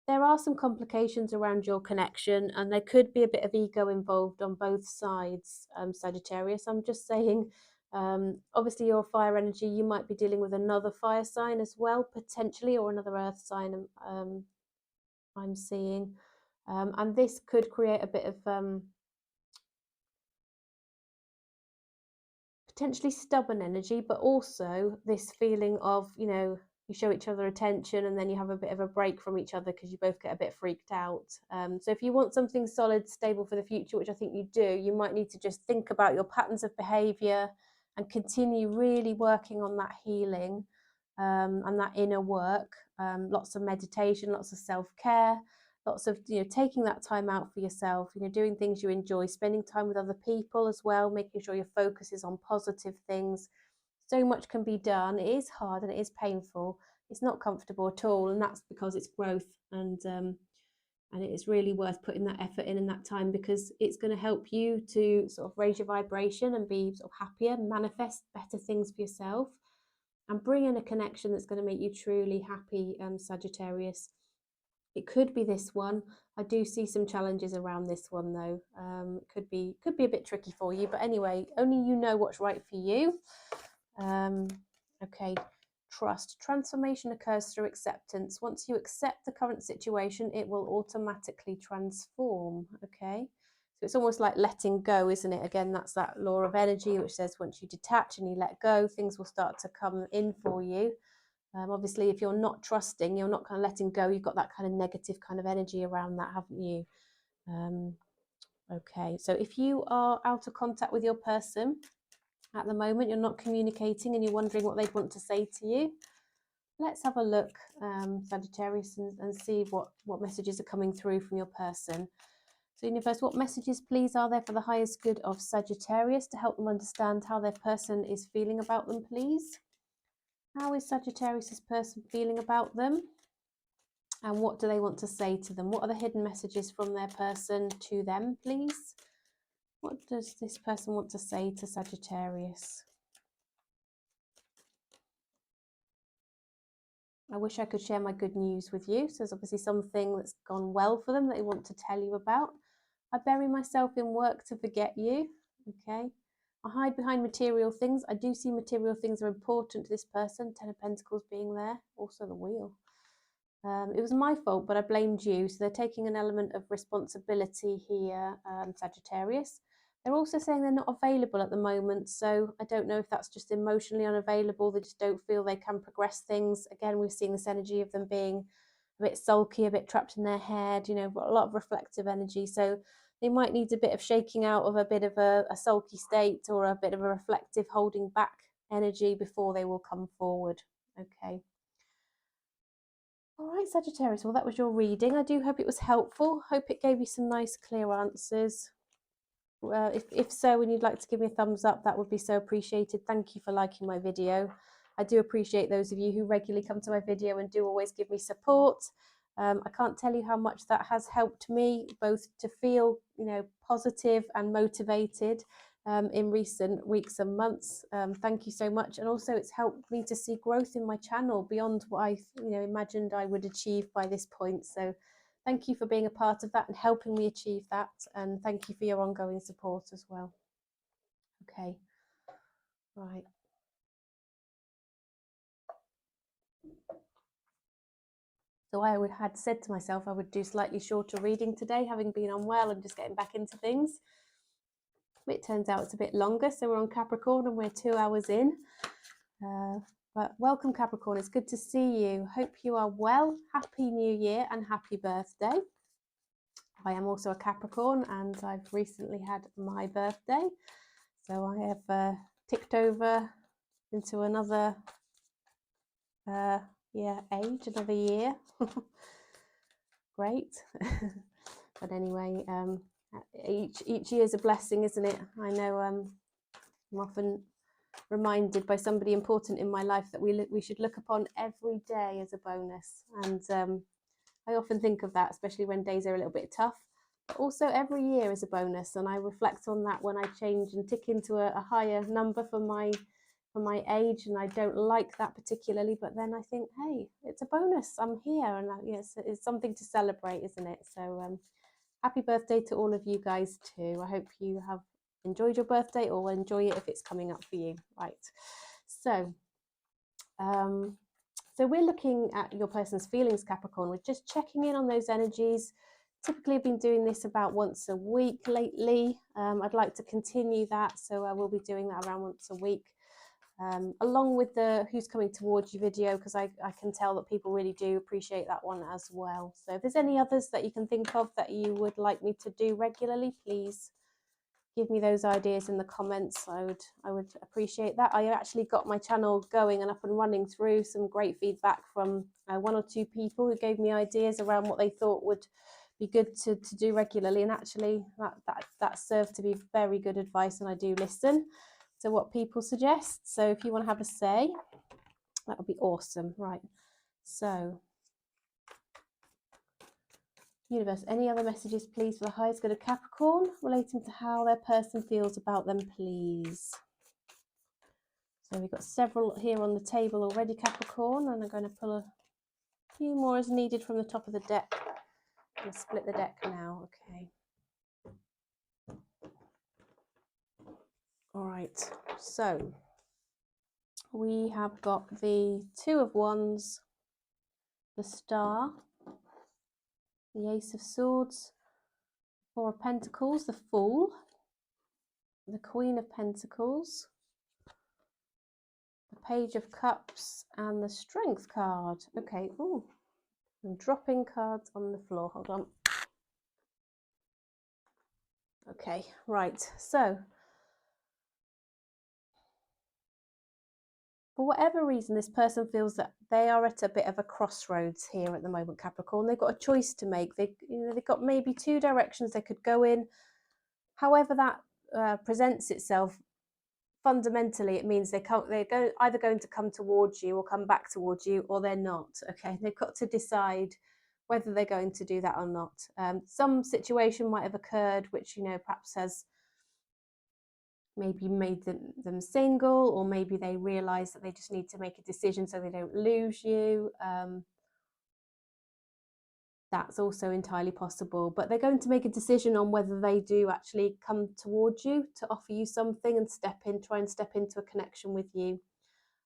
there are some complications around your connection, and there could be a bit of ego involved on both sides, Sagittarius. I'm just saying, obviously your fire energy, you might be dealing with another fire sign as well, potentially, or another earth sign, I'm seeing. And this could create a bit of potentially stubborn energy, but also this feeling of, you know, you show each other attention and then you have a bit of a break from each other because you both get a bit freaked out. So if you want something solid, stable for the future, which I think you do, you might need to just think about your patterns of behavior and continue really working on that healing and that inner work. Lots of meditation, lots of self-care, lots of, you know, taking that time out for yourself, you know, doing things you enjoy, spending time with other people as well, making sure your focus is on positive things. So much can be done. It is hard and it is painful. It's not comfortable at all, and that's because it's growth, and it is really worth putting that effort in and that time, because it's going to help you to sort of raise your vibration and be sort of happier, manifest better things for yourself, and bring in a connection that's going to make you truly happy, Sagittarius. It could be this one. I do see some challenges around this one though. It could be a bit tricky for you, but anyway, only you know what's right for you. Okay, trust. Transformation occurs through acceptance. Once you accept the current situation, it will automatically transform. Okay, so it's almost like letting go, isn't it? Again, that's that law of energy, which says once you detach and you let go, things will start to come in for you. Obviously, if you're not trusting, you're not kind of letting go, you've got that kind of negative kind of energy around that, haven't you? Okay, so if you are out of contact with your person at the moment, you're not communicating and you're wondering what they'd want to say to you, let's have a look, Sagittarius, and see what messages are coming through from your person. So universe, what messages please are there for the highest good of Sagittarius to help them understand how their person is feeling about them, please? How is Sagittarius' person feeling about them? And what do they want to say to them? What are the hidden messages from their person to them, please? What does this person want to say to Sagittarius? I wish I could share my good news with you. So there's obviously something that's gone well for them that they want to tell you about. I bury myself in work to forget you. Okay. I hide behind material things. I do see material things are important to this person. Ten of Pentacles being there. Also the Wheel. It was my fault, but I blamed you. So they're taking an element of responsibility here, Sagittarius. They're also saying they're not available at the moment. So I don't know if that's just emotionally unavailable. They just don't feel they can progress things. Again, we're seeing this energy of them being a bit sulky, a bit trapped in their head, you know, a lot of reflective energy. So they might need a bit of shaking out of a bit of a sulky state or a bit of a reflective holding back energy before they will come forward. Okay. All right, Sagittarius, well, that was your reading. I do hope it was helpful. Hope it gave you some nice, clear answers. If so, and you'd like to give me a thumbs up, that would be so appreciated. Thank you for liking my video. I do appreciate those of you who regularly come to my video and do always give me support. I can't tell you how much that has helped me both to feel, positive and motivated in recent weeks and months. Thank you so much. And also it's helped me to see growth in my channel beyond what I imagined I would achieve by this point. So thank you for being a part of that and helping me achieve that. And thank you for your ongoing support as well. Okay, right. So I had said to myself I would do slightly shorter reading today, having been unwell and just getting back into things. It turns out it's a bit longer, so we're on Capricorn and we're 2 hours in. But welcome, Capricorn. It's good to see you. Hope you are well. Happy New Year and happy birthday. I am also a Capricorn and I've recently had my birthday. So I have ticked over into another age, another year. Great. But anyway, each year is a blessing, isn't it? I know I'm often reminded by somebody important in my life that we should look upon every day as a bonus. And I often think of that, especially when days are a little bit tough. But also every year is a bonus, and I reflect on that when I change and tick into a higher number for my age, and I don't like that particularly, but then I think, hey, it's a bonus, I'm here, and it's something to celebrate, isn't it? So happy birthday to all of you guys too. I hope you have enjoyed your birthday or will enjoy it if it's coming up for you. Right, so we're looking at your person's feelings, Capricorn. We're just checking in on those energies. Typically I've been doing this about once a week lately. I'd like to continue that, so I will be doing that around once a week. Along with the who's coming towards you video, because I can tell that people really do appreciate that one as well. So if there's any others that you can think of that you would like me to do regularly, please give me those ideas in the comments. I would appreciate that. I actually got my channel going and up and running through some great feedback from 1 or 2 people who gave me ideas around what they thought would be good to do regularly, and actually that served to be very good advice, and I do listen to what people suggest. So if you want to have a say, that would be awesome. Right, so universe, any other messages please for the highest good of Capricorn relating to how their person feels about them, please? So we've got several here on the table already, Capricorn, and I'm going to pull a few more as needed from the top of the deck. I'm going to split the deck now. Okay, all right, so we have got the 2 of Wands, the Star, the Ace of Swords, 4 of Pentacles, the Fool, the Queen of Pentacles, the Page of Cups, and the Strength card. Okay, ooh, I'm dropping cards on the floor. Hold on. Okay, right, so for whatever reason, this person feels that they are at a bit of a crossroads here at the moment, Capricorn. They've got a choice to make. They've got maybe 2 directions they could go in. However that presents itself, fundamentally it means they're either going to come towards you or come back towards you, or they're not. Okay, they've got to decide whether they're going to do that or not. Some situation might have occurred which perhaps has maybe made them single, or maybe they realize that they just need to make a decision so they don't lose you. That's also entirely possible, but they're going to make a decision on whether they do actually come towards you to offer you something and try and step into a connection with you.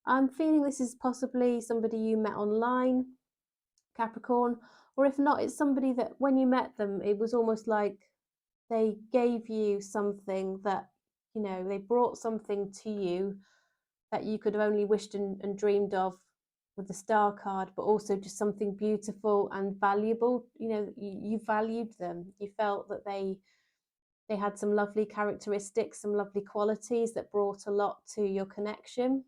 I'm feeling this is possibly somebody you met online, Capricorn, or if not, it's somebody that when you met them, it was almost like they gave you something that, they brought something to you that you could have only wished and dreamed of with the Star card, but also just something beautiful and valuable. You valued them. You felt that they had some lovely characteristics, some lovely qualities that brought a lot to your connection.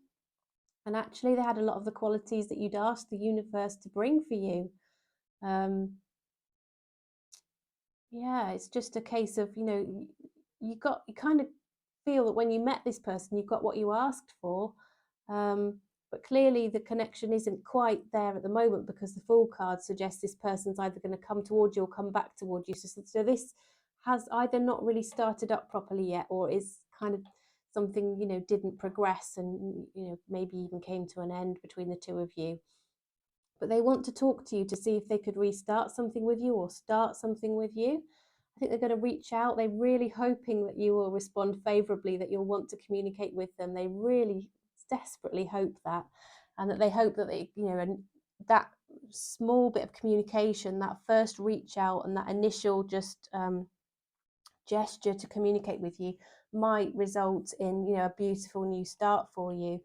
And actually they had a lot of the qualities that you'd asked the universe to bring for you. Yeah, it's just a case of, you kind of feel that when you met this person, you got what you asked for. But clearly the connection isn't quite there at the moment, because the Fool card suggests this person's either going to come towards you or come back towards you. So this has either not really started up properly yet, or is kind of something, didn't progress, and, maybe even came to an end between the two of you. But they want to talk to you to see if they could restart something with you or start something with you. I think they're going to reach out. They're really hoping that you will respond favorably, that you'll want to communicate with them. They really desperately hope that, and that they hope that and that small bit of communication, that first reach out and that initial just gesture to communicate with you might result in, a beautiful new start for you.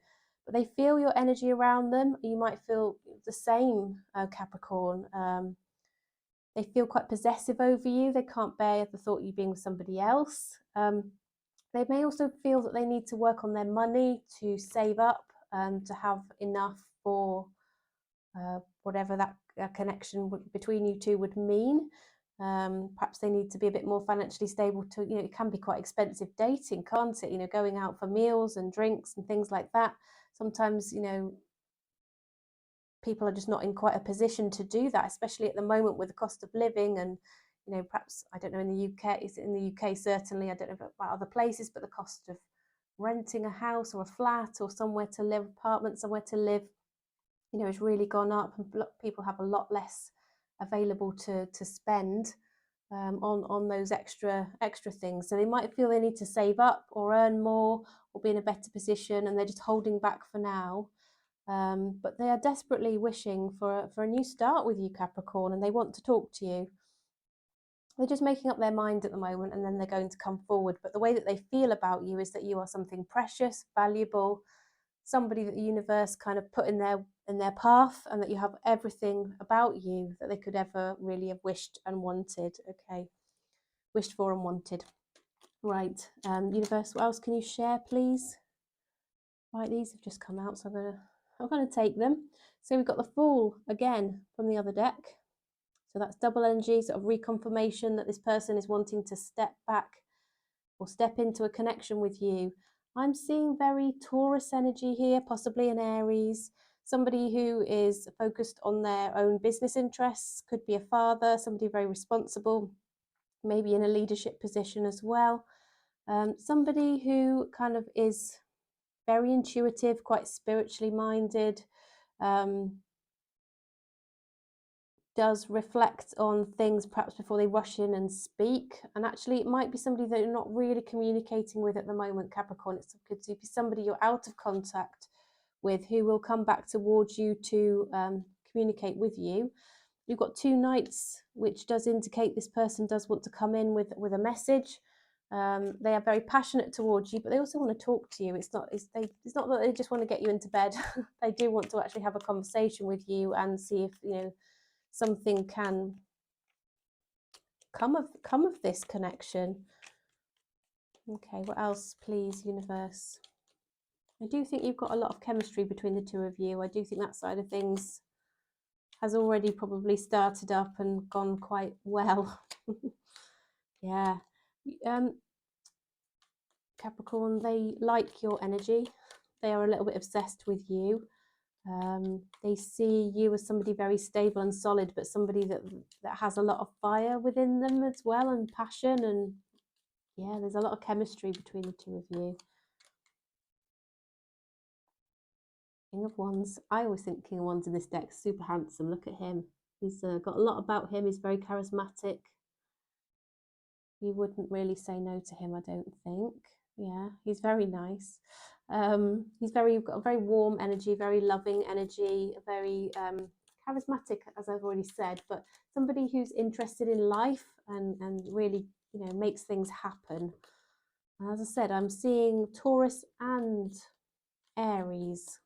But they feel your energy around them. You might feel the same, Capricorn. They feel quite possessive over you. They can't bear the thought of you being with somebody else. They may also feel that they need to work on their money, to save up, to have enough for whatever that connection between you two would mean. Perhaps they need to be a bit more financially stable to, it can be quite expensive dating, can't it? Going out for meals and drinks and things like that. Sometimes, people are just not in quite a position to do that, especially at the moment with the cost of living. And, perhaps, I don't know, in the UK, is it in the UK? Certainly, I don't know about other places, but the cost of renting a house or a flat or somewhere to live, apartment, somewhere to live, has really gone up, and people have a lot less available to spend on those extra things. So they might feel they need to save up or earn more or be in a better position, and they're just holding back for now. But they are desperately wishing for a new start with you, Capricorn, and they want to talk to you. They're just making up their mind at the moment, and then they're going to come forward. But the way that they feel about you is that you are something precious, valuable, somebody that the universe kind of put in their path, and that you have everything about you that they could ever really have wished and wanted. Okay, wished for and wanted. Right, universe, what else can you share, please? Right, these have just come out, so I'm going to take them. So we've got the Fool again from the other deck. So that's double energy, sort of reconfirmation that this person is wanting to step back or step into a connection with you. I'm seeing very Taurus energy here, possibly an Aries, somebody who is focused on their own business interests, could be a father, somebody very responsible, maybe in a leadership position as well. Somebody who kind of is very intuitive, quite spiritually minded, does reflect on things perhaps before they rush in and speak. And actually, it might be somebody that you're not really communicating with at the moment, Capricorn. It could be somebody you're out of contact with, who will come back towards you to communicate with you. You've got two Knights, which does indicate this person does want to come in with a message. They are very passionate towards you, but they also want to talk to you. It's not that they just want to get you into bed. They do want to actually have a conversation with you and see if something can come of this connection. Okay, what else, please, universe? I do think you've got a lot of chemistry between the two of you. I do think that side of things has already probably started up and gone quite well. Yeah. Capricorn, they like your energy. They are a little bit obsessed with you. They see you as somebody very stable and solid, but somebody that has a lot of fire within them as well, and passion, and yeah, there's a lot of chemistry between the two of you. King of Wands. I always think King of Wands in this deck is super handsome. Look at him. He's got a lot about him. He's very charismatic. You wouldn't really say no to him, I don't think. Yeah, he's very nice. He's got a very warm energy, very loving energy, very charismatic, as I've already said, but somebody who's interested in life and really, makes things happen. And as I said, I'm seeing Taurus and Aries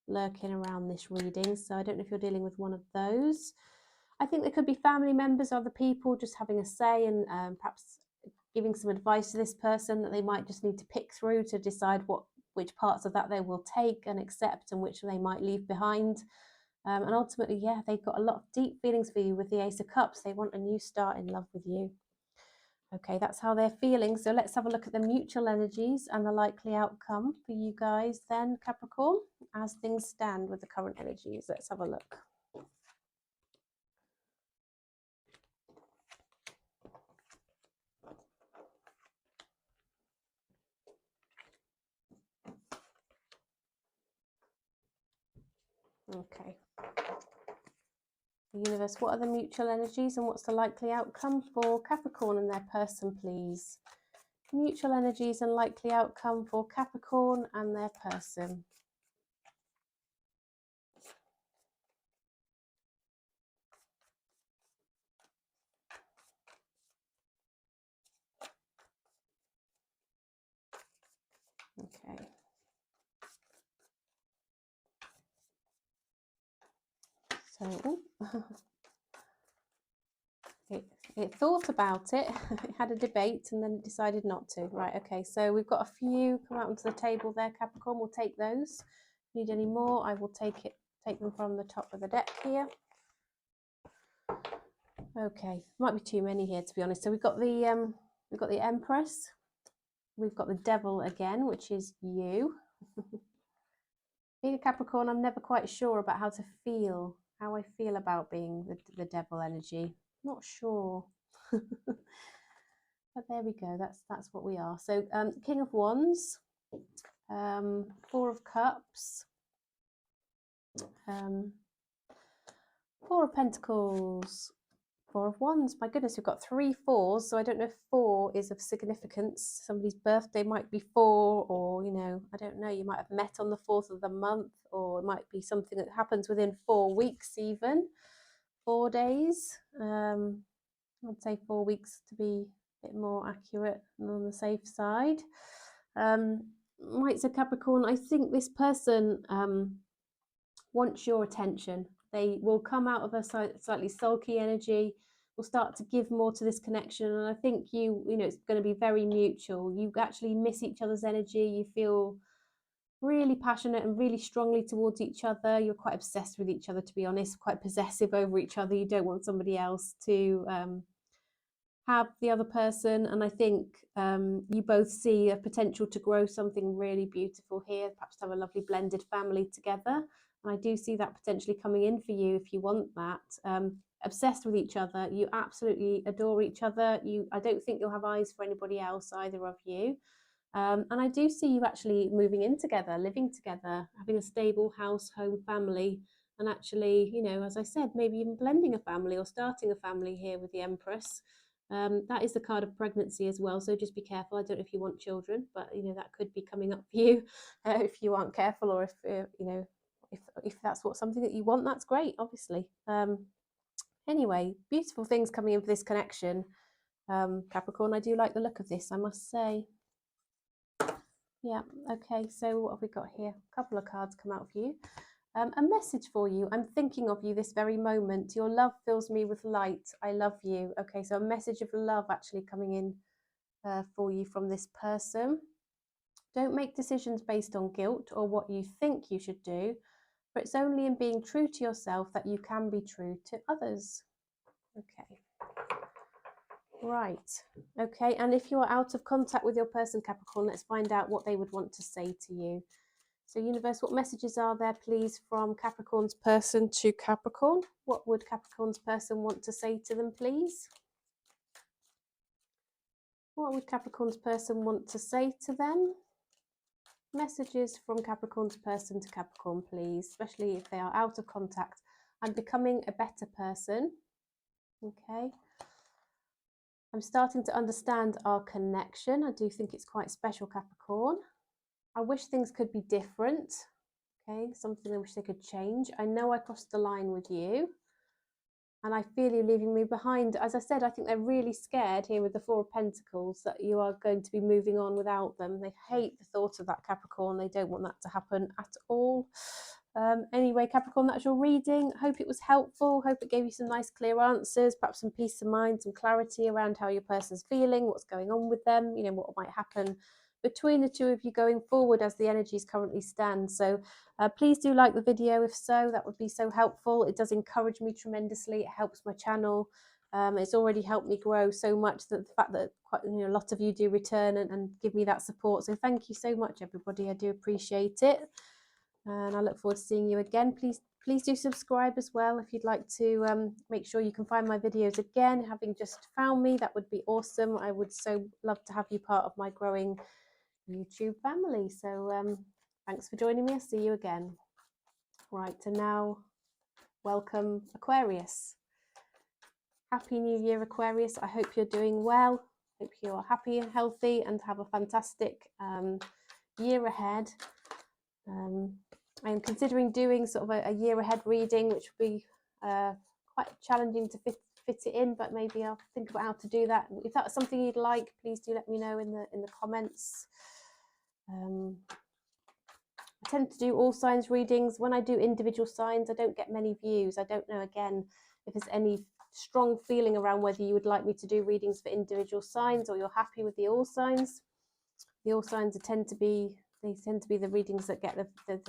lurking around this reading, so I don't know if you're dealing with one of those. I think there could be family members, other people just having a say, and perhaps giving some advice to this person that they might just need to pick through to decide which parts of that they will take and accept and which they might leave behind. And ultimately, yeah, they've got a lot of deep feelings for you with the Ace of Cups. They want a new start in love with you. Okay, that's how they're feeling. So let's have a look at the mutual energies and the likely outcome for you guys then, Capricorn, as things stand with the current energies. Let's have a look. Okay. The universe, what are the mutual energies and what's the likely outcome for Capricorn and their person, please? Mutual energies and likely outcome for Capricorn and their person. Okay. So, it thought about it, it had a debate and then it decided not to. Right, okay, so we've got a few come out onto the table there, Capricorn. We'll take those. If you need any more, I will take them from the top of the deck here. Okay, might be too many here to be honest. So we've got the Empress, we've got the Devil again, which is you. Being a Capricorn, I'm never quite sure about how I feel about being the Devil energy. Not sure. But there we go, that's what we are. So King of Wands, Four of Cups, Four of Pentacles, Four of Wands. My goodness, we've got 3 4s, so I don't know if 4 is of significance. Somebody's birthday might be 4, or, you know, I don't know, you might have met on the 4th of the month, or it might be something that happens within 4 weeks even, 4 days. I'd say 4 weeks to be a bit more accurate and on the safe side. Right, so Capricorn, I think this person wants your attention. They will come out of a slightly sulky energy, will start to give more to this connection, and I think you know it's going to be very mutual. You actually miss each other's energy. You feel really passionate and really strongly towards each other. You're quite obsessed with each other, to be honest, quite possessive over each other. You don't want somebody else to have the other person, and I think you both see a potential to grow something really beautiful here, perhaps have a lovely blended family together, and I do see that potentially coming in for you if you want that. Obsessed with each other, you absolutely adore each other. I don't think you'll have eyes for anybody else, either of you. And I do see you actually moving in together, living together, having a stable house, home, family, and actually, you know, as I said, maybe even blending a family or starting a family here with the Empress. That is the card of pregnancy as well, so just be careful. I don't know if you want children, but you know that could be coming up for you if you aren't careful, or if you know if that's something that you want. That's great, obviously. Anyway, beautiful things coming in for this connection, Capricorn. I do like the look of this, I must say. Yeah. Okay. So what have we got here? A couple of cards come out for you. A message for you. I'm thinking of you this very moment. Your love fills me with light. I love you. Okay, so a message of love actually coming in for you from this person. Don't make decisions based on guilt or what you think you should do, for it's only in being true to yourself that you can be true to others. Okay. Right. Okay, and if you're out of contact with your person, Capricorn, let's find out what they would want to say to you. So universe, what messages are there, please, from Capricorn's person to Capricorn? What would Capricorn's person want to say to them, please? What would Capricorn's person want to say to them? Messages from Capricorn's person to Capricorn, please, especially if they are out of contact. I'm becoming a better person. Okay. I'm starting to understand our connection. I do think it's quite special, Capricorn. I wish things could be different. Okay, something I wish they could change. I know I crossed the line with you, and I feel you leaving me behind. As I said, I think they're really scared here with the Four of Pentacles that you are going to be moving on without them. They hate the thought of that, Capricorn. They don't want that to happen at all. Anyway, Capricorn, that's your reading. Hope it was helpful. Hope it gave you some nice clear answers, perhaps some peace of mind, some clarity around how your person's feeling, what's going on with them, you know, what might happen between the two of you going forward as the energies currently stand. So please do like the video. If so, that would be so helpful. It does encourage me tremendously. It helps my channel. It's already helped me grow so much, that the fact that quite, a lot of you do return and give me that support. So thank you so much, everybody. I do appreciate it. And I look forward to seeing you again. Please do subscribe as well if you'd like to make sure you can find my videos again. Having just found me, that would be awesome. I would so love to have you part of my growing YouTube family. So thanks for joining me. I'll see you again. Right, and now welcome Aquarius. Happy New Year, Aquarius. I hope you're doing well. Hope you're happy and healthy and have a fantastic year ahead. I am considering doing sort of a year ahead reading, which will be quite challenging to fit it in, but maybe I'll think about how to do that. If that's something you'd like, please do let me know in the comments. I tend to do all signs readings. When I do individual signs, I don't get many views. I don't know, again, if there's any strong feeling around whether you would like me to do readings for individual signs or you're happy with the all signs. The all signs tend to be the readings that get the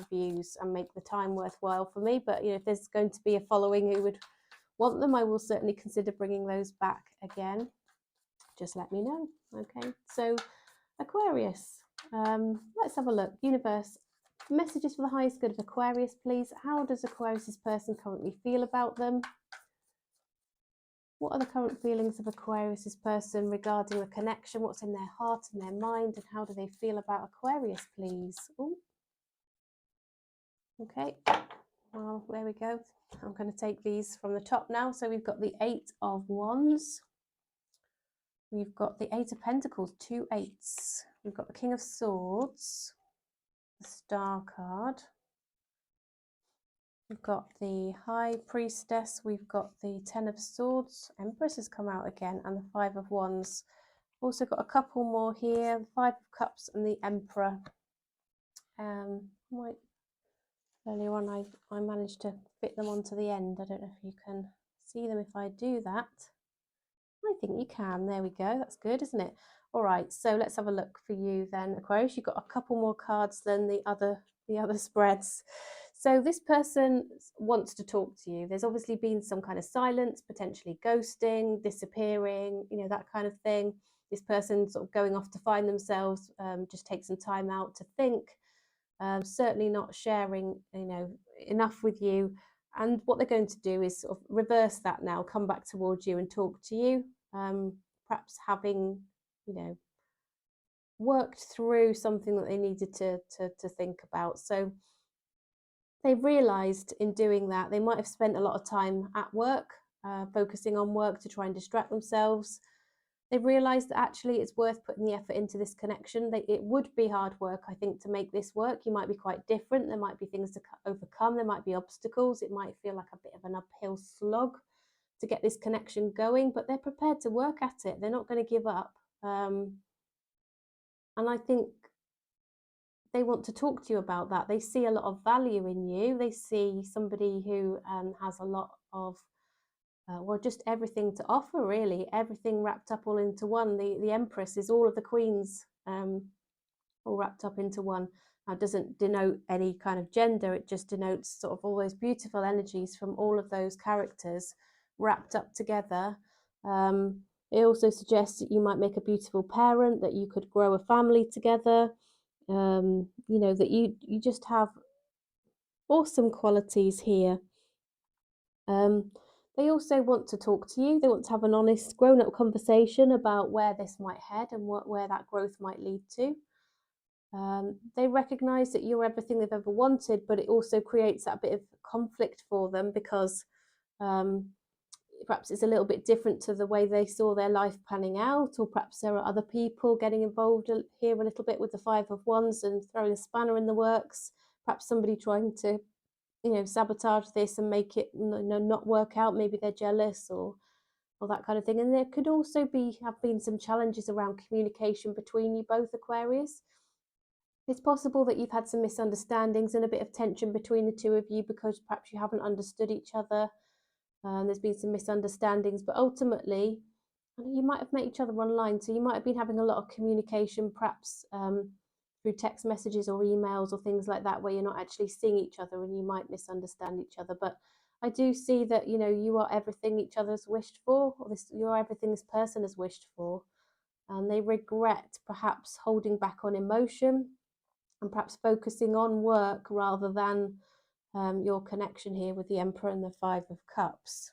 views and make the time worthwhile for me. But if there's going to be a following who would want them, I will certainly consider bringing those back again. Just let me know. Okay, so Aquarius, let's have a look. Universe, messages for the highest good of Aquarius, please. How does Aquarius's person currently feel about them? What are the current feelings of Aquarius's person regarding the connection? What's in their heart and their mind, and how do they feel about Aquarius, please? Ooh. Okay, well, there we go. I'm going to take these from the top now. So we've got the 8 of Wands. We've got the 8 of Pentacles, 2 8s. We've got the King of Swords, the Star card. We've got the High Priestess, we've got the 10 of Swords, Empress has come out again, and the 5 of Wands. Also got a couple more here, the 5 of Cups and the Emperor. Earlier on I managed to fit them onto the end. I don't know if you can see them if I do that. I think you can. There we go. That's good, isn't it? All right, so let's have a look for you then, Aquarius. You've got a couple more cards than the other spreads. So this person wants to talk to you. There's obviously been some kind of silence, potentially ghosting, disappearing, that kind of thing. This person sort of going off to find themselves, just take some time out to think, certainly not sharing, enough with you. And what they're going to do is sort of reverse that now, come back towards you and talk to you, perhaps having, worked through something that they needed to think about. So they've realised in doing that, they might have spent a lot of time at work, focusing on work to try and distract themselves. They've realised that actually it's worth putting the effort into this connection. It would be hard work, I think, to make this work. You might be quite different. There might be things to overcome. There might be obstacles. It might feel like a bit of an uphill slog to get this connection going, but they're prepared to work at it. They're not going to give up. And I think they want to talk to you about that. They see a lot of value in you. They see somebody who has a lot of just everything to offer, really, everything wrapped up all into one. The Empress is all of the queens all wrapped up into one. Now, it doesn't denote any kind of gender, it just denotes sort of all those beautiful energies from all of those characters wrapped up together. It also suggests that you might make a beautiful parent, that you could grow a family together, that you just have awesome qualities here. They also want to talk to you. They want to have an honest, grown-up conversation about where this might head and where that growth might lead to. They recognise that you're everything they've ever wanted, but it also creates that bit of conflict for them because perhaps it's a little bit different to the way they saw their life panning out, or perhaps there are other people getting involved here a little bit with the 5 of Wands and throwing a spanner in the works. Perhaps somebody trying to sabotage this and make it not work out. Maybe they're jealous or that kind of thing. And there could also have been some challenges around communication between you both, Aquarius. It's possible that you've had some misunderstandings and a bit of tension between the two of you because perhaps you haven't understood each other. There's been some misunderstandings, but ultimately you might have met each other online, so you might have been having a lot of communication, perhaps through text messages or emails or things like that, where you're not actually seeing each other and you might misunderstand each other. But I do see that, you know, you are everything each other's wished for, or this, you are everything this person has wished for. And they regret perhaps holding back on emotion and perhaps focusing on work rather than your connection here with the Emperor and the Five of Cups.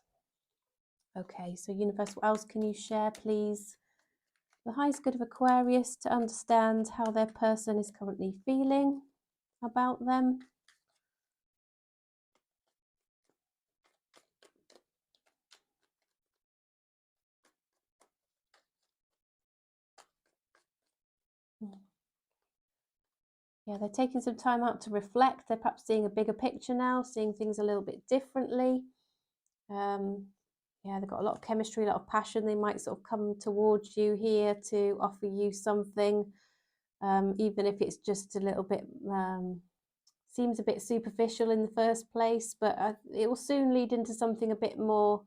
Okay, so universe, what else can you share, please? The highest good of Aquarius to understand how their person is currently feeling about them. Yeah, they're taking some time out to reflect. They're perhaps seeing a bigger picture now, seeing things a little bit differently. Yeah, they've got a lot of chemistry, a lot of passion. They might sort of come towards you here to offer you something, even if it's just a little bit, seems a bit superficial in the first place, but it will soon lead into something a bit more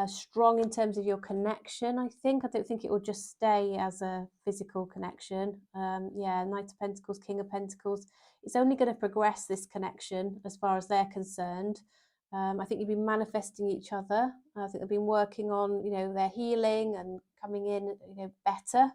strong in terms of your connection, I think. I don't think it will just stay as a physical connection. Yeah, Knight of Pentacles, King of Pentacles. It's only going to progress, this connection, as far as they're concerned. I think you've been manifesting each other. I think they've been working on, you know, their healing and coming in, you know, better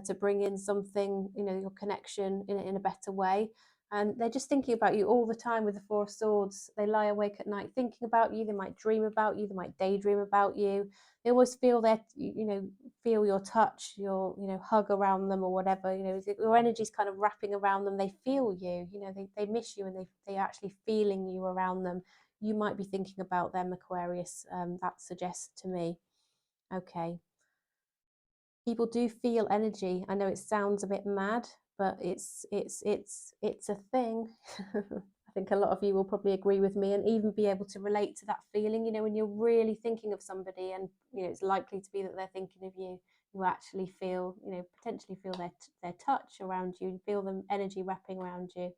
to bring in something, you know, your connection in a better way. And they're just thinking about you all the time with the Four of Swords. They lie awake at night thinking about you. They might dream about you. They might daydream about you. They always feel that, you know, feel your touch, your, you know, hug around them or whatever. You know, your energy's kind of wrapping around them. They feel you. You know, they miss you, and they're actually feeling you around them. You might be thinking about them, Aquarius. That suggests to me. Okay. People do feel energy. I know it sounds a bit mad, but it's a thing. I think a lot of you will probably agree with me and even be able to relate to that feeling, you know, when you're really thinking of somebody and, you know, it's likely to be that they're thinking of you. You actually feel, you know, potentially feel their touch around you, and feel the energy wrapping around you.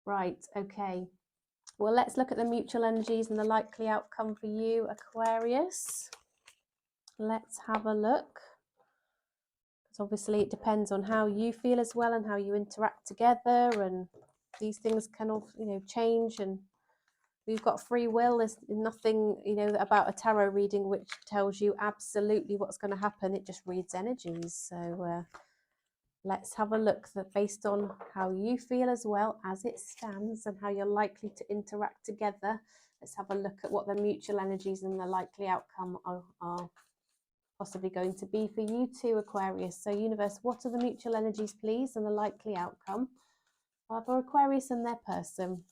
Right, okay. Well, let's look at the mutual energies and the likely outcome for you, Aquarius. Let's have a look. Obviously it depends on how you feel as well and how you interact together, and these things can all, you know, change, and we've got free will. There's nothing, you know, about a tarot reading which tells you absolutely what's going to happen. It just reads energies. So let's have a look that based on how you feel as well as it stands and how you're likely to interact together. Let's have a look at what the mutual energies and the likely outcome are possibly going to be for you too, Aquarius. So universe, what are the mutual energies, please, and the likely outcome for Aquarius and their person?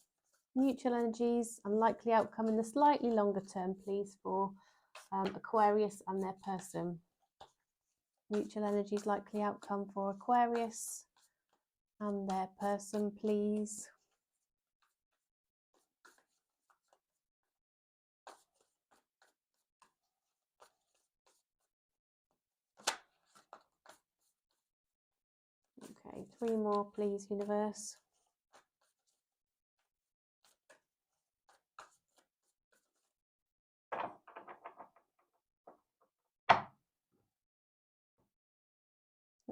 Mutual energies and likely outcome in the slightly longer term, please, for Aquarius and their person. Mutual energies, likely outcome for Aquarius and their person, please. Okay, 3 more, please, universe.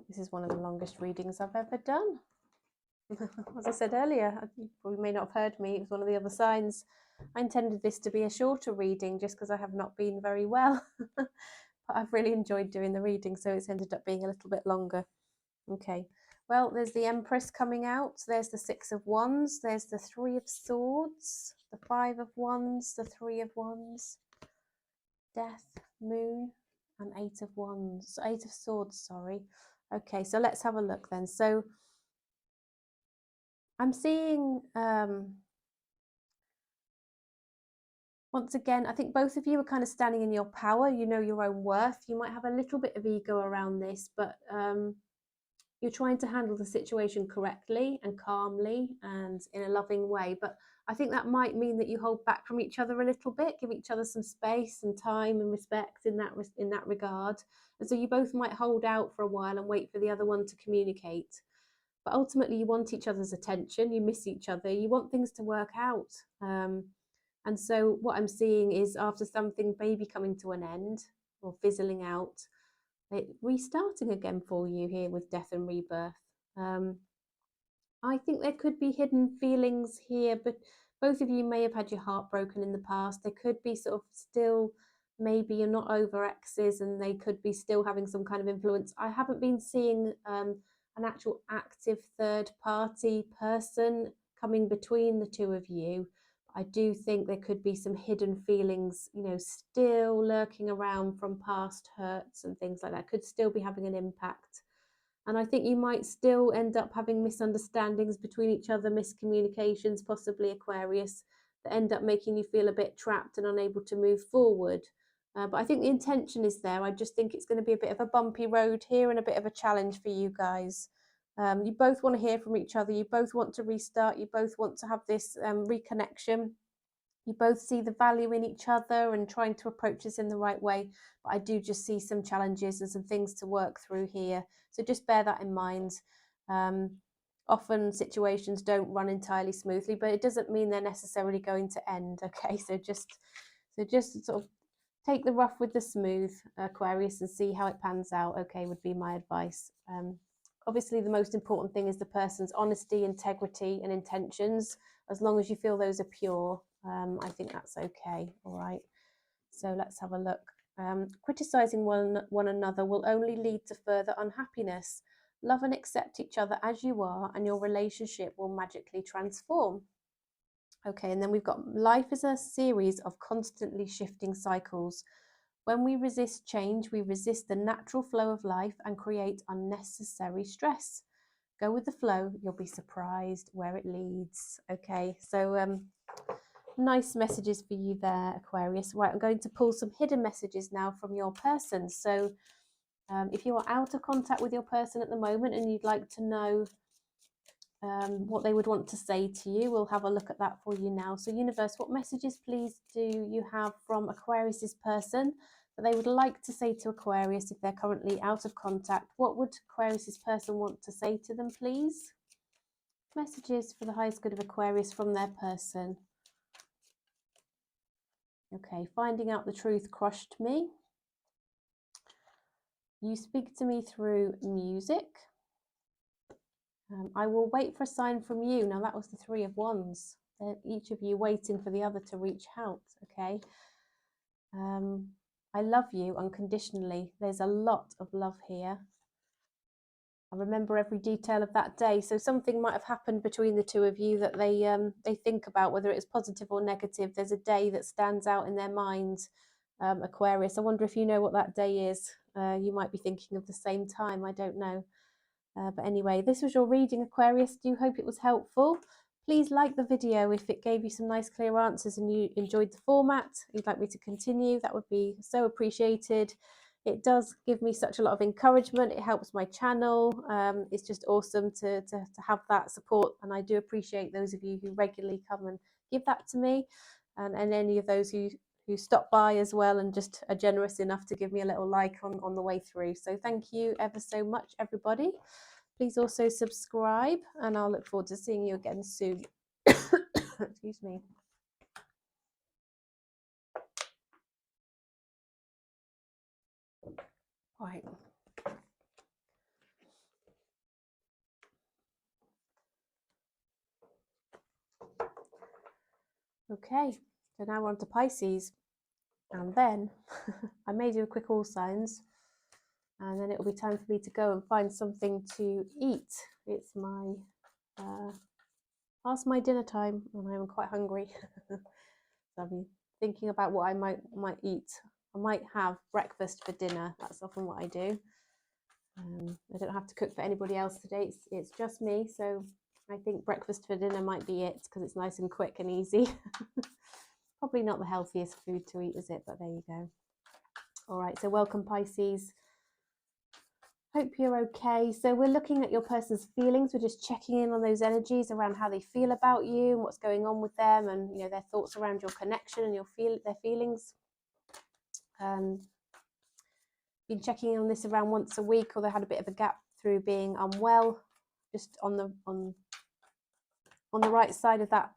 This is one of the longest readings I've ever done. As I said earlier, you probably may not have heard me, it was one of the other signs. I intended this to be a shorter reading just because I have not been very well. But I've really enjoyed doing the reading, so it's ended up being a little bit longer. Okay, well, there's the Empress coming out. There's the 6 of Wands. There's the 3 of Swords, the 5 of Wands, the 3 of Wands, Death, Moon, and 8 of Wands. 8 of Swords, sorry. Okay, so let's have a look then. So I'm seeing, once again, I think both of you are kind of standing in your power. You know your own worth. You might have a little bit of ego around this, but you're trying to handle the situation correctly and calmly and in a loving way. But I think that might mean that you hold back from each other a little bit, give each other some space and time and respect in that regard. And so you both might hold out for a while and wait for the other one to communicate. But ultimately, you want each other's attention. You miss each other. You want things to work out. And so what I'm seeing is after something maybe coming to an end or fizzling out, it restarting again for you here with death and rebirth. I think there could be hidden feelings here, but both of you may have had your heart broken in the past. There could be sort of still, maybe you're not over exes and they could be still having some kind of influence. I haven't been seeing an actual active third party person coming between the two of you. I do think there could be some hidden feelings, you know, still lurking around from past hurts and things like that. Could still be having an impact. And I think you might still end up having misunderstandings between each other, miscommunications, possibly Aquarius, that end up making you feel a bit trapped and unable to move forward. But I think the intention is there. I just think it's going to be a bit of a bumpy road here and a bit of a challenge for you guys. You both want to hear from each other. You both want to restart. You both want to have this reconnection. You both see the value in each other and trying to approach this in the right way. But I do just see some challenges and some things to work through here. So just bear that in mind. Often situations don't run entirely smoothly, but it doesn't mean they're necessarily going to end. Okay, so just sort of take the rough with the smooth, Aquarius, and see how it pans out. Okay, would be my advice. Obviously, the most important thing is the person's honesty, integrity, and intentions. As long as you feel those are pure, I think that's okay. All right. So let's have a look. Criticizing one another will only lead to further unhappiness. Love and accept each other as you are, and your relationship will magically transform. Okay, and then we've got life is a series of constantly shifting cycles. When we resist change, we resist the natural flow of life and create unnecessary stress. Go with the flow, you'll be surprised where it leads. Okay, so nice messages for you there, Aquarius. Right, I'm going to pull some hidden messages now from your person. So if you are out of contact with your person at the moment and you'd like to know what they would want to say to you, we'll have a look at that for you now. So universe, what messages please do you have from Aquarius's person that they would like to say to Aquarius if they're currently out of contact? What would Aquarius's person want to say to them, please? Messages for the highest good of Aquarius from their person. Okay, finding out the truth crushed me. You speak to me through music. I will wait for a sign from you. Now that was the Three of Wands. Each of you waiting for the other to reach out. Okay. I love you unconditionally. There's a lot of love here. I remember every detail of that day. So something might have happened between the two of you that they think about, whether it's positive or negative. There's a day that stands out in their mind. Aquarius, I wonder if you know what that day is. You might be thinking of the same time. I don't know. But anyway, this was your reading, Aquarius. Do hope it was helpful. Please like the video if it gave you some nice clear answers and you enjoyed the format. You'd like me to continue, that would be so appreciated. It does give me such a lot of encouragement. It helps my channel. It's just awesome to have that support, and I do appreciate those of you who regularly come and give that to me, and any of those who stop by as well and just are generous enough to give me a little like on the way through. So thank you ever so much, everybody. Please also subscribe, and I'll look forward to seeing you again soon. Excuse me. Right. Okay, so now we're on to Pisces, and then I may do a quick all signs, and then it'll be time for me to go and find something to eat. It's my past my dinner time, and I'm quite hungry. So I'll be thinking about what I might eat. I might have breakfast for dinner. That's often what I do. I don't have to cook for anybody else today. It's just me, so I think breakfast for dinner might be it because it's nice and quick and easy. Probably not the healthiest food to eat, is it? But there you go. All right, so welcome, Pisces. Hope you're okay. So we're looking at your person's feelings. We're just checking in on those energies around how they feel about you and what's going on with them, and their thoughts around your connection and their feelings. Been checking in on this around once a week, although I had a bit of a gap through being unwell, just on the right side of that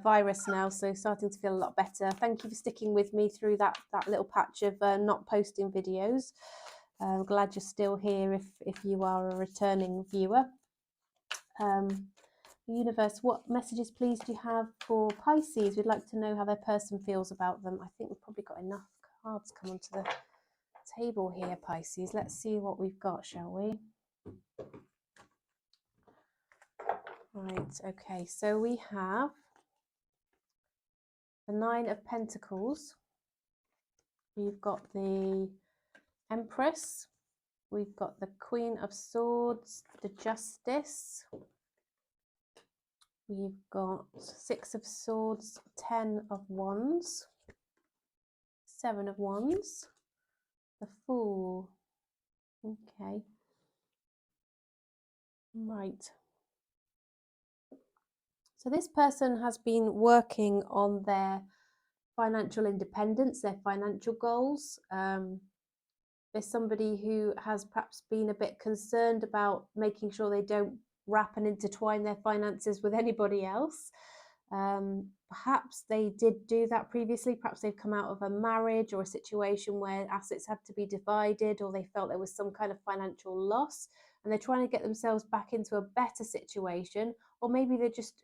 virus now, so starting to feel a lot better. Thank you for sticking with me through that little patch of not posting videos. I'm glad you're still here if you are a returning viewer. Universe, what messages, please, do you have for Pisces? We'd like to know how their person feels about them. I think we've probably got enough cards come onto the table here, Pisces. Let's see what we've got, shall we? Right, okay, so we have the Nine of Pentacles. We've got the Empress. We've got the Queen of Swords, the Justice. We've got Six of Swords, 10 of Wands, 7 of Wands, the Fool. Okay. Right. So this person has been working on their financial independence, their financial goals. There's somebody who has perhaps been a bit concerned about making sure they don't wrap and intertwine their finances with anybody else. Perhaps they did do that previously. Perhaps they've come out of a marriage or a situation where assets had to be divided, or they felt there was some kind of financial loss, and they're trying to get themselves back into a better situation. Or maybe they're just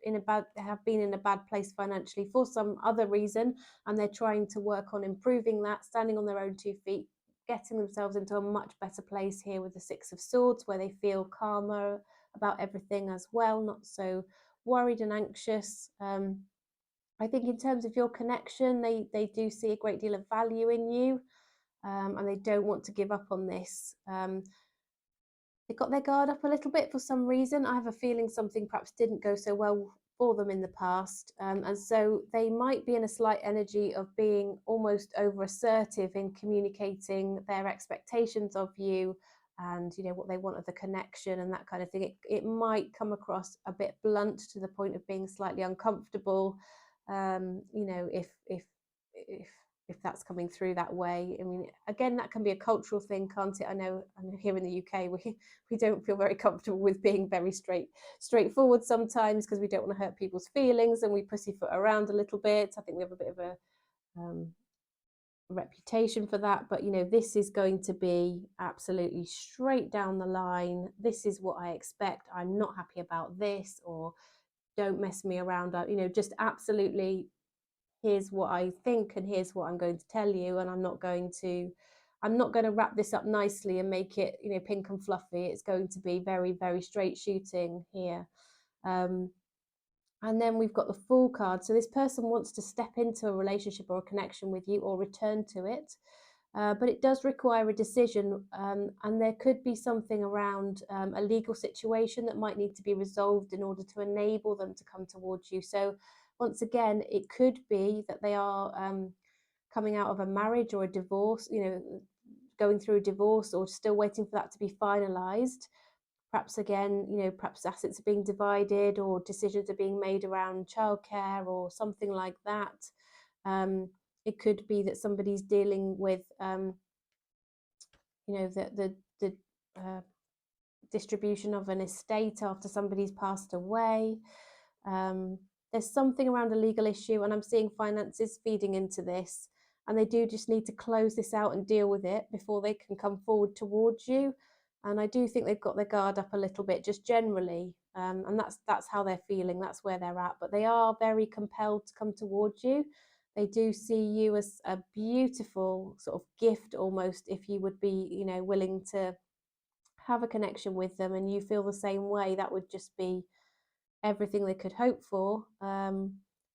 have been in a bad place financially for some other reason, and they're trying to work on improving that, standing on their own 2 feet, getting themselves into a much better place here with the Six of Swords, where they feel calmer about everything as well, not so worried and anxious. I think in terms of your connection, they do see a great deal of value in you, and they don't want to give up on this. They got their guard up a little bit for some reason. I have a feeling something perhaps didn't go so well for them in the past, and so they might be in a slight energy of being almost over assertive in communicating their expectations of you, and what they want of the connection and that kind of thing. It might come across a bit blunt to the point of being slightly uncomfortable, if that's coming through that way. I mean, again, that can be a cultural thing, can't it? I know here in the UK we don't feel very comfortable with being very straightforward sometimes, because we don't want to hurt people's feelings, and we pussyfoot around a little bit. I think we have a bit of a reputation for that, but this is going to be absolutely straight down the line. This is what I expect. I'm not happy about this, or don't mess me around. Just absolutely, here's what I think, and here's what I'm going to tell you, and I'm not going to wrap this up nicely and make it pink and fluffy. It's going to be very, very straight shooting here. And then we've got the Fool card. So this person wants to step into a relationship or a connection with you, or return to it. But it does require a decision, and there could be something around a legal situation that might need to be resolved in order to enable them to come towards you. So once again, it could be that they are coming out of a marriage or a divorce, going through a divorce, or still waiting for that to be finalised. Perhaps again, perhaps assets are being divided, or decisions are being made around childcare or something like that. It could be that somebody's dealing with, the distribution of an estate after somebody's passed away. There's something around a legal issue, and I'm seeing finances feeding into this, and they do just need to close this out and deal with it before they can come forward towards you. And I do think they've got their guard up a little bit, just generally, and that's how they're feeling. That's where they're at. But they are very compelled to come towards you. They do see you as a beautiful sort of gift, almost, if you would be, willing to have a connection with them, and you feel the same way. That would just be everything they could hope for.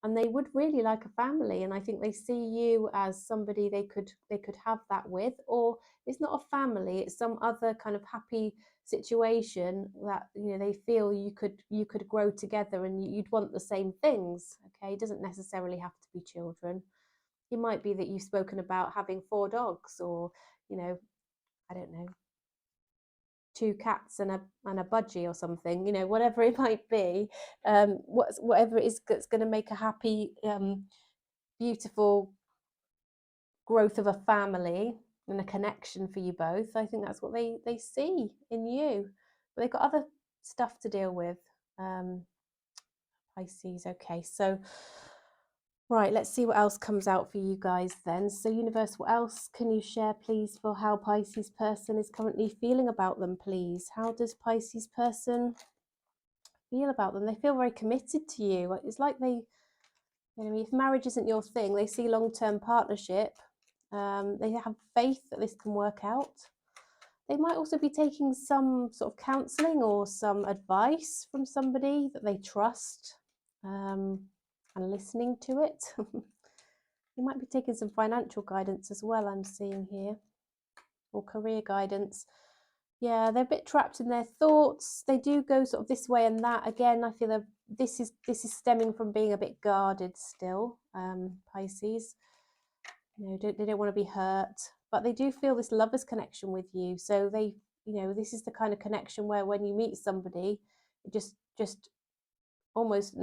And they would really like a family, and I think they see you as somebody they could have that with. Or it's not a family, it's some other kind of happy situation that they feel you could grow together, and you'd want the same things. Okay, it doesn't necessarily have to be children. It might be that you've spoken about having 4 dogs, or I don't know, 2 cats and a budgie or something, whatever it might be. Whatever it is that's going to make a happy, beautiful growth of a family and a connection for you both. I think that's what they see in you. But they've got other stuff to deal with. Pisces. Okay, so right, let's see what else comes out for you guys then. So universe, what else can you share, please, for how Pisces person is currently feeling about them, please? How does Pisces person feel about them. They feel very committed to you. It's like they, you know, if marriage isn't your thing, they see long-term partnership. They have faith that this can work out. They might also be taking some sort of counselling or some advice from somebody that they trust, and listening to it. They might be taking some financial guidance as well, I'm seeing here, or career guidance. Yeah, they're a bit trapped in their thoughts. They do go sort of this way and that. Again, I feel that this is stemming from being a bit guarded still, Pisces. You know, they don't want to be hurt, but they do feel this lover's connection with you. So they, you know, this is the kind of connection where when you meet somebody, it just almost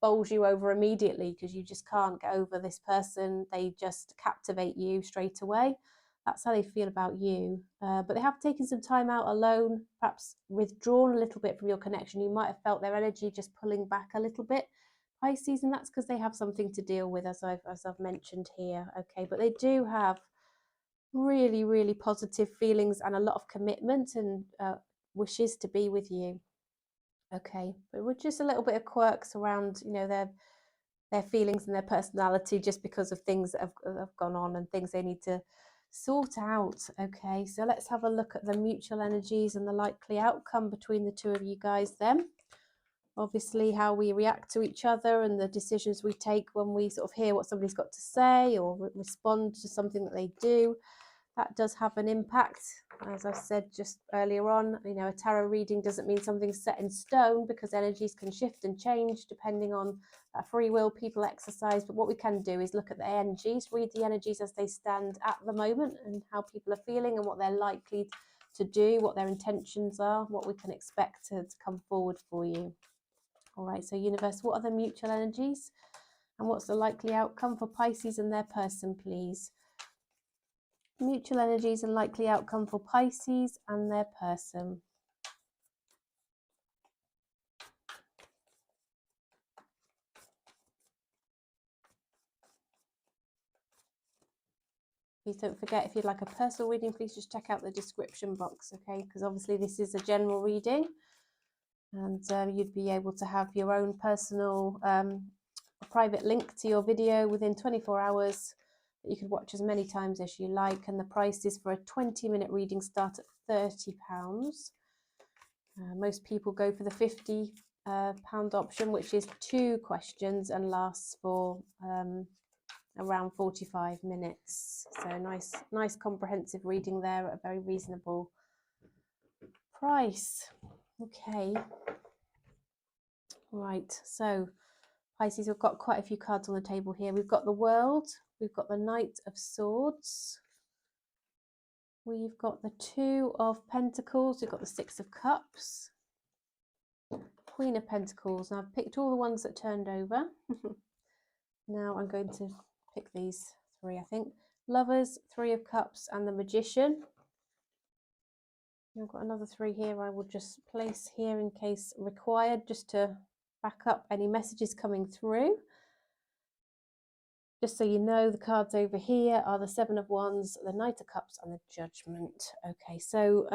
bowls you over immediately, because you just can't get over this person. They just captivate you straight away. That's how they feel about you. But they have taken some time out alone, perhaps withdrawn a little bit from your connection. You might have felt their energy just pulling back a little bit, Pisces, and that's because they have something to deal with, as I've mentioned here. Okay, but they do have really, really positive feelings and a lot of commitment and wishes to be with you. Okay, but with just a little bit of quirks around, you know, their feelings and their personality, just because of things that have gone on and things they need to sort out. Okay, so let's have a look at the mutual energies and the likely outcome between the two of you guys then. Obviously, how we react to each other and the decisions we take when we sort of hear what somebody's got to say or respond to something that they do, that does have an impact. As I said just earlier on, you know, a tarot reading doesn't mean something's set in stone, because energies can shift and change depending on that free will people exercise. But what we can do is look at the energies, read the energies as they stand at the moment and how people are feeling and what they're likely to do, what their intentions are, what we can expect to come forward for you. All right, so universe, what are the mutual energies and what's the likely outcome for Pisces and their person, please? Mutual energies and likely outcome for Pisces and their person. Please don't forget, if you'd like a personal reading, please just check out the description box, okay? Because obviously this is a general reading, and you'd be able to have your own personal private link to your video within 24 hours that you could watch as many times as you like. And the prices for a 20-minute reading start at £30. Most people go for the £50 option, which is 2 questions and lasts for around 45 minutes. So nice comprehensive reading there at a very reasonable price. Okay. Right, so Pisces, we've got quite a few cards on the table here. We've got the World, we've got the Knight of Swords, we've got the Two of Pentacles, we've got the Six of Cups, Queen of Pentacles. Now I've picked all the ones that turned over. Now I'm going to pick these 3, I think. Lovers, Three of Cups, and the Magician. I've got another 3 here I will just place here in case required, just to back up any messages coming through. Just so you know, the cards over here are the Seven of Wands, the Knight of Cups, and the Judgment. Okay, so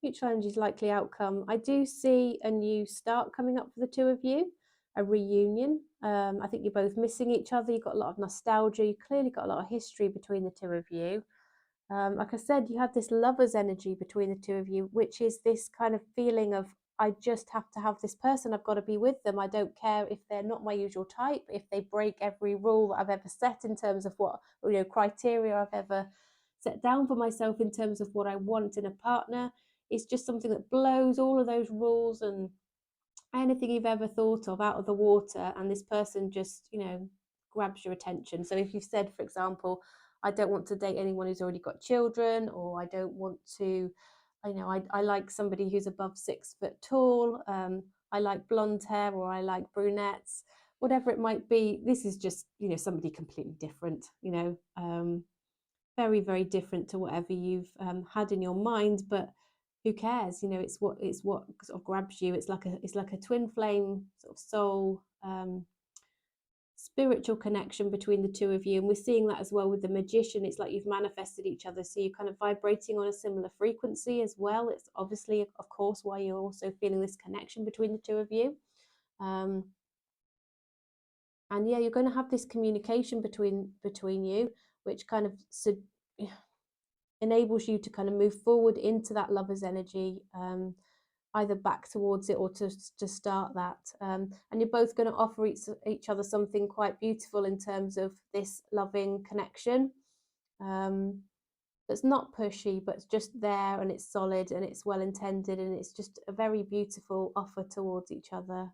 mutual energies, likely outcome. I do see a new start coming up for the two of you, a reunion. I think you're both missing each other. You've got a lot of nostalgia. You've clearly got a lot of history between the two of you. Like I said, you had this lover's energy between the two of you, which is this kind of feeling of, I just have to have this person. I've got to be with them. I don't care if they're not my usual type, if they break every rule that I've ever set in terms of what, you know, criteria I've ever set down for myself in terms of what I want in a partner. It's just something that blows all of those rules and anything you've ever thought of out of the water, and this person just, you know, grabs your attention. So if you've said, for example, I don't want to date anyone who's already got children, or I don't want to, you know, I like somebody who's above 6 foot tall, I like blonde hair, or I like brunettes, whatever it might be. This is just, you know, somebody completely different, you know, very, very different to whatever you've had in your mind, but who cares? You know, it's what sort of grabs you. It's like a twin flame sort of soul, spiritual connection between the two of you. And we're seeing that as well with the Magician. It's like you've manifested each other, so you're kind of vibrating on a similar frequency as well. It's obviously, of course, why you're also feeling this connection between the two of you. And yeah, you're going to have this communication between you, which kind of enables you to kind of move forward into that lover's energy, either back towards it or to start that. And you're both going to offer each other something quite beautiful in terms of this loving connection. That's not pushy, but it's just there, and it's solid, and it's well intended, and it's just a very beautiful offer towards each other.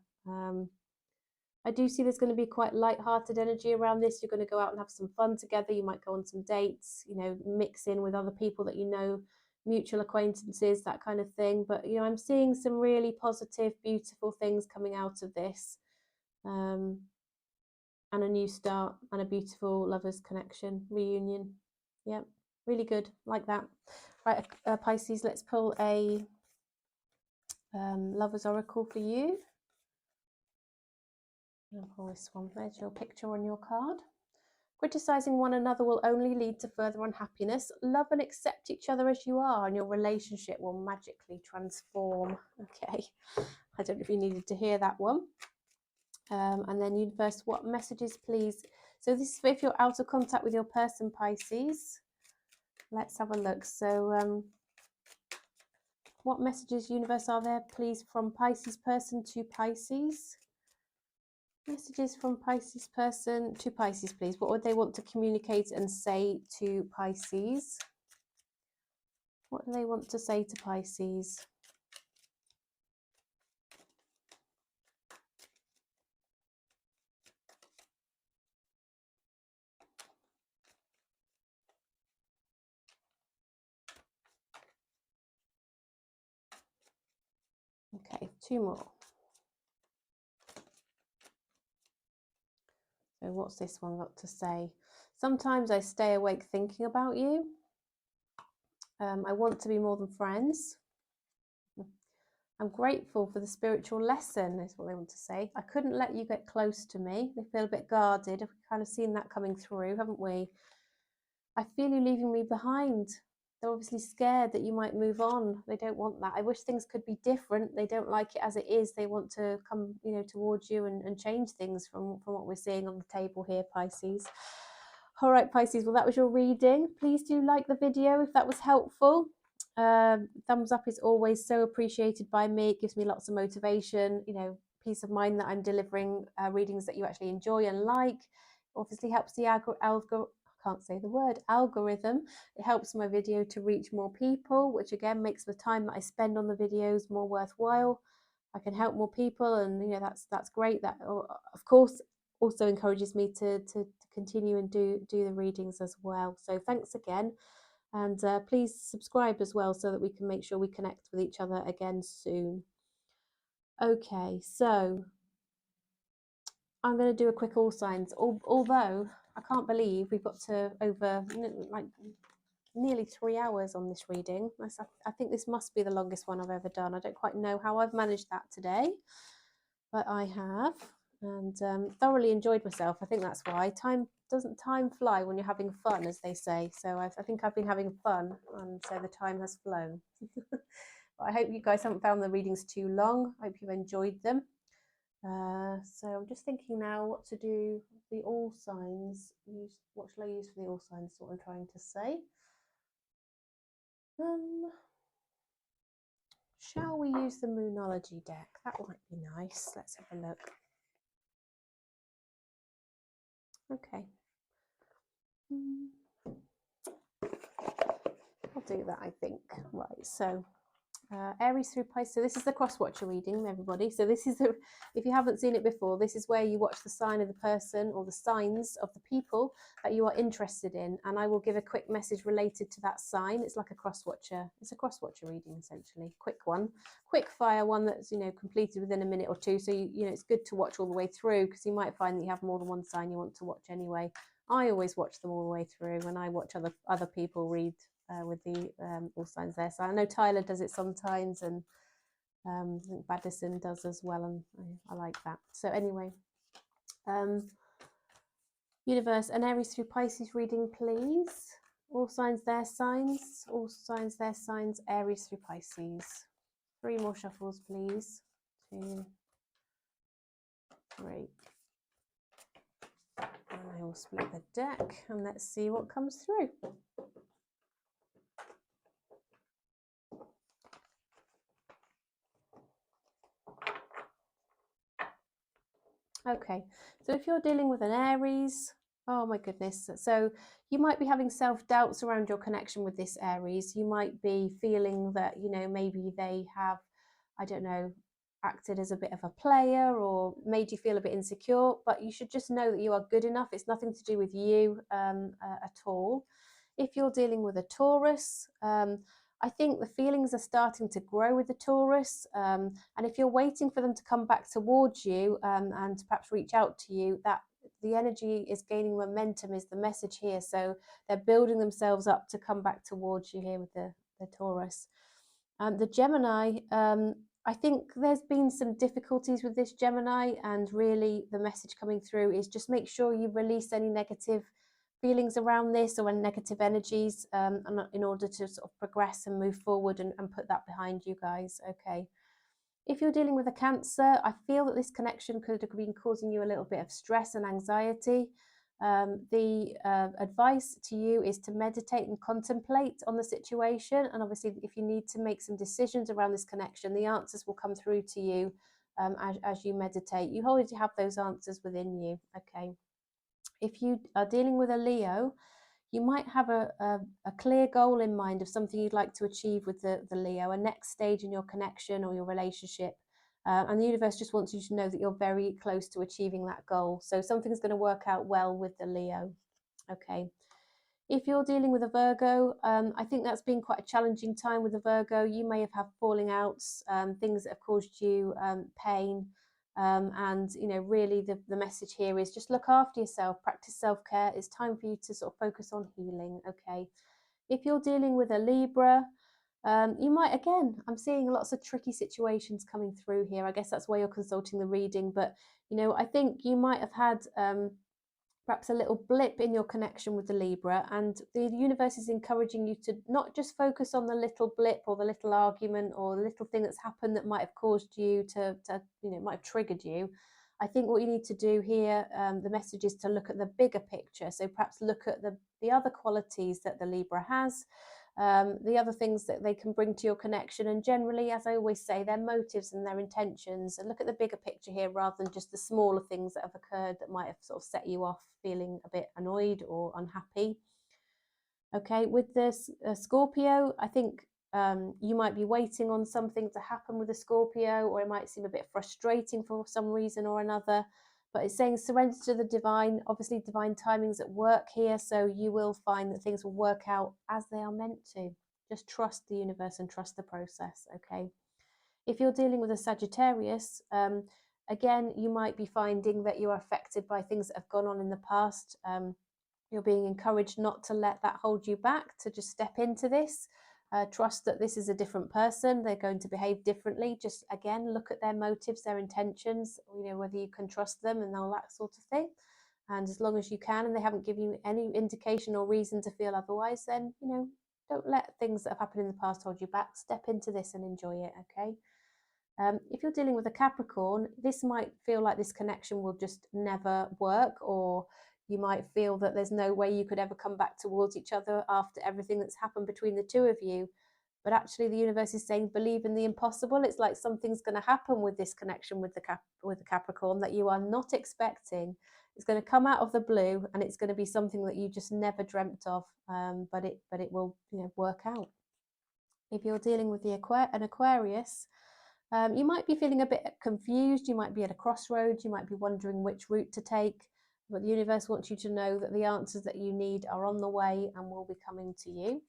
I do see there's going to be quite light-hearted energy around this. You're going to go out and have some fun together. You might go on some dates, you know, mix in with other people that you know, mutual acquaintances, that kind of thing. But, you know, I'm seeing some really positive, beautiful things coming out of this. And a new start and a beautiful lovers connection, reunion. Yep, really good, like that. Right, Pisces, let's pull a lovers oracle for you. I'll pull this one. There's your picture on your card. Criticizing one another will only lead to further unhappiness. Love and accept each other as you are, and your relationship will magically transform. Okay, I don't know if you needed to hear that one. And then universe, what messages, please? So this is if you're out of contact with your person, Pisces. Let's have a look. So what messages, universe, are there, please, from Pisces person to Pisces? Messages from Pisces person to Pisces, please. What would they want to communicate and say to Pisces? What do they want to say to Pisces? Okay, two more. So what's this one got to say? Sometimes I stay awake thinking about you. I want to be more than friends. I'm grateful for the spiritual lesson, is what they want to say. I couldn't let you get close to me. They feel a bit guarded. We've kind of seen that coming through, haven't we? I feel you leaving me behind. They're obviously scared that you might move on. They don't want that. I wish things could be different. They don't like it as it is. They want to come, you know, towards you and change things from what we're seeing on the table here, Pisces. All right, Pisces, well, that was your reading. Please do like the video if that was helpful. Thumbs up is always so appreciated by me. It gives me lots of motivation, you know, peace of mind that I'm delivering readings that you actually enjoy and like. Obviously helps the algorithm. It helps my video to reach more people, which again makes the time that I spend on the videos more worthwhile. I can help more people, and you know, that's great. That of course also encourages me to continue and do the readings as well. So thanks again, and please subscribe as well so that we can make sure we connect with each other again soon. Okay, so I'm going to do a quick all signs, although I can't believe we've got to over like nearly 3 hours on this reading. I think this must be the longest one I've ever done. I don't quite know how I've managed that today, but I have, and thoroughly enjoyed myself. I think that's why. Doesn't time fly when you're having fun, as they say. So I think I've been having fun, and so the time has flown. But I hope you guys haven't found the readings too long. I hope you've enjoyed them. So I'm just thinking now what to do. The all signs. What shall I use for the all signs? Is what I'm trying to say. Shall we use the Moonology deck? That might be nice. Let's have a look. Okay. I'll do that, I think. Right, so Aries through Pisces. So this is the cross-watcher reading, everybody. So this is, if you haven't seen it before, this is where you watch the sign of the person or the signs of the people that you are interested in. And I will give a quick message related to that sign. It's like a cross-watcher. It's a cross-watcher reading, essentially. Quick one. Quick fire one that's, you know, completed within a minute or two. So, you know, it's good to watch all the way through, because you might find that you have more than one sign you want to watch anyway. I always watch them all the way through when I watch other people read with the all signs there. So I know Tyler does it sometimes, and I think Badison does as well, and I like that. So anyway, Universe, an Aries through Pisces reading, please. All signs, their signs. All signs, their signs. Aries through Pisces. 3 more shuffles, please. 2, 3. And I will split the deck and let's see what comes through. Okay, so if you're dealing with an Aries, oh my goodness, so you might be having self-doubts around your connection with this Aries. You might be feeling that, you know, maybe they have, I don't know, acted as a bit of a player or made you feel a bit insecure, but you should just know that you are good enough. It's nothing to do with you at all. If you're dealing with a Taurus, I think the feelings are starting to grow with the Taurus. And if you're waiting for them to come back towards you and perhaps reach out to you, that the energy is gaining momentum is the message here. So they're building themselves up to come back towards you here with the Taurus. The Gemini, I think there's been some difficulties with this Gemini, and really the message coming through is just make sure you release any negative feelings around this or any negative energies in order to sort of progress and move forward and put that behind you guys. Okay. If you're dealing with a Cancer, I feel that this connection could have been causing you a little bit of stress and anxiety. The advice to you is to meditate and contemplate on the situation. And obviously, if you need to make some decisions around this connection, the answers will come through to you as you meditate. You already have those answers within you. Okay. If you are dealing with a Leo, you might have a clear goal in mind of something you'd like to achieve with the Leo, a next stage in your connection or your relationship. And the universe just wants you to know that you're very close to achieving that goal. So something's going to work out well with the Leo. Okay. If you're dealing with a Virgo, I think that's been quite a challenging time with a Virgo. You may have had falling outs, things that have caused you pain. And, you know, really the message here is just look after yourself, practice self-care. It's time for you to sort of focus on healing, okay? If you're dealing with a Libra, you might, again, I'm seeing lots of tricky situations coming through here. I guess that's why you're consulting the reading. But, you know, I think you might have had perhaps a little blip in your connection with the Libra, and the universe is encouraging you to not just focus on the little blip or the little argument or the little thing that's happened that might have caused you to you know, might have triggered you. I think what you need to do here, the message is to look at the bigger picture. So perhaps look at the other qualities that the Libra has, the other things that they can bring to your connection, and generally, as I always say, their motives and their intentions, and look at the bigger picture here rather than just the smaller things that have occurred that might have sort of set you off feeling a bit annoyed or unhappy. Okay, with this Scorpio, I think you might be waiting on something to happen with a Scorpio, or it might seem a bit frustrating for some reason or another. But it's saying surrender to the divine. Obviously, divine timing's at work here, so you will find that things will work out as they are meant to. Just trust the universe and trust the process, okay? If you're dealing with a Sagittarius, again, you might be finding that you are affected by things that have gone on in the past. You're being encouraged not to let that hold you back, to just step into this. Trust that this is a different person. They're going to behave differently. Just, again, look at their motives, their intentions, you know, whether you can trust them and all that sort of thing. And as long as you can, and they haven't given you any indication or reason to feel otherwise, then, you know, don't let things that have happened in the past hold you back. Step into this and enjoy it, okay? If you're dealing with a Capricorn, this might feel like this connection will just never work, or you might feel that there's no way you could ever come back towards each other after everything that's happened between the two of you. But actually, the universe is saying, believe in the impossible. It's like something's going to happen with this connection with the Capricorn that you are not expecting. It's going to come out of the blue, and it's going to be something that you just never dreamt of. But it will, you know, work out. If you're dealing with an Aquarius, you might be feeling a bit confused. You might be at a crossroads. You might be wondering which route to take. But the universe wants you to know that the answers that you need are on the way and will be coming to you.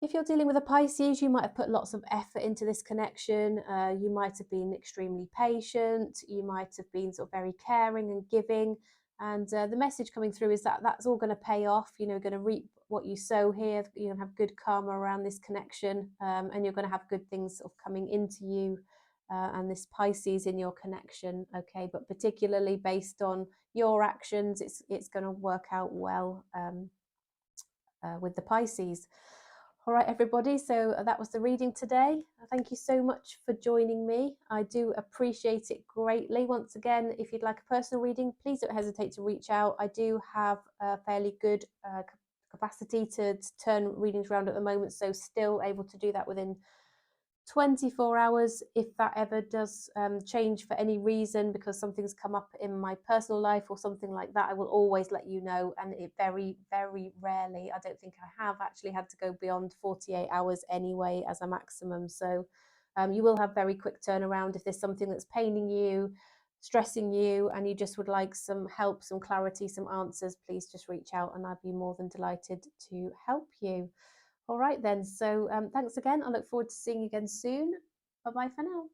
If you're dealing with a Pisces, you might have put lots of effort into this connection. You might have been extremely patient. You might have been sort of very caring and giving. And the message coming through is that that's all going to pay off. You know, going to reap what you sow here. You're going to have good karma around this connection, and you're going to have good things sort of coming into you and this Pisces in your connection. Okay, but particularly based on, your actions, it's going to work out well with the Pisces. All right, everybody. So that was the reading today. Thank you so much for joining me. I do appreciate it greatly. Once again, if you'd like a personal reading, please don't hesitate to reach out. I do have a fairly good capacity to turn readings around at the moment, so still able to do that within 24 hours. If that ever does change for any reason, because something's come up in my personal life or something like that, I will always let you know. And it very, very rarely, I don't think I have actually had to go beyond 48 hours anyway as a maximum. So you will have very quick turnaround. If there's something that's paining you, stressing you, and you just would like some help, some clarity, some answers, please just reach out and I'd be more than delighted to help you. All right then, so thanks again. I look forward to seeing you again soon. Bye bye for now.